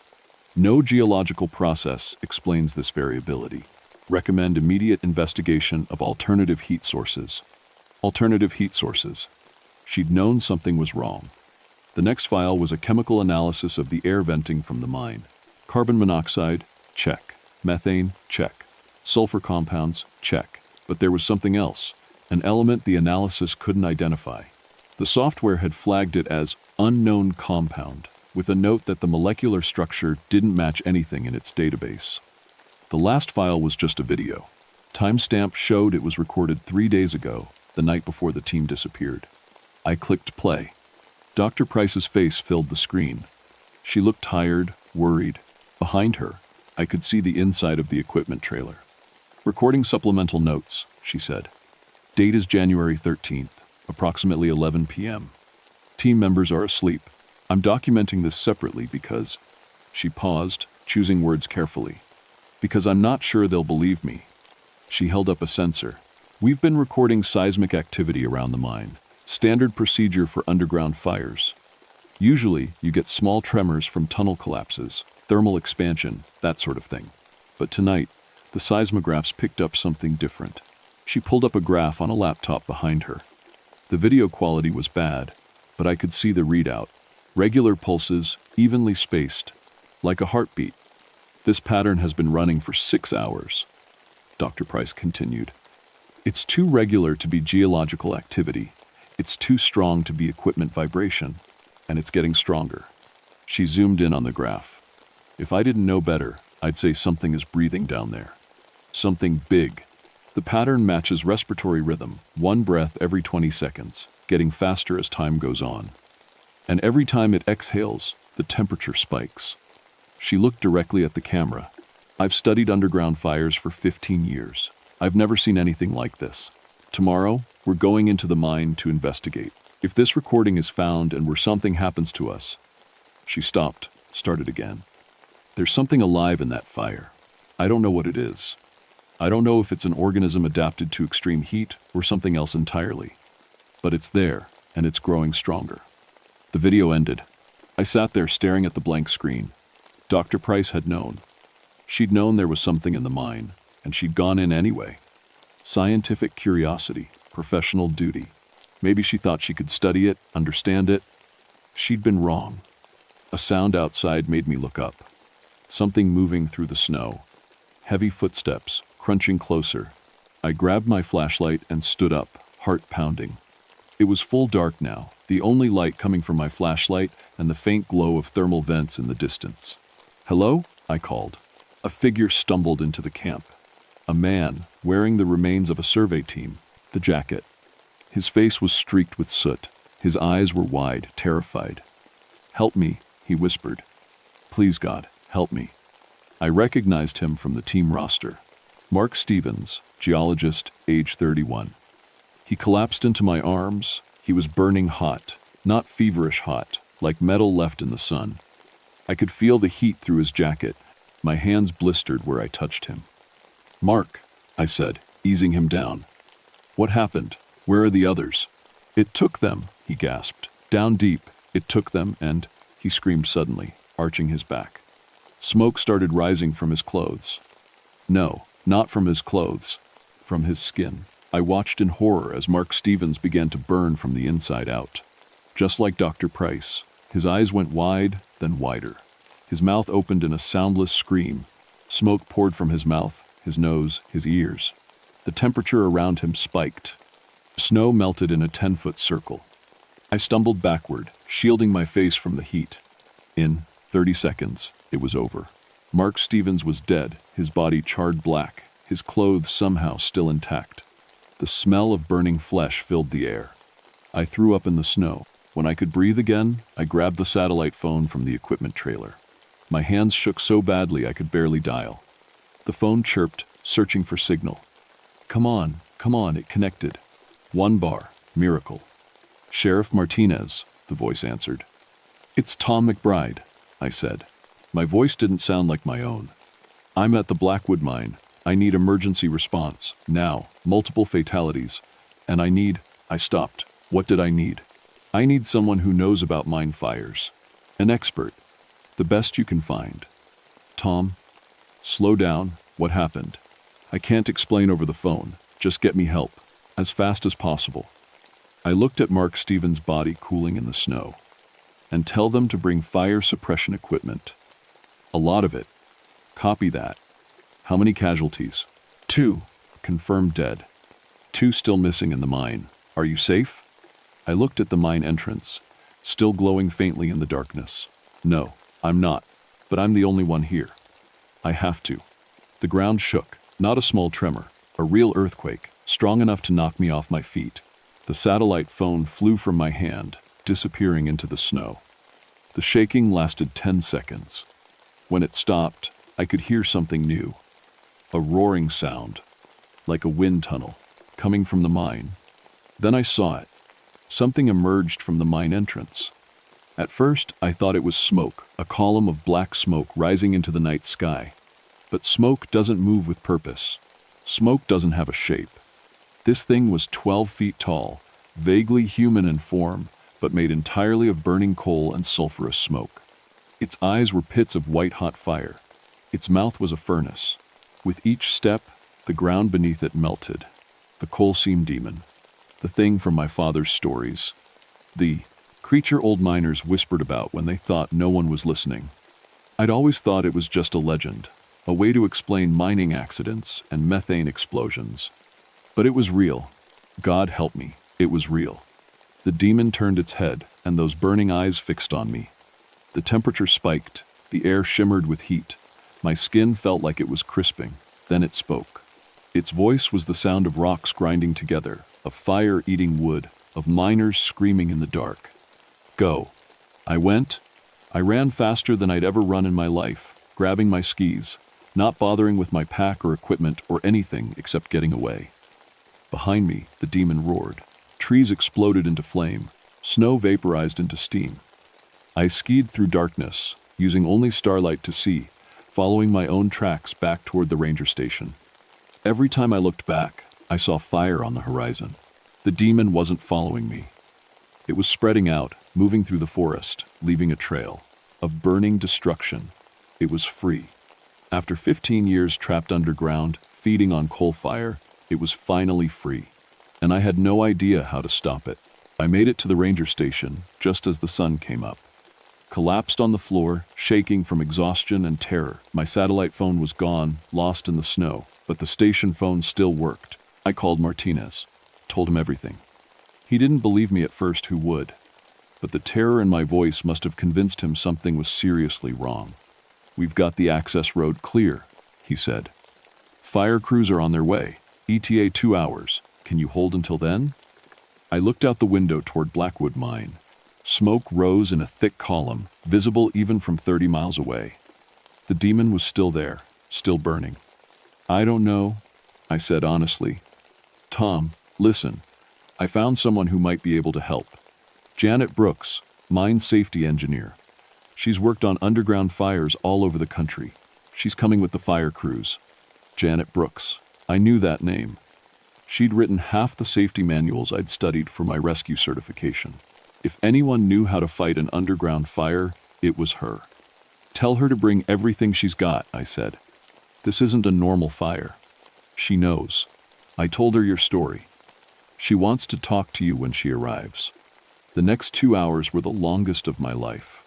[SPEAKER 1] No geological process explains this variability. Recommend immediate investigation of alternative heat sources. Alternative heat sources. She'd known something was wrong. The next file was a chemical analysis of the air venting from the mine. Carbon monoxide, check. Methane, check. Sulfur compounds, check. But there was something else, an element the analysis couldn't identify. The software had flagged it as unknown compound, with a note that the molecular structure didn't match anything in its database. The last file was just a video. Timestamp showed it was recorded 3 days ago, the night before the team disappeared. I clicked play. Dr. Price's face filled the screen. She looked tired, worried. Behind her, I could see the inside of the equipment trailer. Recording supplemental notes, she said. Date is January 13th, approximately 11 p.m. Team members are asleep. I'm documenting this separately because... She paused, choosing words carefully. Because I'm not sure they'll believe me. She held up a sensor. We've been recording seismic activity around the mine. Standard procedure for underground fires. Usually, you get small tremors from tunnel collapses, thermal expansion, that sort of thing. But tonight, the seismographs picked up something different. She pulled up a graph on a laptop behind her. The video quality was bad, but I could see the readout. Regular pulses, evenly spaced, like a heartbeat. This pattern has been running for 6 hours. Dr. Price continued. It's too regular to be geological activity. It's too strong to be equipment vibration, and it's getting stronger. She zoomed in on the graph. If I didn't know better, I'd say something is breathing down there. Something big. The pattern matches respiratory rhythm, one breath every 20 seconds, getting faster as time goes on. And every time it exhales, the temperature spikes. She looked directly at the camera. I've studied underground fires for 15 years. I've never seen anything like this. Tomorrow, we're going into the mine to investigate. If this recording is found and where something happens to us... She stopped, started again. There's something alive in that fire. I don't know what it is. I don't know if it's an organism adapted to extreme heat or something else entirely. But it's there, and it's growing stronger. The video ended. I sat there staring at the blank screen. Dr. Price had known. She'd known there was something in the mine, and she'd gone in anyway. Scientific curiosity, professional duty. Maybe she thought she could study it, understand it. She'd been wrong. A sound outside made me look up. Something moving through the snow. Heavy footsteps, crunching closer. I grabbed my flashlight and stood up, heart pounding. It was full dark now, the only light coming from my flashlight and the faint glow of thermal vents in the distance. "Hello?" I called. A figure stumbled into the camp. A man, wearing the remains of a survey team, the jacket. His face was streaked with soot. His eyes were wide, terrified. "Help me," he whispered. "Please, God, help me." I recognized him from the team roster. Mark Stevens, geologist, age 31. He collapsed into my arms. He was burning hot, not feverish hot, like metal left in the sun. I could feel the heat through his jacket. My hands blistered where I touched him. "Mark," I said, easing him down. "What happened? Where are the others?" "It took them," he gasped. "Down deep. It took them and..." He screamed suddenly, arching his back. Smoke started rising from his clothes. No, not from his clothes. From his skin. I watched in horror as Mark Stevens began to burn from the inside out. Just like Dr. Price, his eyes went wide, then wider. His mouth opened in a soundless scream. Smoke poured from his mouth, his nose, his ears. The temperature around him spiked. Snow melted in a 10-foot circle. I stumbled backward, shielding my face from the heat. In 30 seconds, it was over. Mark Stevens was dead, his body charred black, his clothes somehow still intact. The smell of burning flesh filled the air. I threw up in the snow. When I could breathe again, I grabbed the satellite phone from the equipment trailer. My hands shook so badly I could barely dial. The phone chirped, searching for signal. Come on, it connected. 1 bar, miracle. "Sheriff Martinez," the voice answered. "It's Tom McBride," I said. My voice didn't sound like my own. "I'm at the Blackwood mine. I need emergency response, now, multiple fatalities. And I stopped. What did I need? I need someone who knows about mine fires. An expert. The best you can find." "Tom, slow down. What happened?" I can't explain over the phone. Just get me help. As fast as possible. I looked at Mark Stevens' body cooling in the snow. And tell them to bring fire suppression equipment. A lot of it. Copy that. How many casualties? 2. Confirmed dead. 2 still missing in the mine. Are you safe? I looked at the mine entrance, still glowing faintly in the darkness. No, I'm not. But I'm the only one here. I have to. The ground shook, not a small tremor, a real earthquake, strong enough to knock me off my feet. The satellite phone flew from my hand, disappearing into the snow. The shaking lasted 10 seconds. When it stopped, I could hear something new. A roaring sound, like a wind tunnel, coming from the mine. Then I saw it. Something emerged from the mine entrance. At first, I thought it was smoke, a column of black smoke rising into the night sky. But smoke doesn't move with purpose. Smoke doesn't have a shape. This thing was 12 feet tall, vaguely human in form, but made entirely of burning coal and sulfurous smoke. Its eyes were pits of white-hot fire. Its mouth was a furnace. With each step, the ground beneath it melted. The coal seam demon. The thing from my father's stories. The creature old miners whispered about when they thought no one was listening. I'd always thought it was just a legend, a way to explain mining accidents and methane explosions. But it was real. God help me, it was real. The demon turned its head, and those burning eyes fixed on me. The temperature spiked, the air shimmered with heat. My skin felt like it was crisping. Then it spoke. Its voice was the sound of rocks grinding together, of fire eating wood, of miners screaming in the dark. Go. I went. I ran faster than I'd ever run in my life, grabbing my skis, not bothering with my pack or equipment or anything except getting away. Behind me, the demon roared. Trees exploded into flame. Snow vaporized into steam. I skied through darkness, using only starlight to see, following my own tracks back toward the ranger station. Every time I looked back, I saw fire on the horizon. The demon wasn't following me. It was spreading out, moving through the forest, leaving a trail of burning destruction. It was free. After 15 years trapped underground, feeding on coal fire, it was finally free. And I had no idea how to stop it. I made it to the ranger station just as the sun came up. Collapsed on the floor, shaking from exhaustion and terror. My satellite phone was gone, lost in the snow, but the station phone still worked. I called Martinez, told him everything. He didn't believe me at first, who would? But the terror in my voice must have convinced him something was seriously wrong. We've got the access road clear, he said. Fire crews are on their way. ETA 2 hours. Can you hold until then? I looked out the window toward Blackwood Mine. Smoke rose in a thick column, visible even from 30 miles away. The demon was still there, still burning. I don't know, I said honestly. Tom, listen. I found someone who might be able to help. Janet Brooks, mine safety engineer. She's worked on underground fires all over the country. She's coming with the fire crews. Janet Brooks. I knew that name. She'd written half the safety manuals I'd studied for my rescue certification. If anyone knew how to fight an underground fire, it was her. Tell her to bring everything she's got, I said. This isn't a normal fire. She knows. I told her your story. She wants to talk to you when she arrives. The next 2 hours were the longest of my life.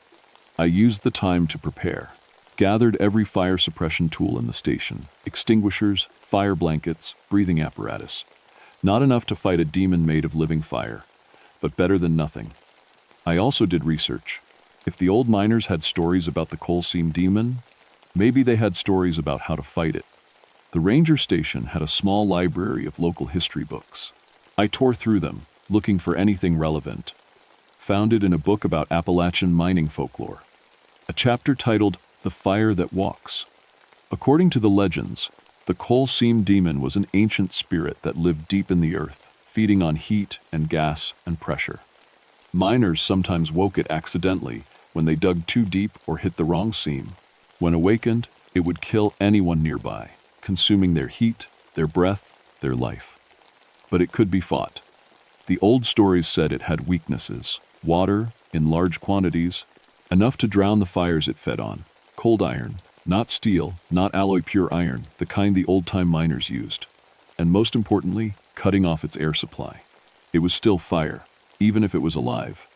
[SPEAKER 1] I used the time to prepare. Gathered every fire suppression tool in the station. Extinguishers, fire blankets, breathing apparatus. Not enough to fight a demon made of living fire, but better than nothing. I also did research. If the old miners had stories about the coal seam demon, maybe they had stories about how to fight it. The ranger station had a small library of local history books. I tore through them, looking for anything relevant. Found it in a book about Appalachian mining folklore. A chapter titled The Fire That Walks. According to the legends, the coal seam demon was an ancient spirit that lived deep in the earth, feeding on heat and gas and pressure. Miners sometimes woke it accidentally when they dug too deep or hit the wrong seam. When awakened, it would kill anyone nearby, consuming their heat, their breath, their life. But it could be fought. The old stories said it had weaknesses: water, in large quantities, enough to drown the fires it fed on, cold iron, Not steel, not alloy, pure iron, the kind the old-time miners used. And most importantly, cutting off its air supply. It was still fire, even if it was alive.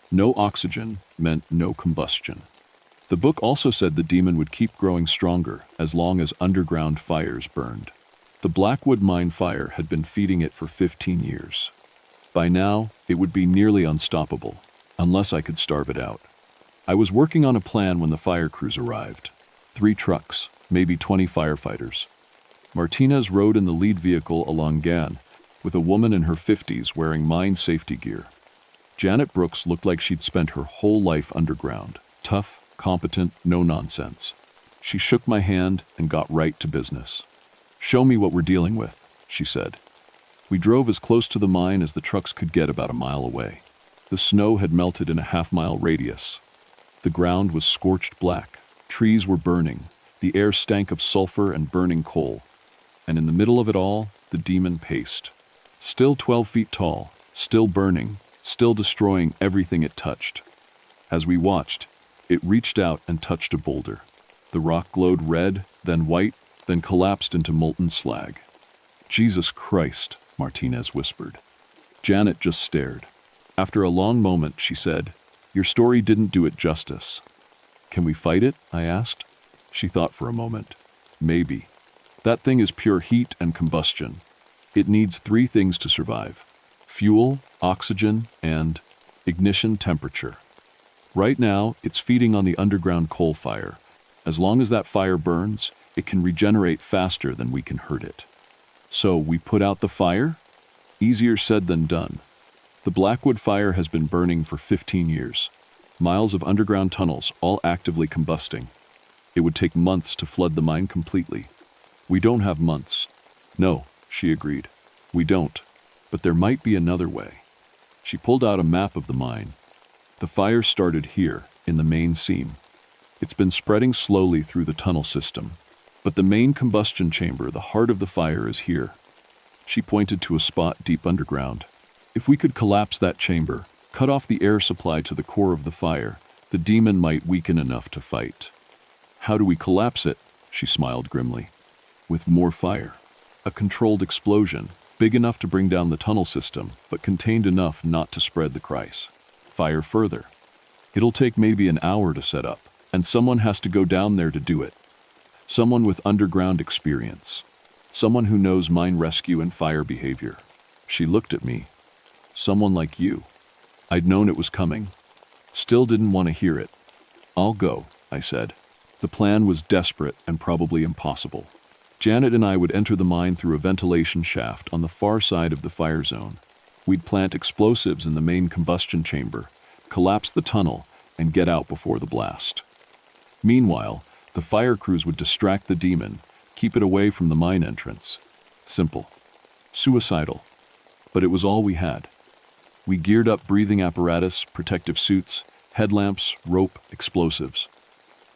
[SPEAKER 1] No oxygen meant no combustion. The book also said the demon would keep growing stronger as long as underground fires burned. The Blackwood mine fire had been feeding it for 15 years. By now, it would be nearly unstoppable, unless I could starve it out. I was working on a plan when the fire crews arrived. 3 trucks, maybe 20 firefighters. Martinez rode in the lead vehicle along Gan, with a woman in her 50s wearing mine safety gear. Janet Brooks looked like she'd spent her whole life underground, tough, competent, no nonsense. She shook my hand and got right to business. "Show me what we're dealing with," she said. We drove as close to the mine as the trucks could get, about a mile away. The snow had melted in a half-mile radius. The ground was scorched black. Trees were burning. The air stank of sulfur and burning coal. And in the middle of it all, the demon paced. Still 12 feet tall, still burning, still destroying everything it touched. As we watched, it reached out and touched a boulder. The rock glowed red, then white, then collapsed into molten slag. "Jesus Christ," Martinez whispered. Janet just stared. After a long moment, she said, "Your story didn't do it justice." "Can we fight it?" I asked. She thought for a moment. "Maybe. That thing is pure heat and combustion. It needs 3 things to survive: fuel, oxygen, and ignition temperature. Right now, it's feeding on the underground coal fire. As long as that fire burns, it can regenerate faster than we can hurt it. So we put out the fire? Easier said than done. The Blackwood fire has been burning for 15 years. Miles of underground tunnels, all actively combusting. It would take months to flood the mine completely. We don't have months." "No," she agreed. "We don't. But there might be another way." She pulled out a map of the mine. "The fire started here, in the main seam. It's been spreading slowly through the tunnel system. But the main combustion chamber, the heart of the fire, is here." She pointed to a spot deep underground. "If we could collapse that chamber, cut off the air supply to the core of the fire, the demon might weaken enough to fight." "How do we collapse it?" She smiled grimly. "With more fire. A controlled explosion, big enough to bring down the tunnel system, but contained enough not to spread the crisis. Fire further. It'll take maybe an hour to set up, and someone has to go down there to do it. Someone with underground experience. Someone who knows mine rescue and fire behavior." She looked at me. "Someone like you." I'd known it was coming. Still didn't want to hear it. "I'll go," I said. The plan was desperate and probably impossible. Janet and I would enter the mine through a ventilation shaft on the far side of the fire zone. We'd plant explosives in the main combustion chamber, collapse the tunnel, and get out before the blast. Meanwhile, the fire crews would distract the demon, keep it away from the mine entrance. Simple. Suicidal. But it was all we had. We geared up breathing apparatus, protective suits, headlamps, rope, explosives.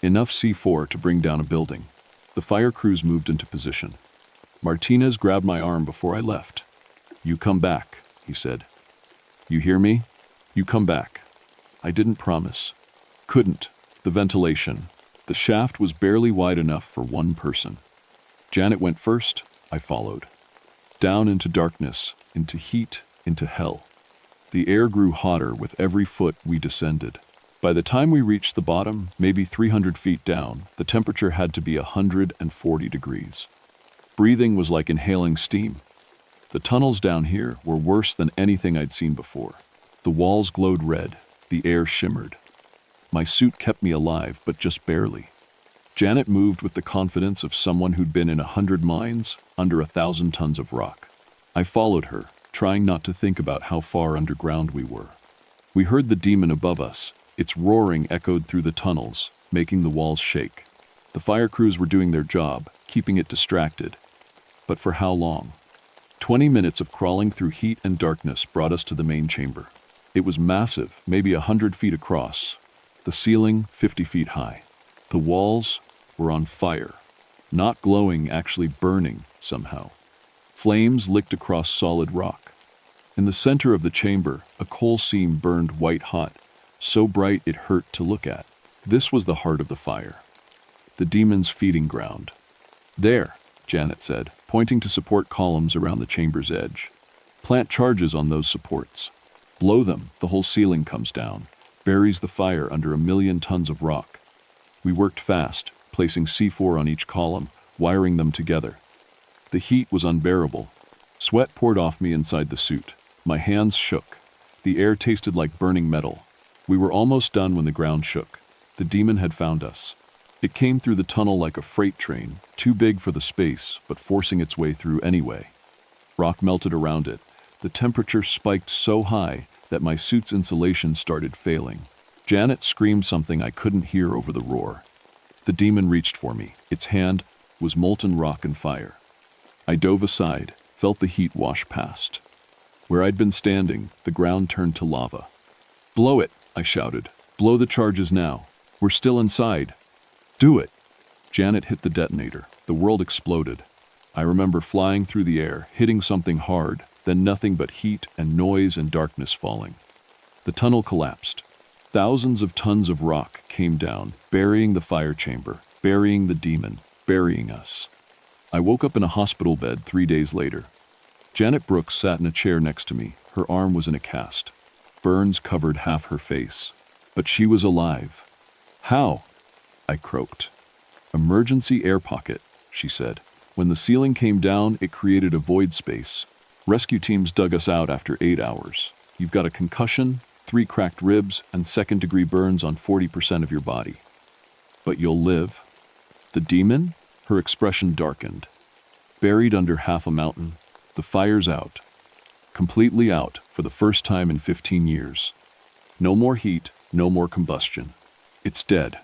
[SPEAKER 1] Enough C4 to bring down a building. The fire crews moved into position. Martinez grabbed my arm before I left. "You come back," he said. "You hear me? You come back." I didn't promise. Couldn't. The ventilation. The shaft was barely wide enough for one person. Janet went first. I followed. Down into darkness, into heat, into hell. The air grew hotter with every foot we descended. By the time we reached the bottom, maybe 300 feet down, the temperature had to be 140 degrees. Breathing was like inhaling steam. The tunnels down here were worse than anything I'd seen before. The walls glowed red. The air shimmered. My suit kept me alive, but just barely. Janet moved with the confidence of someone who'd been in 100 mines, under 1,000 tons of rock. I followed her, trying not to think about how far underground we were. We heard the demon above us. Its roaring echoed through the tunnels, making the walls shake. The fire crews were doing their job, keeping it distracted. But for how long? 20 minutes of crawling through heat and darkness brought us to the main chamber. It was massive, maybe 100 feet across. The ceiling, 50 feet high. The walls were on fire. Not glowing, actually burning somehow. Flames licked across solid rock. In the center of the chamber, a coal seam burned white hot, so bright it hurt to look at. This was the heart of the fire. the demon's feeding ground. There, Janet said, pointing to support columns around the chamber's edge. Plant charges on those supports. Blow them, the whole ceiling comes down, buries the fire under 1,000,000 tons of rock. We worked fast, placing C4 on each column, wiring them together. The heat was unbearable. Sweat poured off me inside the suit. My hands shook. The air tasted like burning metal. We were almost done when the ground shook. The demon had found us. It came through the tunnel like a freight train, too big for the space, but forcing its way through anyway. Rock melted around it. The temperature spiked so high that my suit's insulation started failing. Janet screamed something I couldn't hear over the roar. The demon reached for me. Its hand was molten rock and fire. I dove aside, felt the heat wash past. Where I'd been standing, the ground turned to lava. "Blow it," I shouted. "Blow the charges now. We're still inside. Do it." Janet hit the detonator. The world exploded. I remember flying through the air, hitting something hard, then nothing but heat and noise and darkness falling. The tunnel collapsed. Thousands of tons of rock came down, burying the fire chamber, burying the demon, burying us. I woke up in a hospital bed 3 days later. Janet Brooks sat in a chair next to me. Her arm was in a cast. Burns covered half her face. But she was alive. "How?" I croaked. "Emergency air pocket," she said. "When the ceiling came down, it created a void space. Rescue teams dug us out after 8 hours. You've got a concussion, 3 cracked ribs, and second-degree burns on 40% of your body. But you'll live." "The demon?" Her expression darkened. "Buried under half a mountain. The fire's out. Completely out for the first time in 15 years. No more heat, no more combustion. It's dead."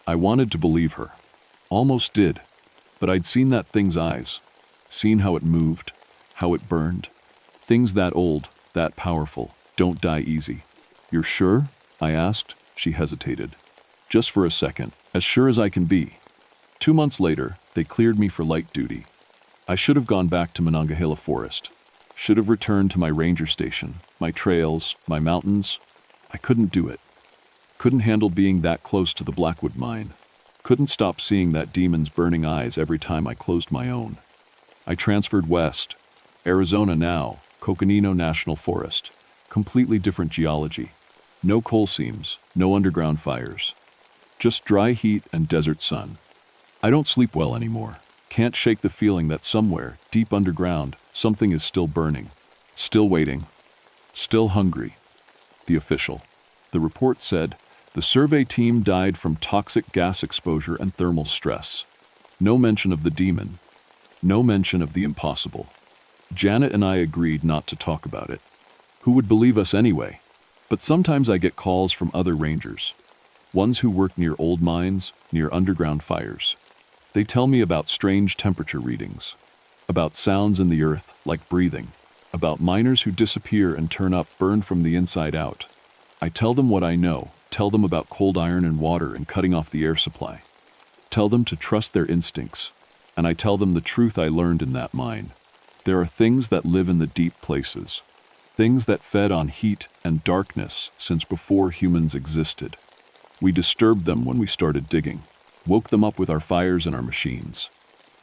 [SPEAKER 1] I wanted to believe her. Almost did. But I'd seen that thing's eyes. Seen how it moved, how it burned. Things that old, that powerful, don't die easy. "You're sure?" I asked. She hesitated. "Just for a second, as sure as I can be." 2 months later, they cleared me for light duty. I should have gone back to Monongahela Forest. Should have returned to my ranger station, my trails, my mountains. I couldn't do it. Couldn't handle being that close to the Blackwood mine. Couldn't stop seeing that demon's burning eyes every time I closed my own. I transferred west. Arizona now, Coconino National Forest. Completely different geology. No coal seams, no underground fires. Just dry heat and desert sun. I don't sleep well anymore. Can't shake the feeling that somewhere, deep underground, something is still burning. Still waiting. Still hungry. The official. The report said, the survey team died from toxic gas exposure and thermal stress. No mention of the demon. No mention of the impossible. Janet and I agreed not to talk about it. Who would believe us anyway? But sometimes I get calls from other rangers. Ones who work near old mines, near underground fires. They tell me about strange temperature readings. About sounds in the earth, like breathing. About miners who disappear and turn up burned from the inside out. I tell them what I know. Tell them about cold iron and water and cutting off the air supply. Tell them to trust their instincts. And I tell them the truth I learned in that mine. There are things that live in the deep places. Things that fed on heat and darkness since before humans existed. We disturbed them when we started digging. Woke them up with our fires and our machines.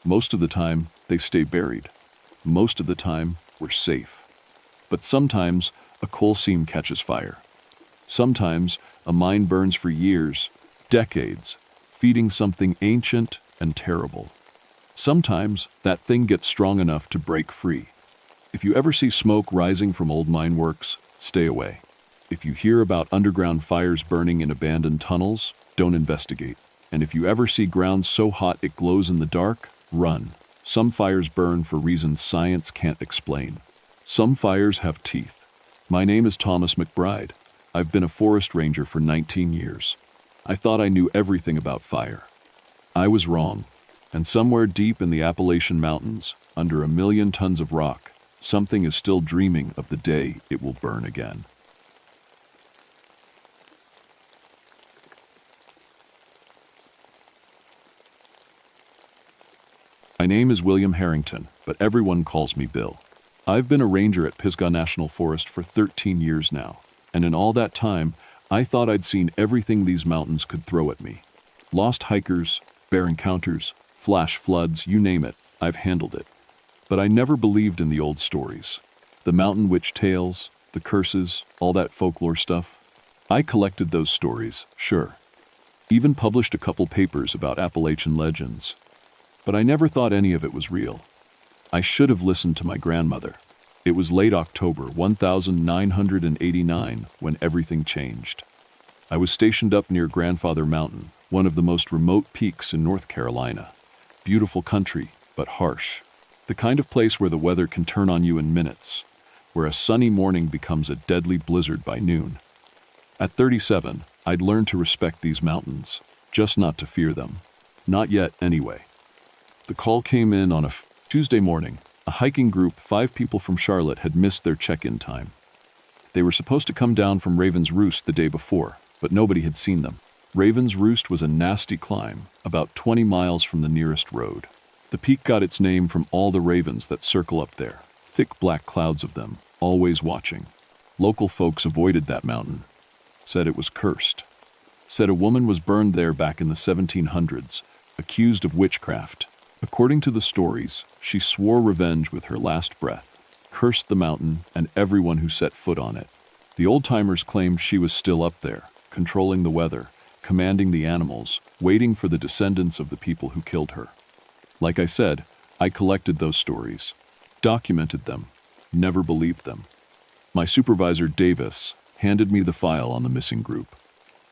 [SPEAKER 1] Most of the time, they stay buried. Most of the time, we're safe. But sometimes, a coal seam catches fire. Sometimes, a mine burns for years, decades, feeding something ancient and terrible. Sometimes, that thing gets strong enough to break free. If you ever see smoke rising from old mine works, stay away. If you hear about underground fires burning in abandoned tunnels, don't investigate. And if you ever see ground so hot it glows in the dark, run. Some fires burn for reasons science can't explain. Some fires have teeth. My name is Thomas McBride. I've been a forest ranger for 19 years. I thought I knew everything about fire. I was wrong. And somewhere deep in the Appalachian Mountains, under 1,000,000 tons of rock, something is still dreaming of the day it will burn again. My name is William Harrington, but everyone calls me Bill. I've been a ranger at Pisgah National Forest for 13 years now, and in all that time, I thought I'd seen everything these mountains could throw at me. Lost hikers, bear encounters, flash floods, you name it, I've handled it. But I never believed in the old stories. The mountain witch tales, the curses, all that folklore stuff. I collected those stories, sure. Even published a couple papers about Appalachian legends. But I never thought any of it was real. I should have listened to my grandmother. It was late October 1989 when everything changed. I was stationed up near Grandfather Mountain, one of the most remote peaks in North Carolina. Beautiful country, but harsh. The kind of place where the weather can turn on you in minutes, where a sunny morning becomes a deadly blizzard by noon. At 37, I'd learned to respect these mountains, just not to fear them. Not yet, anyway. The call came in on a Tuesday morning. A hiking group, 5 people from Charlotte, had missed their check-in time. They were supposed to come down from Raven's Roost the day before, but nobody had seen them. Raven's Roost was a nasty climb, about 20 miles from the nearest road. The peak got its name from all the ravens that circle up there, thick black clouds of them, always watching. Local folks avoided that mountain, said it was cursed. Said a woman was burned there back in the 1700s, accused of witchcraft. According to the stories, she swore revenge with her last breath, cursed the mountain and everyone who set foot on it. The old-timers claimed she was still up there, controlling the weather, commanding the animals, waiting for the descendants of the people who killed her. Like I said, I collected those stories, documented them, never believed them. My supervisor, Davis, handed me the file on the missing group.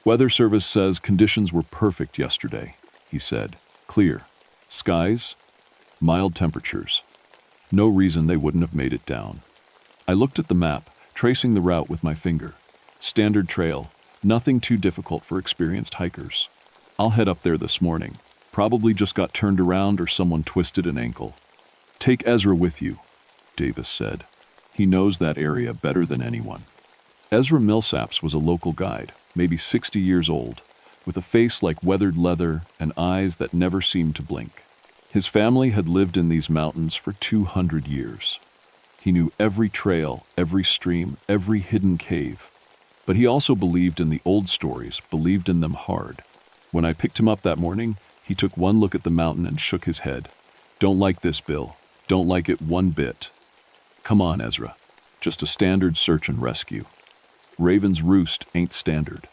[SPEAKER 1] Weather Service says conditions were perfect yesterday, he said. Clear. Skies, mild temperatures. No reason they wouldn't have made it down. I looked at the map, tracing the route with my finger. Standard trail, nothing too difficult for experienced hikers. I'll head up there this morning. Probably just got turned around or someone twisted an ankle. Take Ezra with you, Davis said. He knows that area better than anyone. Ezra Millsaps was a local guide, maybe 60 years old, with a face like weathered leather and eyes that never seemed to blink. His family had lived in these mountains for 200 years. He knew every trail, every stream, every hidden cave. But he also believed in the old stories, believed in them hard. When I picked him up that morning, he took one look at the mountain and shook his head. Don't like this, Bill. Don't like it one bit. Come on, Ezra. Just a standard search and rescue. Raven's Roost ain't standard.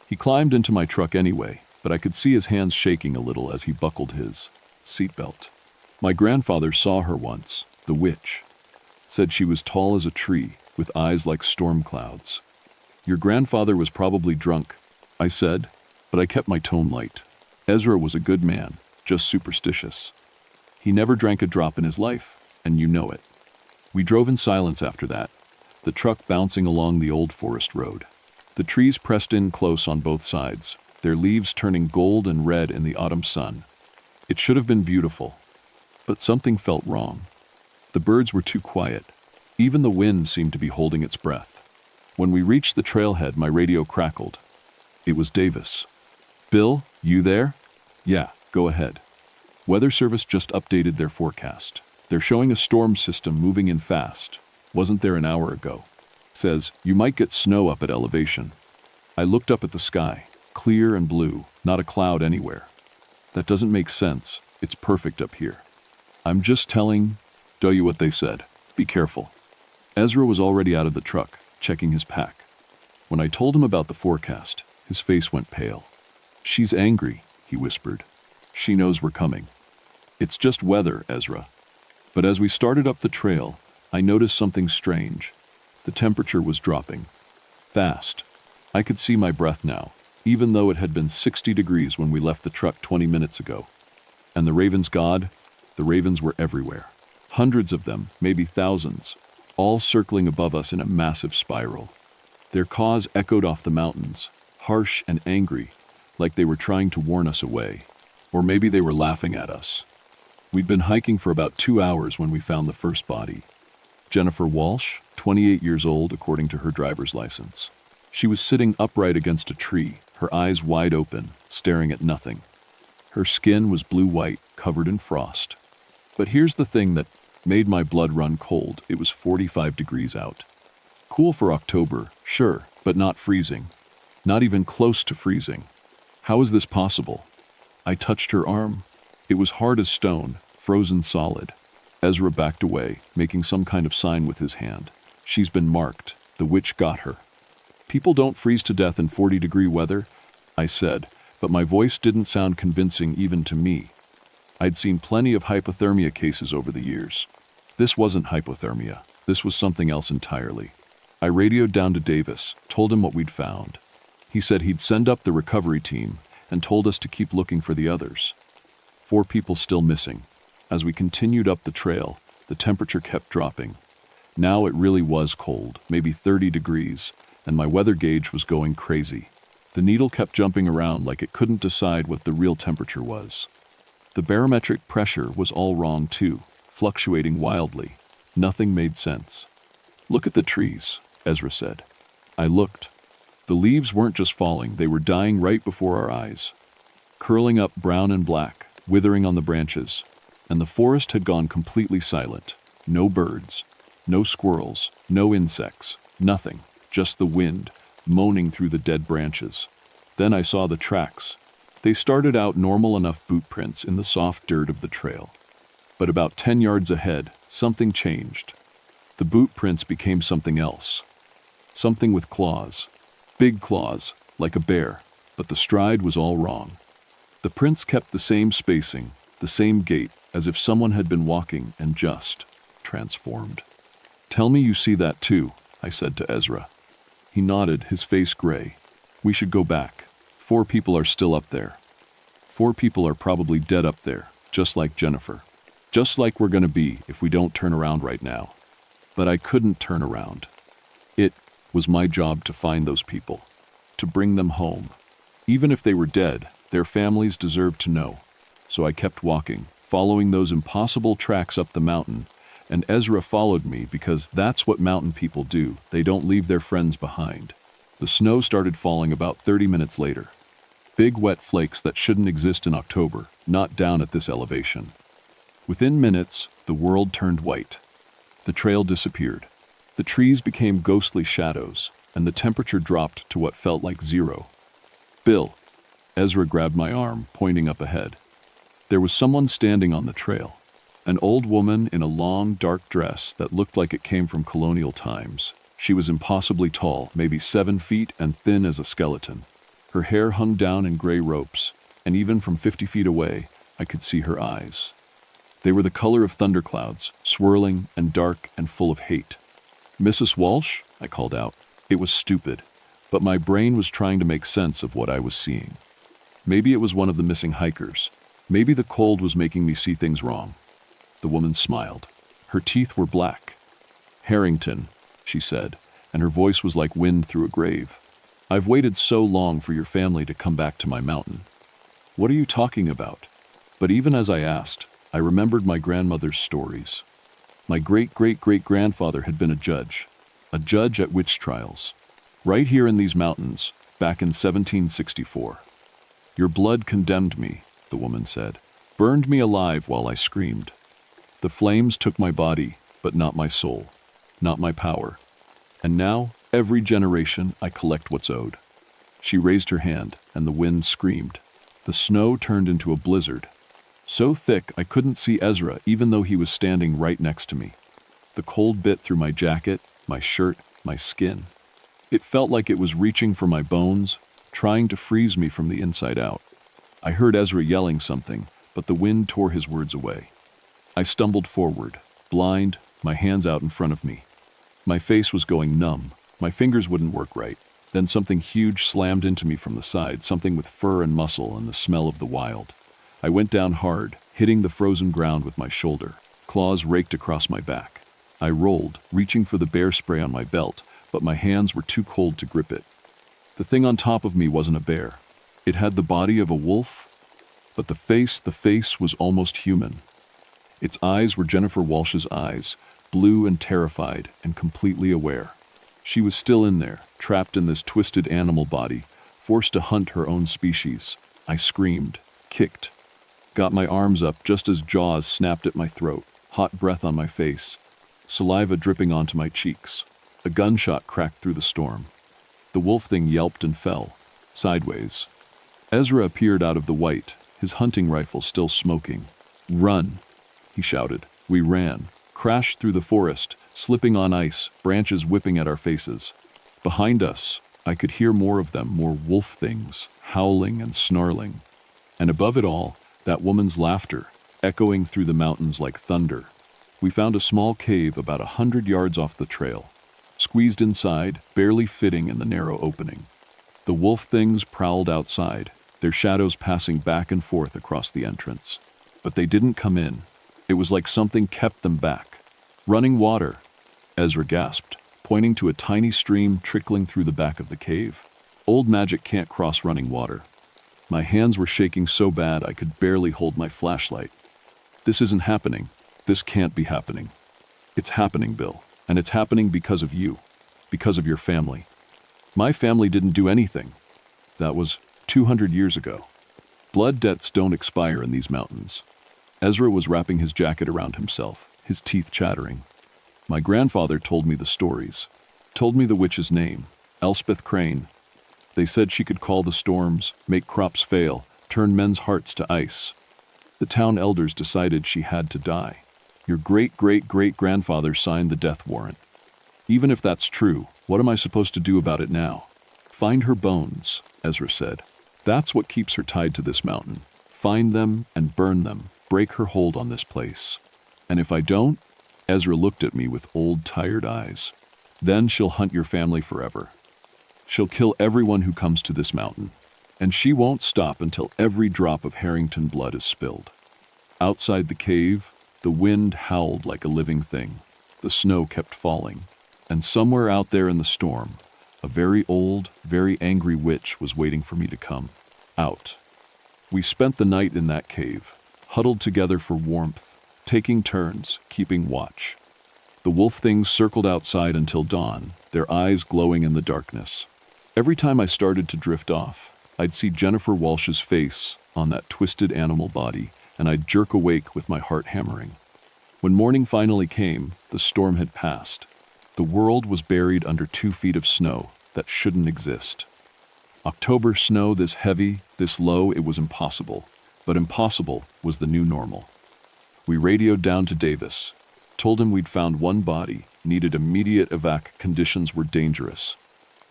[SPEAKER 1] He climbed into my truck anyway, but I could see his hands shaking a little as he buckled his seatbelt. My grandfather saw her once, the witch. Said she was tall as a tree, with eyes like storm clouds. Your grandfather was probably drunk, I said, but I kept my tone light. Ezra was a good man, just superstitious. He never drank a drop in his life, and you know it. We drove in silence after that, the truck bouncing along the old forest road. The trees pressed in close on both sides, their leaves turning gold and red in the autumn sun. It should have been beautiful, but something felt wrong. The birds were too quiet. Even the wind seemed to be holding its breath. When we reached the trailhead, my radio crackled. It was Davis. Bill, you there? Yeah, go ahead. Weather Service just updated their forecast. They're showing a storm system moving in fast. Wasn't there an hour ago. Says, you might get snow up at elevation. I looked up at the sky, clear and blue, not a cloud anywhere. That doesn't make sense. It's perfect up here. I'm just telling you what they said. Be careful. Ezra was already out of the truck, checking his pack. When I told him about the forecast, his face went pale. She's angry, he whispered. She knows we're coming. It's just weather, Ezra. But as we started up the trail, I noticed something strange. The temperature was dropping. Fast. I could see my breath now, even though it had been 60 degrees when we left the truck 20 minutes ago. And the ravens, the ravens were everywhere. Hundreds of them, maybe thousands, all circling above us in a massive spiral. Their caws echoed off the mountains, harsh and angry, like they were trying to warn us away. Or maybe they were laughing at us. We'd been hiking for about 2 hours when we found the first body. Jennifer Walsh, 28 years old according to her driver's license. She was sitting upright against a tree, her eyes wide open, staring at nothing. Her skin was blue-white, covered in frost. But here's the thing that made my blood run cold. It was 45 degrees out. Cool for October, sure, but not freezing. Not even close to freezing. How is this possible? I touched her arm. It was hard as stone, frozen solid. Ezra backed away, making some kind of sign with his hand. She's been marked. The witch got her. People don't freeze to death in 40-degree weather, I said, but my voice didn't sound convincing even to me. I'd seen plenty of hypothermia cases over the years. This wasn't hypothermia. This was something else entirely. I radioed down to Davis, told him what we'd found. He said he'd send up the recovery team and told us to keep looking for the others. 4 people still missing. As we continued up the trail, the temperature kept dropping. Now it really was cold, maybe 30 degrees, and my weather gauge was going crazy. The needle kept jumping around like it couldn't decide what the real temperature was. The barometric pressure was all wrong too, fluctuating wildly. Nothing made sense. "Look at the trees," Ezra said. I looked. The leaves weren't just falling, they were dying right before our eyes. Curling up brown and black, withering on the branches. And the forest had gone completely silent. No birds, no squirrels, no insects, nothing. Just the wind, moaning through the dead branches. Then I saw the tracks. They started out normal enough boot prints in the soft dirt of the trail. But about 10 yards ahead, something changed. The boot prints became something else. Something with claws. Big claws, like a bear, but the stride was all wrong. The prints kept the same spacing, the same gait, as if someone had been walking and just transformed. "Tell me you see that too," I said to Ezra. He nodded, his face gray. "We should go back. 4 people are still up there. 4 people are probably dead up there, just like Jennifer. Just like we're gonna be if we don't turn around right now." But I couldn't turn around. It was my job to find those people, to bring them home. Even if they were dead, their families deserved to know. So I kept walking, following those impossible tracks up the mountain, and Ezra followed me because that's what mountain people do. They don't leave their friends behind. The snow started falling about 30 minutes later. Big wet flakes that shouldn't exist in October, not down at this elevation. Within minutes, the world turned white. The trail disappeared. The trees became ghostly shadows, and the temperature dropped to what felt like 0. "Bill." Ezra grabbed my arm, pointing up ahead. There was someone standing on the trail. An old woman in a long, dark dress that looked like it came from colonial times. She was impossibly tall, maybe 7 feet, and thin as a skeleton. Her hair hung down in gray ropes, and even from 50 feet away, I could see her eyes. They were the color of thunderclouds, swirling and dark and full of hate. "Mrs. Walsh?" I called out. It was stupid, but my brain was trying to make sense of what I was seeing. Maybe it was one of the missing hikers. Maybe the cold was making me see things wrong. The woman smiled. Her teeth were black. "Harrington," she said, and her voice was like wind through a grave. "I've waited so long for your family to come back to my mountain." "What are you talking about?" But even as I asked, I remembered my grandmother's stories. My great-great-great-grandfather had been a judge at witch trials, right here in these mountains, back in 1764. "Your blood condemned me," the woman said, "burned me alive while I screamed. The flames took my body, but not my soul, not my power. And now, every generation, I collect what's owed." She raised her hand, and the wind screamed. The snow turned into a blizzard, so thick I couldn't see Ezra even though he was standing right next to me. The cold bit through my jacket, my shirt, my skin. It felt like it was reaching for my bones, trying to freeze me from the inside out. I heard Ezra yelling something, but the wind tore his words away. I stumbled forward, blind, my hands out in front of me. My face was going numb. My fingers wouldn't work right. Then something huge slammed into me from the side, something with fur and muscle and the smell of the wild. I went down hard, hitting the frozen ground with my shoulder. Claws raked across my back. I rolled, reaching for the bear spray on my belt, but my hands were too cold to grip it. The thing on top of me wasn't a bear. It had the body of a wolf, but the face was almost human. Its eyes were Jennifer Walsh's eyes, blue and terrified and completely aware. She was still in there, trapped in this twisted animal body, forced to hunt her own species. I screamed, kicked, got my arms up just as jaws snapped at my throat, hot breath on my face, saliva dripping onto my cheeks. A gunshot cracked through the storm. The wolf thing yelped and fell, sideways. Ezra appeared out of the white, his hunting rifle still smoking. "Run!" he shouted. We ran, crashed through the forest, slipping on ice, branches whipping at our faces. Behind us, I could hear more of them, more wolf things, howling and snarling. And above it all, that woman's laughter, echoing through the mountains like thunder. We found a small cave about 100 yards off the trail, squeezed inside, barely fitting in the narrow opening. The wolf things prowled outside, their shadows passing back and forth across the entrance. But they didn't come in. It was like something kept them back. "Running water," Ezra gasped, pointing to a tiny stream trickling through the back of the cave. "Old magic can't cross running water." My hands were shaking so bad I could barely hold my flashlight. "This isn't happening. This can't be happening." "It's happening, Bill, and it's happening because of you, because of your family." "My family didn't do anything. That was 200 years ago. Blood debts don't expire in these mountains." Ezra was wrapping his jacket around himself, his teeth chattering. "My grandfather told me the stories, told me the witch's name, Elspeth Crane. They said she could call the storms, make crops fail, turn men's hearts to ice. The town elders decided she had to die. Your great-great-great-grandfather signed the death warrant. Even if that's true, what am I supposed to do about it now?" "Find her bones," Ezra said. "That's what keeps her tied to this mountain. Find them and burn them, break her hold on this place. And if I don't," Ezra looked at me with old, tired eyes, "then she'll hunt your family forever. She'll kill everyone who comes to this mountain. And she won't stop until every drop of Harrington blood is spilled." Outside the cave, the wind howled like a living thing. The snow kept falling. And somewhere out there in the storm, a very old, very angry witch was waiting for me to come out. We spent the night in that cave, huddled together for warmth, taking turns, keeping watch. The wolf things circled outside until dawn, their eyes glowing in the darkness. Every time I started to drift off, I'd see Jennifer Walsh's face on that twisted animal body, and I'd jerk awake with my heart hammering. When morning finally came, the storm had passed. The world was buried under 2 feet of snow that shouldn't exist. October snow this heavy, this low, it was impossible. But impossible was the new normal. We radioed down to Davis, told him we'd found one body, needed immediate evac, conditions were dangerous.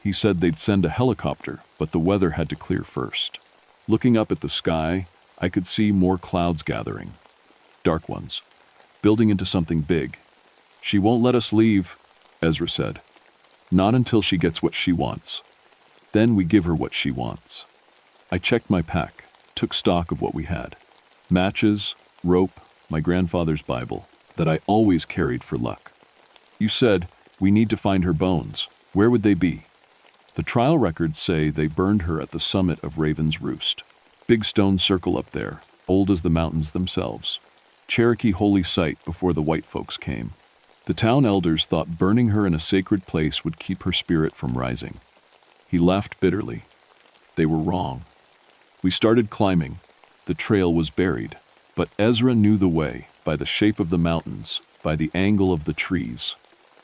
[SPEAKER 1] He said they'd send a helicopter, but the weather had to clear first. Looking up at the sky, I could see more clouds gathering. Dark ones, building into something big. "She won't let us leave," Ezra said. "Not until she gets what she wants. Then we give her what she wants." I checked my pack, took stock of what we had. Matches, rope, my grandfather's Bible, that I always carried for luck. "You said, we need to find her bones. Where would they be?" "The trial records say they burned her at the summit of Raven's Roost. Big stone circle up there, old as the mountains themselves. Cherokee holy site before the white folks came. The town elders thought burning her in a sacred place would keep her spirit from rising." He laughed bitterly. They were wrong. We started climbing. The trail was buried, but Ezra knew the way, by the shape of the mountains, by the angle of the trees.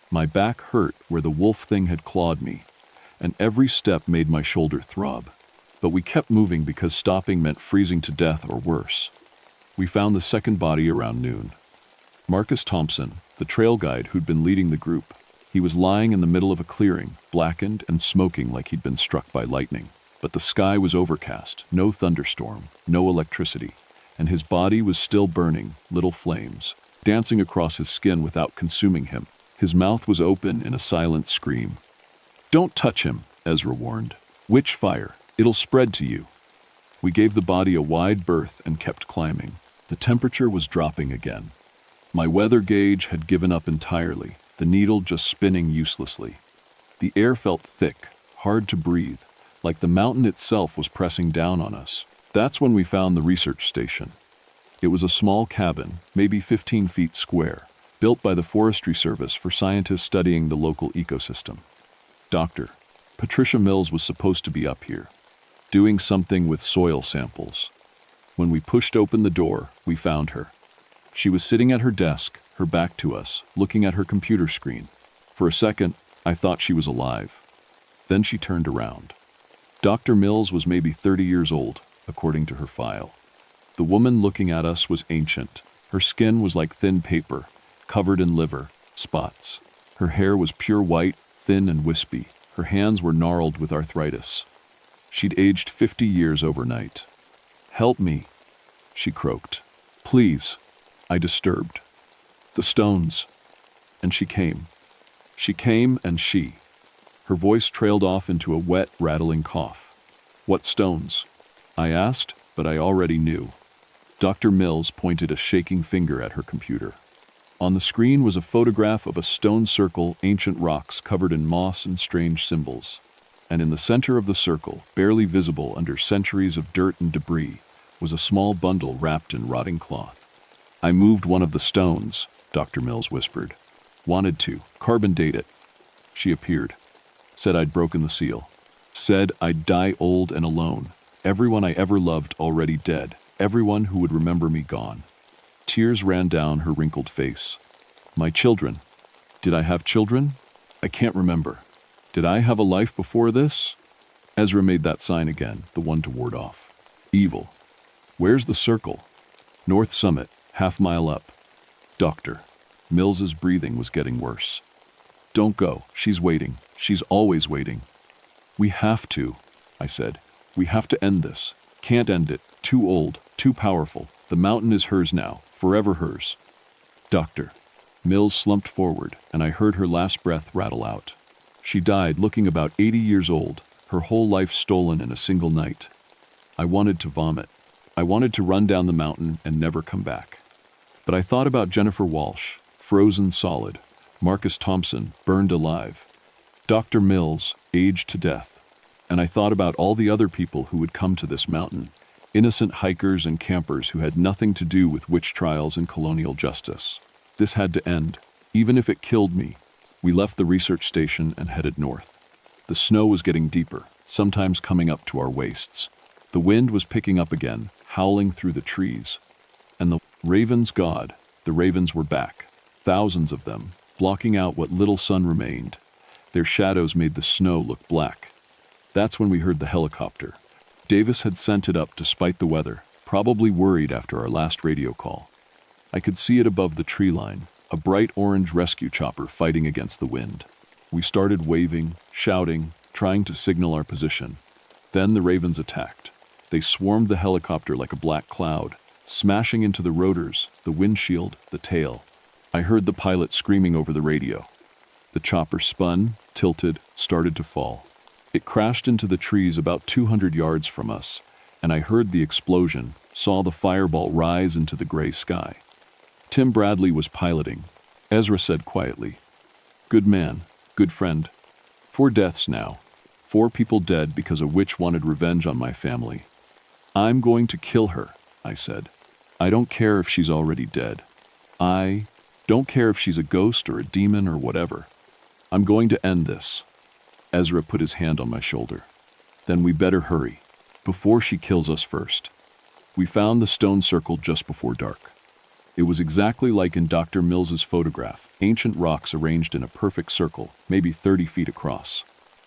[SPEAKER 1] My back hurt where the wolf thing had clawed me, and every step made my shoulder throb. But we kept moving because stopping meant freezing to death or worse. We found the second body around noon. Marcus Thompson, the trail guide who'd been leading the group. He was lying in the middle of a clearing, blackened and smoking like he'd been struck by lightning. But the sky was overcast, no thunderstorm, no electricity, and his body was still burning, little flames, dancing across his skin without consuming him. His mouth was open in a silent scream. "Don't touch him," Ezra warned. "Witch fire, it'll spread to you." We gave the body a wide berth and kept climbing. The temperature was dropping again. My weather gauge had given up entirely, the needle just spinning uselessly. The air felt thick, hard to breathe, like the mountain itself was pressing down on us. That's when we found the research station. It was a small cabin, maybe 15 feet square, built by the Forestry Service for scientists studying the local ecosystem. Dr. Patricia Mills was supposed to be up here, doing something with soil samples. When we pushed open the door, we found her. She was sitting at her desk, her back to us, looking at her computer screen. For a second, I thought she was alive. Then she turned around. Dr. Mills was maybe 30 years old, according to her file. The woman looking at us was ancient. Her skin was like thin paper, covered in liver spots. Her hair was pure white, thin and wispy. Her hands were gnarled with arthritis. She'd aged 50 years overnight. "Help me," she croaked. "Please." I disturbed. "The stones." And she came. She came and she. Her voice trailed off into a wet, rattling cough. "What stones?" I asked, but I already knew. Dr. Mills pointed a shaking finger at her computer. On the screen was a photograph of a stone circle, ancient rocks covered in moss and strange symbols. And in the center of the circle, barely visible under centuries of dirt and debris, was a small bundle wrapped in rotting cloth. "I moved one of the stones," Dr. Mills whispered. "Wanted to carbon date it." She appeared. Said I'd broken the seal. Said I'd die old and alone. Everyone I ever loved already dead. Everyone who would remember me gone. Tears ran down her wrinkled face. "My children. Did I have children? I can't remember. Did I have a life before this?" Ezra made that sign again, the one to ward off. "Evil. Where's the circle?" "North Summit, half-mile up." "Doctor." Mills's breathing was getting worse. "Don't go. She's waiting. She's always waiting." "We have to," I said. "We have to end this. Can't end it. Too old, too powerful. The mountain is hers now, forever hers." "Doctor." Mills slumped forward, and I heard her last breath rattle out. She died looking about 80 years old, her whole life stolen in a single night. I wanted to vomit. I wanted to run down the mountain and never come back. But I thought about Jennifer Walsh, frozen solid, Marcus Thompson, burned alive, Dr. Mills, aged to death. And I thought about all the other people who would come to this mountain, innocent hikers and campers who had nothing to do with witch trials and colonial justice. This had to end, even if it killed me. We left the research station and headed north. The snow was getting deeper, sometimes coming up to our waists. The wind was picking up again, howling through the trees. And the ravens, God, the ravens were back. Thousands of them, blocking out what little sun remained. Their shadows made the snow look black. That's when we heard the helicopter. Davis had sent it up despite the weather, probably worried after our last radio call. I could see it above the tree line, a bright orange rescue chopper fighting against the wind. We started waving, shouting, trying to signal our position. Then the ravens attacked. They swarmed the helicopter like a black cloud, smashing into the rotors, the windshield, the tail. I heard the pilot screaming over the radio. The chopper spun, tilted, started to fall. It crashed into the trees about 200 yards from us, and I heard the explosion, saw the fireball rise into the gray sky. Tim Bradley was piloting. Ezra said quietly, "Good man, good friend. 4 deaths now. 4 people dead because a witch wanted revenge on my family. I'm going to kill her," I said. "I don't care if she's already dead. I don't care if she's a ghost or a demon or whatever. I'm going to end this." Ezra put his hand on my shoulder. "Then we better hurry, before she kills us first." We found the stone circle just before dark. It was exactly like in Dr. Mills's photograph, ancient rocks arranged in a perfect circle, maybe 30 feet across.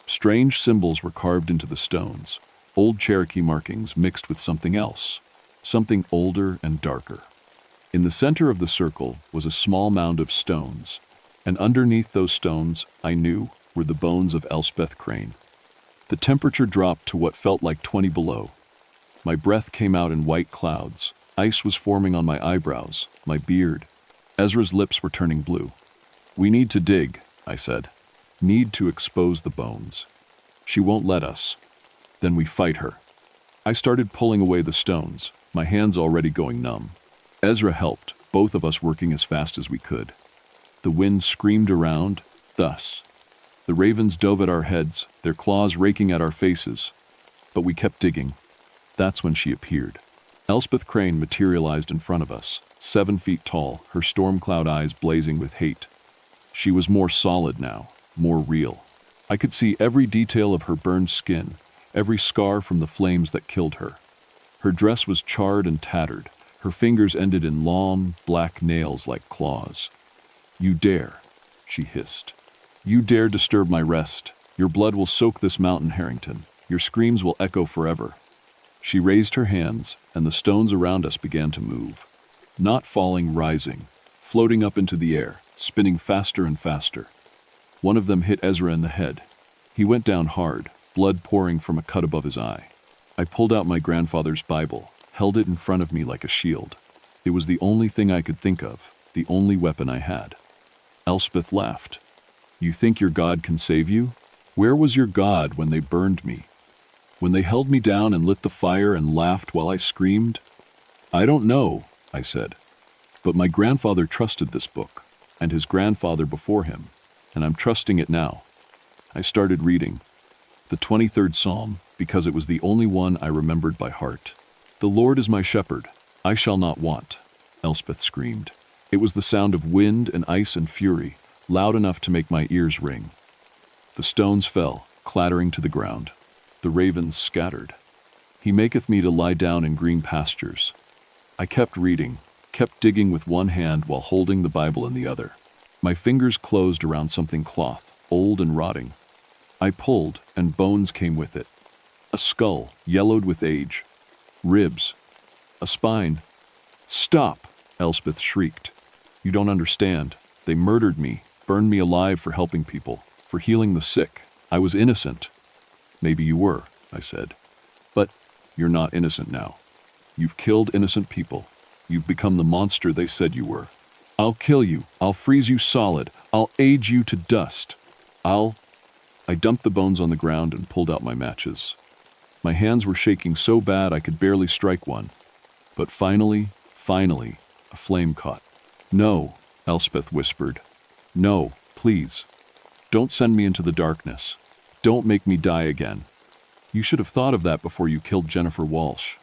[SPEAKER 1] Strange symbols were carved into the stones, old Cherokee markings mixed with something else, something older and darker. In the center of the circle was a small mound of stones, and underneath those stones, I knew, were the bones of Elspeth Crane. The temperature dropped to what felt like 20 below. My breath came out in white clouds. Ice was forming on my eyebrows, my beard. Ezra's lips were turning blue. "We need to dig," I said. "Need to expose the bones. She won't let us. Then we fight her." I started pulling away the stones, my hands already going numb. Ezra helped, both of us working as fast as we could. The wind screamed around, thus. The ravens dove at our heads, their claws raking at our faces. But we kept digging. That's when she appeared. Elspeth Crane materialized in front of us, 7 feet tall, her storm cloud eyes blazing with hate. She was more solid now, more real. I could see every detail of her burned skin, every scar from the flames that killed her. Her dress was charred and tattered. Her fingers ended in long, black nails like claws. "You dare," she hissed. "You dare disturb my rest. Your blood will soak this mountain, Harrington. Your screams will echo forever." She raised her hands, and the stones around us began to move. Not falling, rising, floating up into the air, spinning faster and faster. One of them hit Ezra in the head. He went down hard, blood pouring from a cut above his eye. I pulled out my grandfather's Bible, held it in front of me like a shield. It was the only thing I could think of, the only weapon I had. Elspeth laughed. "You think your God can save you? Where was your God when they burned me? When they held me down and lit the fire and laughed while I screamed?" "I don't know," I said. "But my grandfather trusted this book, and his grandfather before him, and I'm trusting it now." I started reading. The 23rd Psalm, because it was the only one I remembered by heart. "The Lord is my shepherd, I shall not want," Elspeth screamed. It was the sound of wind and ice and fury, loud enough to make my ears ring. The stones fell, clattering to the ground. The ravens scattered. "He maketh me to lie down in green pastures." I kept reading, kept digging with one hand while holding the Bible in the other. My fingers closed around something cloth, old and rotting. I pulled, and bones came with it. A skull, yellowed with age. Ribs. A spine. "Stop!" Elspeth shrieked. "You don't understand. They murdered me, burned me alive for helping people, for healing the sick. I was innocent." "Maybe you were," I said. "But you're not innocent now. You've killed innocent people. You've become the monster they said you were. I'll kill you. I'll freeze you solid. I'll age you to dust. I dumped the bones on the ground and pulled out my matches. My hands were shaking so bad I could barely strike one. But finally, a flame caught. "No," Elspeth whispered. "No, please. Don't send me into the darkness. Don't make me die again. You should have thought of that before you killed Jennifer Walsh."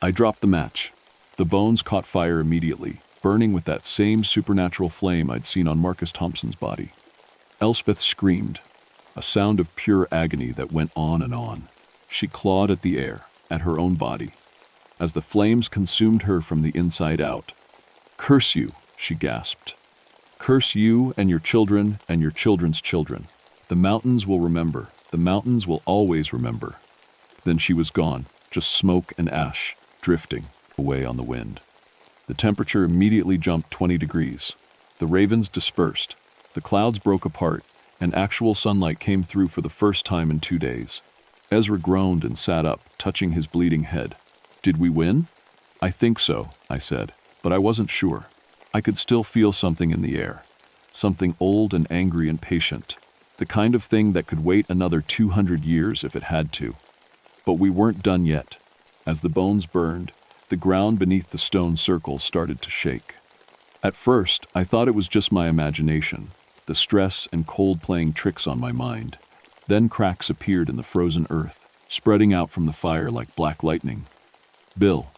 [SPEAKER 1] I dropped the match. The bones caught fire immediately, burning with that same supernatural flame I'd seen on Marcus Thompson's body. Elspeth screamed, a sound of pure agony that went on and on. She clawed at the air, at her own body, as the flames consumed her from the inside out. "Curse you," she gasped. "Curse you and your children and your children's children. The mountains will remember. The mountains will always remember." Then she was gone, just smoke and ash, drifting away on the wind. The temperature immediately jumped 20 degrees. The ravens dispersed. The clouds broke apart, and actual sunlight came through for the first time in 2 days. Ezra groaned and sat up, touching his bleeding head. "Did we win?" "I think so," I said, but I wasn't sure. I could still feel something in the air, something old and angry and patient, the kind of thing that could wait another 200 years if it had to. But we weren't done yet. As the bones burned, the ground beneath the stone circle started to shake. At first, I thought it was just my imagination, the stress and cold playing tricks on my mind. Then cracks appeared in the frozen earth, spreading out from the fire like black lightning. "Bill,"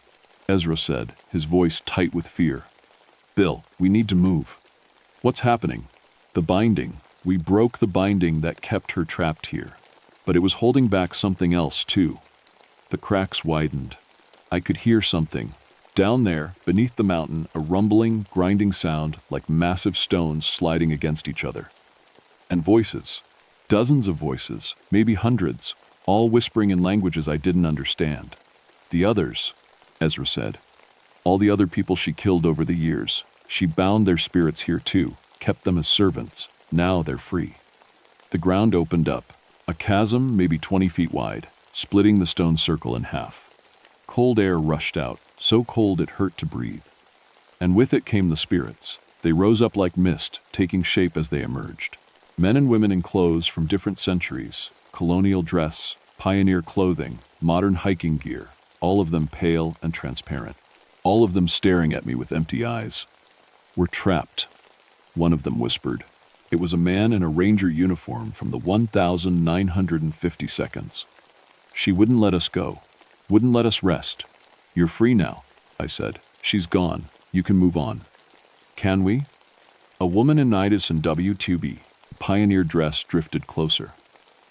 [SPEAKER 1] Ezra said, his voice tight with fear. "Bill, we need to move." "What's happening?" "The binding. We broke the binding that kept her trapped here. But it was holding back something else, too." The cracks widened. I could hear something. Down there, beneath the mountain, a rumbling, grinding sound like massive stones sliding against each other. And voices. Dozens of voices, maybe hundreds, all whispering in languages I didn't understand. "The others," Ezra said. "All the other people she killed over the years. She bound their spirits here too, kept them as servants. Now they're free." The ground opened up, a chasm maybe 20 feet wide, splitting the stone circle in half. Cold air rushed out, so cold it hurt to breathe. And with it came the spirits. They rose up like mist, taking shape as they emerged. Men and women in clothes from different centuries, colonial dress, pioneer clothing, modern hiking gear, all of them pale and transparent. All of them staring at me with empty eyes. "We're trapped," one of them whispered. It was a man in a ranger uniform from the 1952nd. "She wouldn't let us go, wouldn't let us rest." "You're free now," I said. "She's gone. You can move on." "Can we?" A woman in Nidus and W2B, pioneer dress, drifted closer.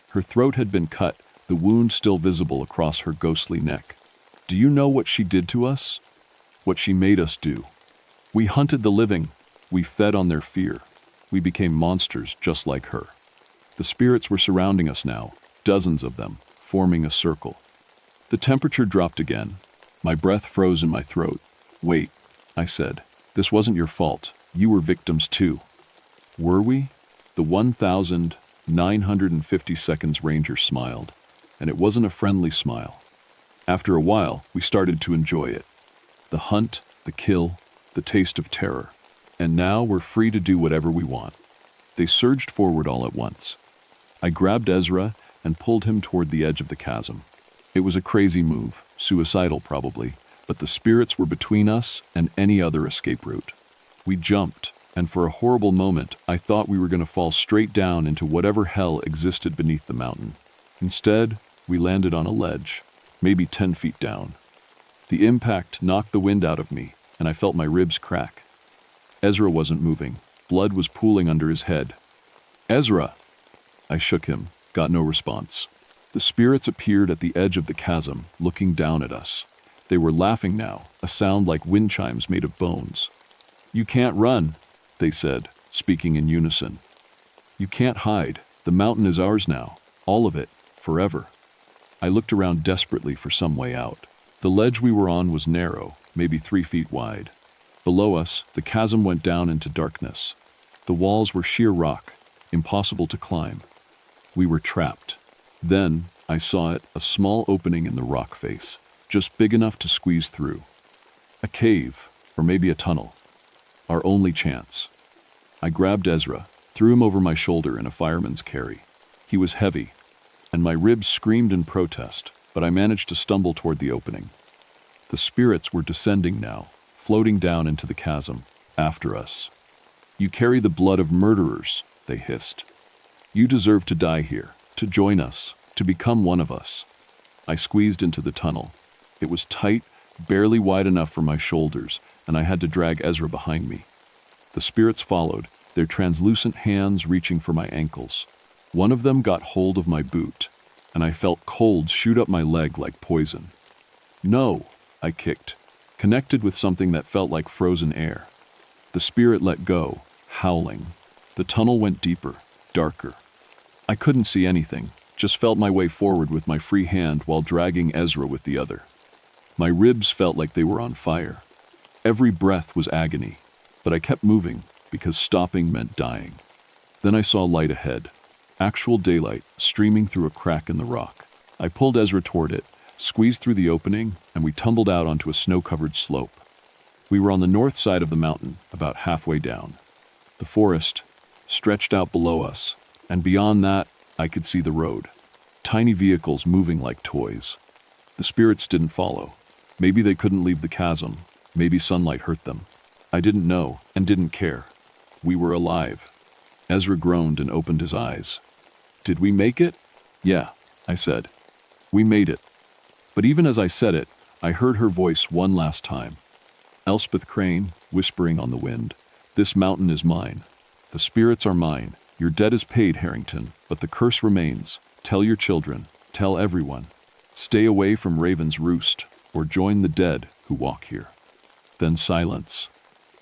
[SPEAKER 1] Her throat had been cut, the wound still visible across her ghostly neck. "Do you know what she did to us? What she made us do? We hunted the living. We fed on their fear. We became monsters just like her." The spirits were surrounding us now, dozens of them, forming a circle. The temperature dropped again. My breath froze in my throat. "Wait," I said. "This wasn't your fault. You were victims too." "Were we?" The 1,950 ranger smiled, and it wasn't a friendly smile. After a while, we started to enjoy it. The hunt, the kill, the taste of terror. And now we're free to do whatever we want. They surged forward all at once. I grabbed Ezra and pulled him toward the edge of the chasm. It was a crazy move, suicidal probably, but the spirits were between us and any other escape route. We jumped, and for a horrible moment, I thought we were going to fall straight down into whatever hell existed beneath the mountain. Instead, we landed on a ledge, maybe 10 feet down. The impact knocked the wind out of me, and I felt my ribs crack. Ezra wasn't moving. Blood was pooling under his head. "Ezra!" I shook him, got no response. The spirits appeared at the edge of the chasm, looking down at us. They were laughing now, a sound like wind chimes made of bones. "You can't run," they said, speaking in unison. "You can't hide. The mountain is ours now. All of it. Forever." I looked around desperately for some way out. The ledge we were on was narrow, maybe 3 feet wide. Below us, the chasm went down into darkness. The walls were sheer rock, impossible to climb. We were trapped. Then, I saw it, a small opening in the rock face, just big enough to squeeze through. A cave, or maybe a tunnel. Our only chance. I grabbed Ezra, threw him over my shoulder in a fireman's carry. He was heavy, and my ribs screamed in protest, but I managed to stumble toward the opening. The spirits were descending now, floating down into the chasm, after us. "You carry the blood of murderers," they hissed. "You deserve to die here, to join us, to become one of us." I squeezed into the tunnel. It was tight, barely wide enough for my shoulders, and I had to drag Ezra behind me. The spirits followed, their translucent hands reaching for my ankles. One of them got hold of my boot, and I felt cold shoot up my leg like poison. "No," I kicked, connected with something that felt like frozen air. The spirit let go, howling. The tunnel went deeper, darker. I couldn't see anything, just felt my way forward with my free hand while dragging Ezra with the other. My ribs felt like they were on fire. Every breath was agony, but I kept moving because stopping meant dying. Then I saw light ahead, actual daylight streaming through a crack in the rock. I pulled Ezra toward it, squeezed through the opening, and we tumbled out onto a snow-covered slope. We were on the north side of the mountain, about halfway down. The forest stretched out below us, and beyond that, I could see the road. Tiny vehicles moving like toys. The spirits didn't follow. Maybe they couldn't leave the chasm. Maybe sunlight hurt them. I didn't know and didn't care. We were alive. Ezra groaned and opened his eyes. "Did we make it?" "Yeah," I said. "We made it." But even as I said it, I heard her voice one last time. Elspeth Crane, whispering on the wind, "This mountain is mine. The spirits are mine. Your debt is paid, Harrington, but the curse remains. Tell your children. Tell everyone. Stay away from Raven's Roost, or join the dead who walk here." Then silence.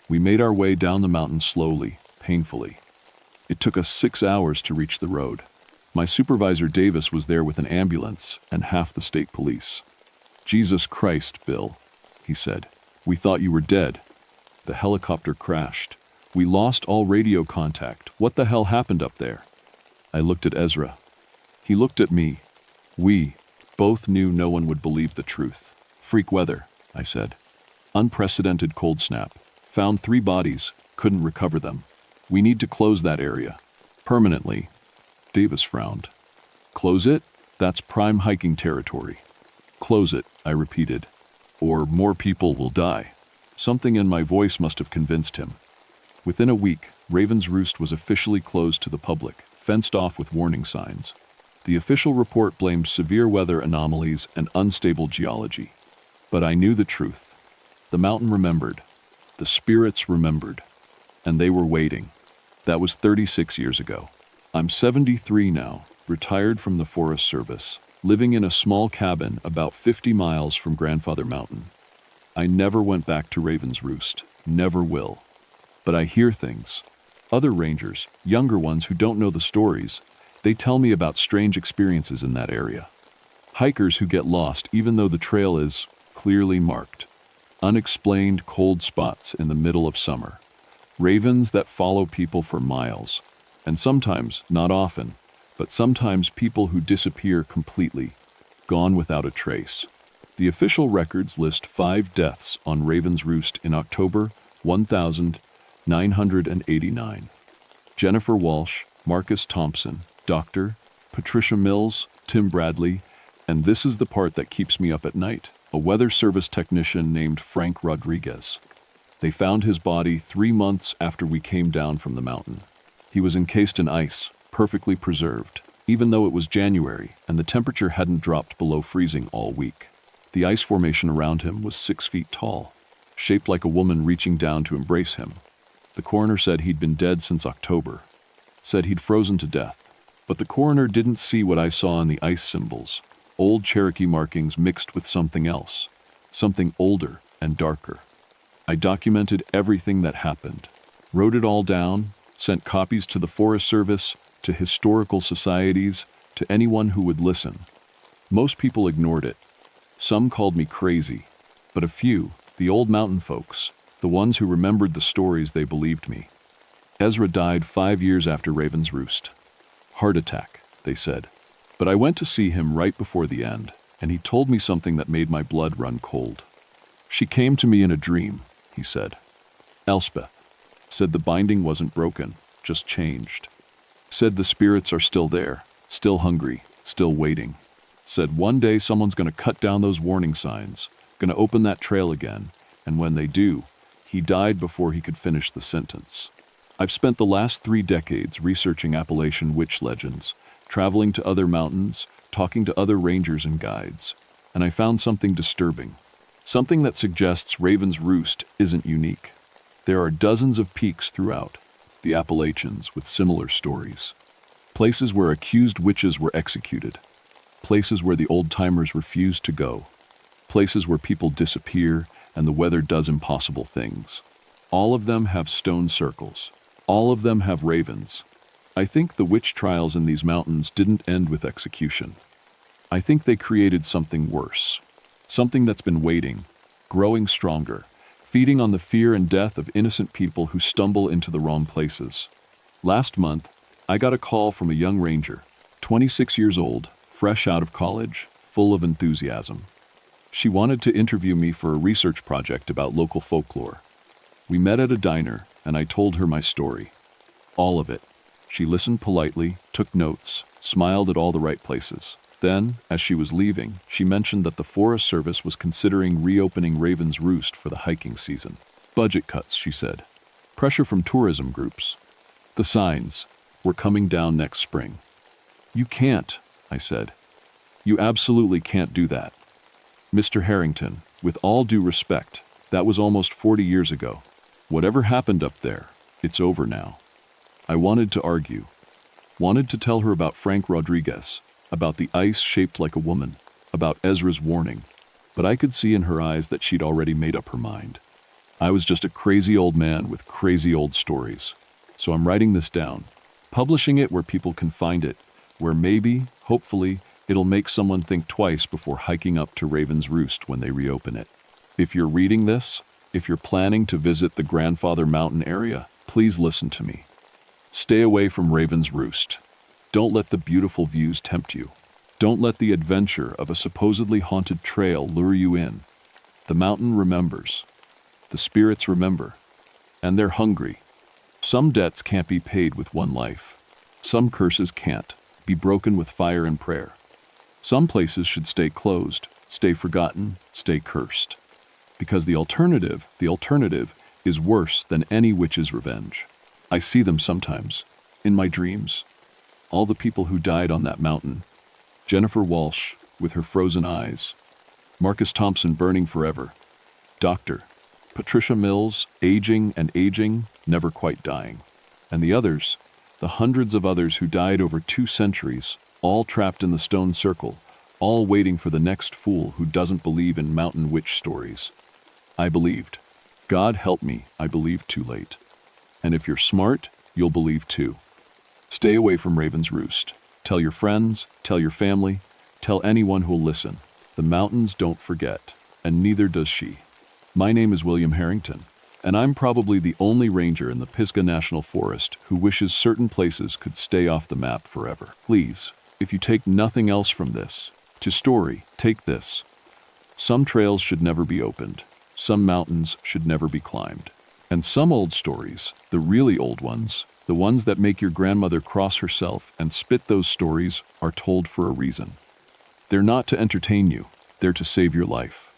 [SPEAKER 1] We made our way down the mountain slowly, painfully. It took us 6 hours to reach the road. My supervisor Davis was there with an ambulance and half the state police. "Jesus Christ, Bill," he said. "We thought you were dead." The helicopter crashed. We lost all radio contact. What the hell happened up there? I looked at Ezra. He looked at me. We both knew no one would believe the truth. "Freak weather," I said. "Unprecedented cold snap. Found 3 bodies. Couldn't recover them. We need to close that area. Permanently." Davis frowned. "Close it? That's prime hiking territory." "Close it," I repeated. "Or more people will die." Something in my voice must have convinced him. Within a week, Raven's Roost was officially closed to the public, fenced off with warning signs. The official report blamed severe weather anomalies and unstable geology. But I knew the truth. The mountain remembered. The spirits remembered. And they were waiting. That was 36 years ago. I'm 73 now, retired from the Forest Service, living in a small cabin about 50 miles from Grandfather Mountain. I never went back to Raven's Roost. Never will. But I hear things. Other rangers, younger ones who don't know the stories, they tell me about strange experiences in that area. Hikers who get lost even though the trail is clearly marked. Unexplained cold spots in the middle of summer. Ravens that follow people for miles. And sometimes, not often, but sometimes people who disappear completely, gone without a trace. The official records list 5 deaths on Raven's Roost in October 1989. Jennifer Walsh, Marcus Thompson, Dr. Patricia Mills, Tim Bradley, and this is the part that keeps me up at night, a weather service technician named Frank Rodriguez. They found his body 3 months after we came down from the mountain. He was encased in ice, perfectly preserved, even though it was January and the temperature hadn't dropped below freezing all week. The ice formation around him was 6 feet tall, shaped like a woman reaching down to embrace him. The coroner said he'd been dead since October, said he'd frozen to death. But the coroner didn't see what I saw in the ice symbols, old Cherokee markings mixed with something else, something older and darker. I documented everything that happened, wrote it all down, sent copies to the Forest Service, to historical societies, to anyone who would listen. Most people ignored it. Some called me crazy, but a few, the old mountain folks, the ones who remembered the stories, they believed me. Ezra died 5 years after Raven's Roost. Heart attack, they said. But I went to see him right before the end, and he told me something that made my blood run cold. She came to me in a dream, he said. Elspeth said the binding wasn't broken, just changed. Said the spirits are still there, still hungry, still waiting. Said one day someone's going to cut down those warning signs, going to open that trail again, and when they do, he died before he could finish the sentence. I've spent the last 3 decades researching Appalachian witch legends, traveling to other mountains, talking to other rangers and guides, and I found something disturbing. Something that suggests Raven's Roost isn't unique. There are dozens of peaks throughout the Appalachians with similar stories. Places where accused witches were executed. Places where the old-timers refused to go. Places where people disappear and the weather does impossible things. All of them have stone circles. All of them have ravens. I think the witch trials in these mountains didn't end with execution. I think they created something worse. Something that's been waiting, growing stronger, feeding on the fear and death of innocent people who stumble into the wrong places. Last month, I got a call from a young ranger, 26 years old, fresh out of college, full of enthusiasm. She wanted to interview me for a research project about local folklore. We met at a diner, and I told her my story. All of it. She listened politely, took notes, smiled at all the right places. Then, as she was leaving, she mentioned that the Forest Service was considering reopening Raven's Roost for the hiking season. Budget cuts, she said. Pressure from tourism groups. The signs. We're coming down next spring. You can't, I said. You absolutely can't do that. Mr. Harrington, with all due respect, that was almost 40 years ago. Whatever happened up there, it's over now. I wanted to argue. Wanted to tell her about Frank Rodriguez, about the ice shaped like a woman, about Ezra's warning, but I could see in her eyes that she'd already made up her mind. I was just a crazy old man with crazy old stories. So I'm writing this down, publishing it where people can find it, where maybe, hopefully, it'll make someone think twice before hiking up to Raven's Roost when they reopen it. If you're reading this, if you're planning to visit the Grandfather Mountain area, please listen to me. Stay away from Raven's Roost. Don't let the beautiful views tempt you. Don't let the adventure of a supposedly haunted trail lure you in. The mountain remembers. The spirits remember. And they're hungry. Some debts can't be paid with one life. Some curses can't be broken with fire and prayer. Some places should stay closed, stay forgotten, stay cursed. Because the alternative is worse than any witch's revenge. I see them sometimes, in my dreams. All the people who died on that mountain. Jennifer Walsh, with her frozen eyes. Marcus Thompson burning forever. Dr. Patricia Mills, aging and aging, never quite dying. And the others, the hundreds of others who died over 2 centuries, all trapped in the stone circle, all waiting for the next fool who doesn't believe in mountain witch stories. I believed. God help me, I believed too late. And if you're smart, you'll believe too. Stay away from Raven's Roost. Tell your friends, tell your family, tell anyone who'll listen. The mountains don't forget. and neither does she. My name is William Harrington, and I'm probably the only ranger in the Pisgah National Forest who wishes certain places could stay off the map forever. Please, if you take nothing else from this, to story, take this. Some trails should never be opened. Some mountains should never be climbed. And some old stories, the really old ones, the ones that make your grandmother cross herself and spit those stories, are told for a reason. They're not to entertain you, they're to save your life.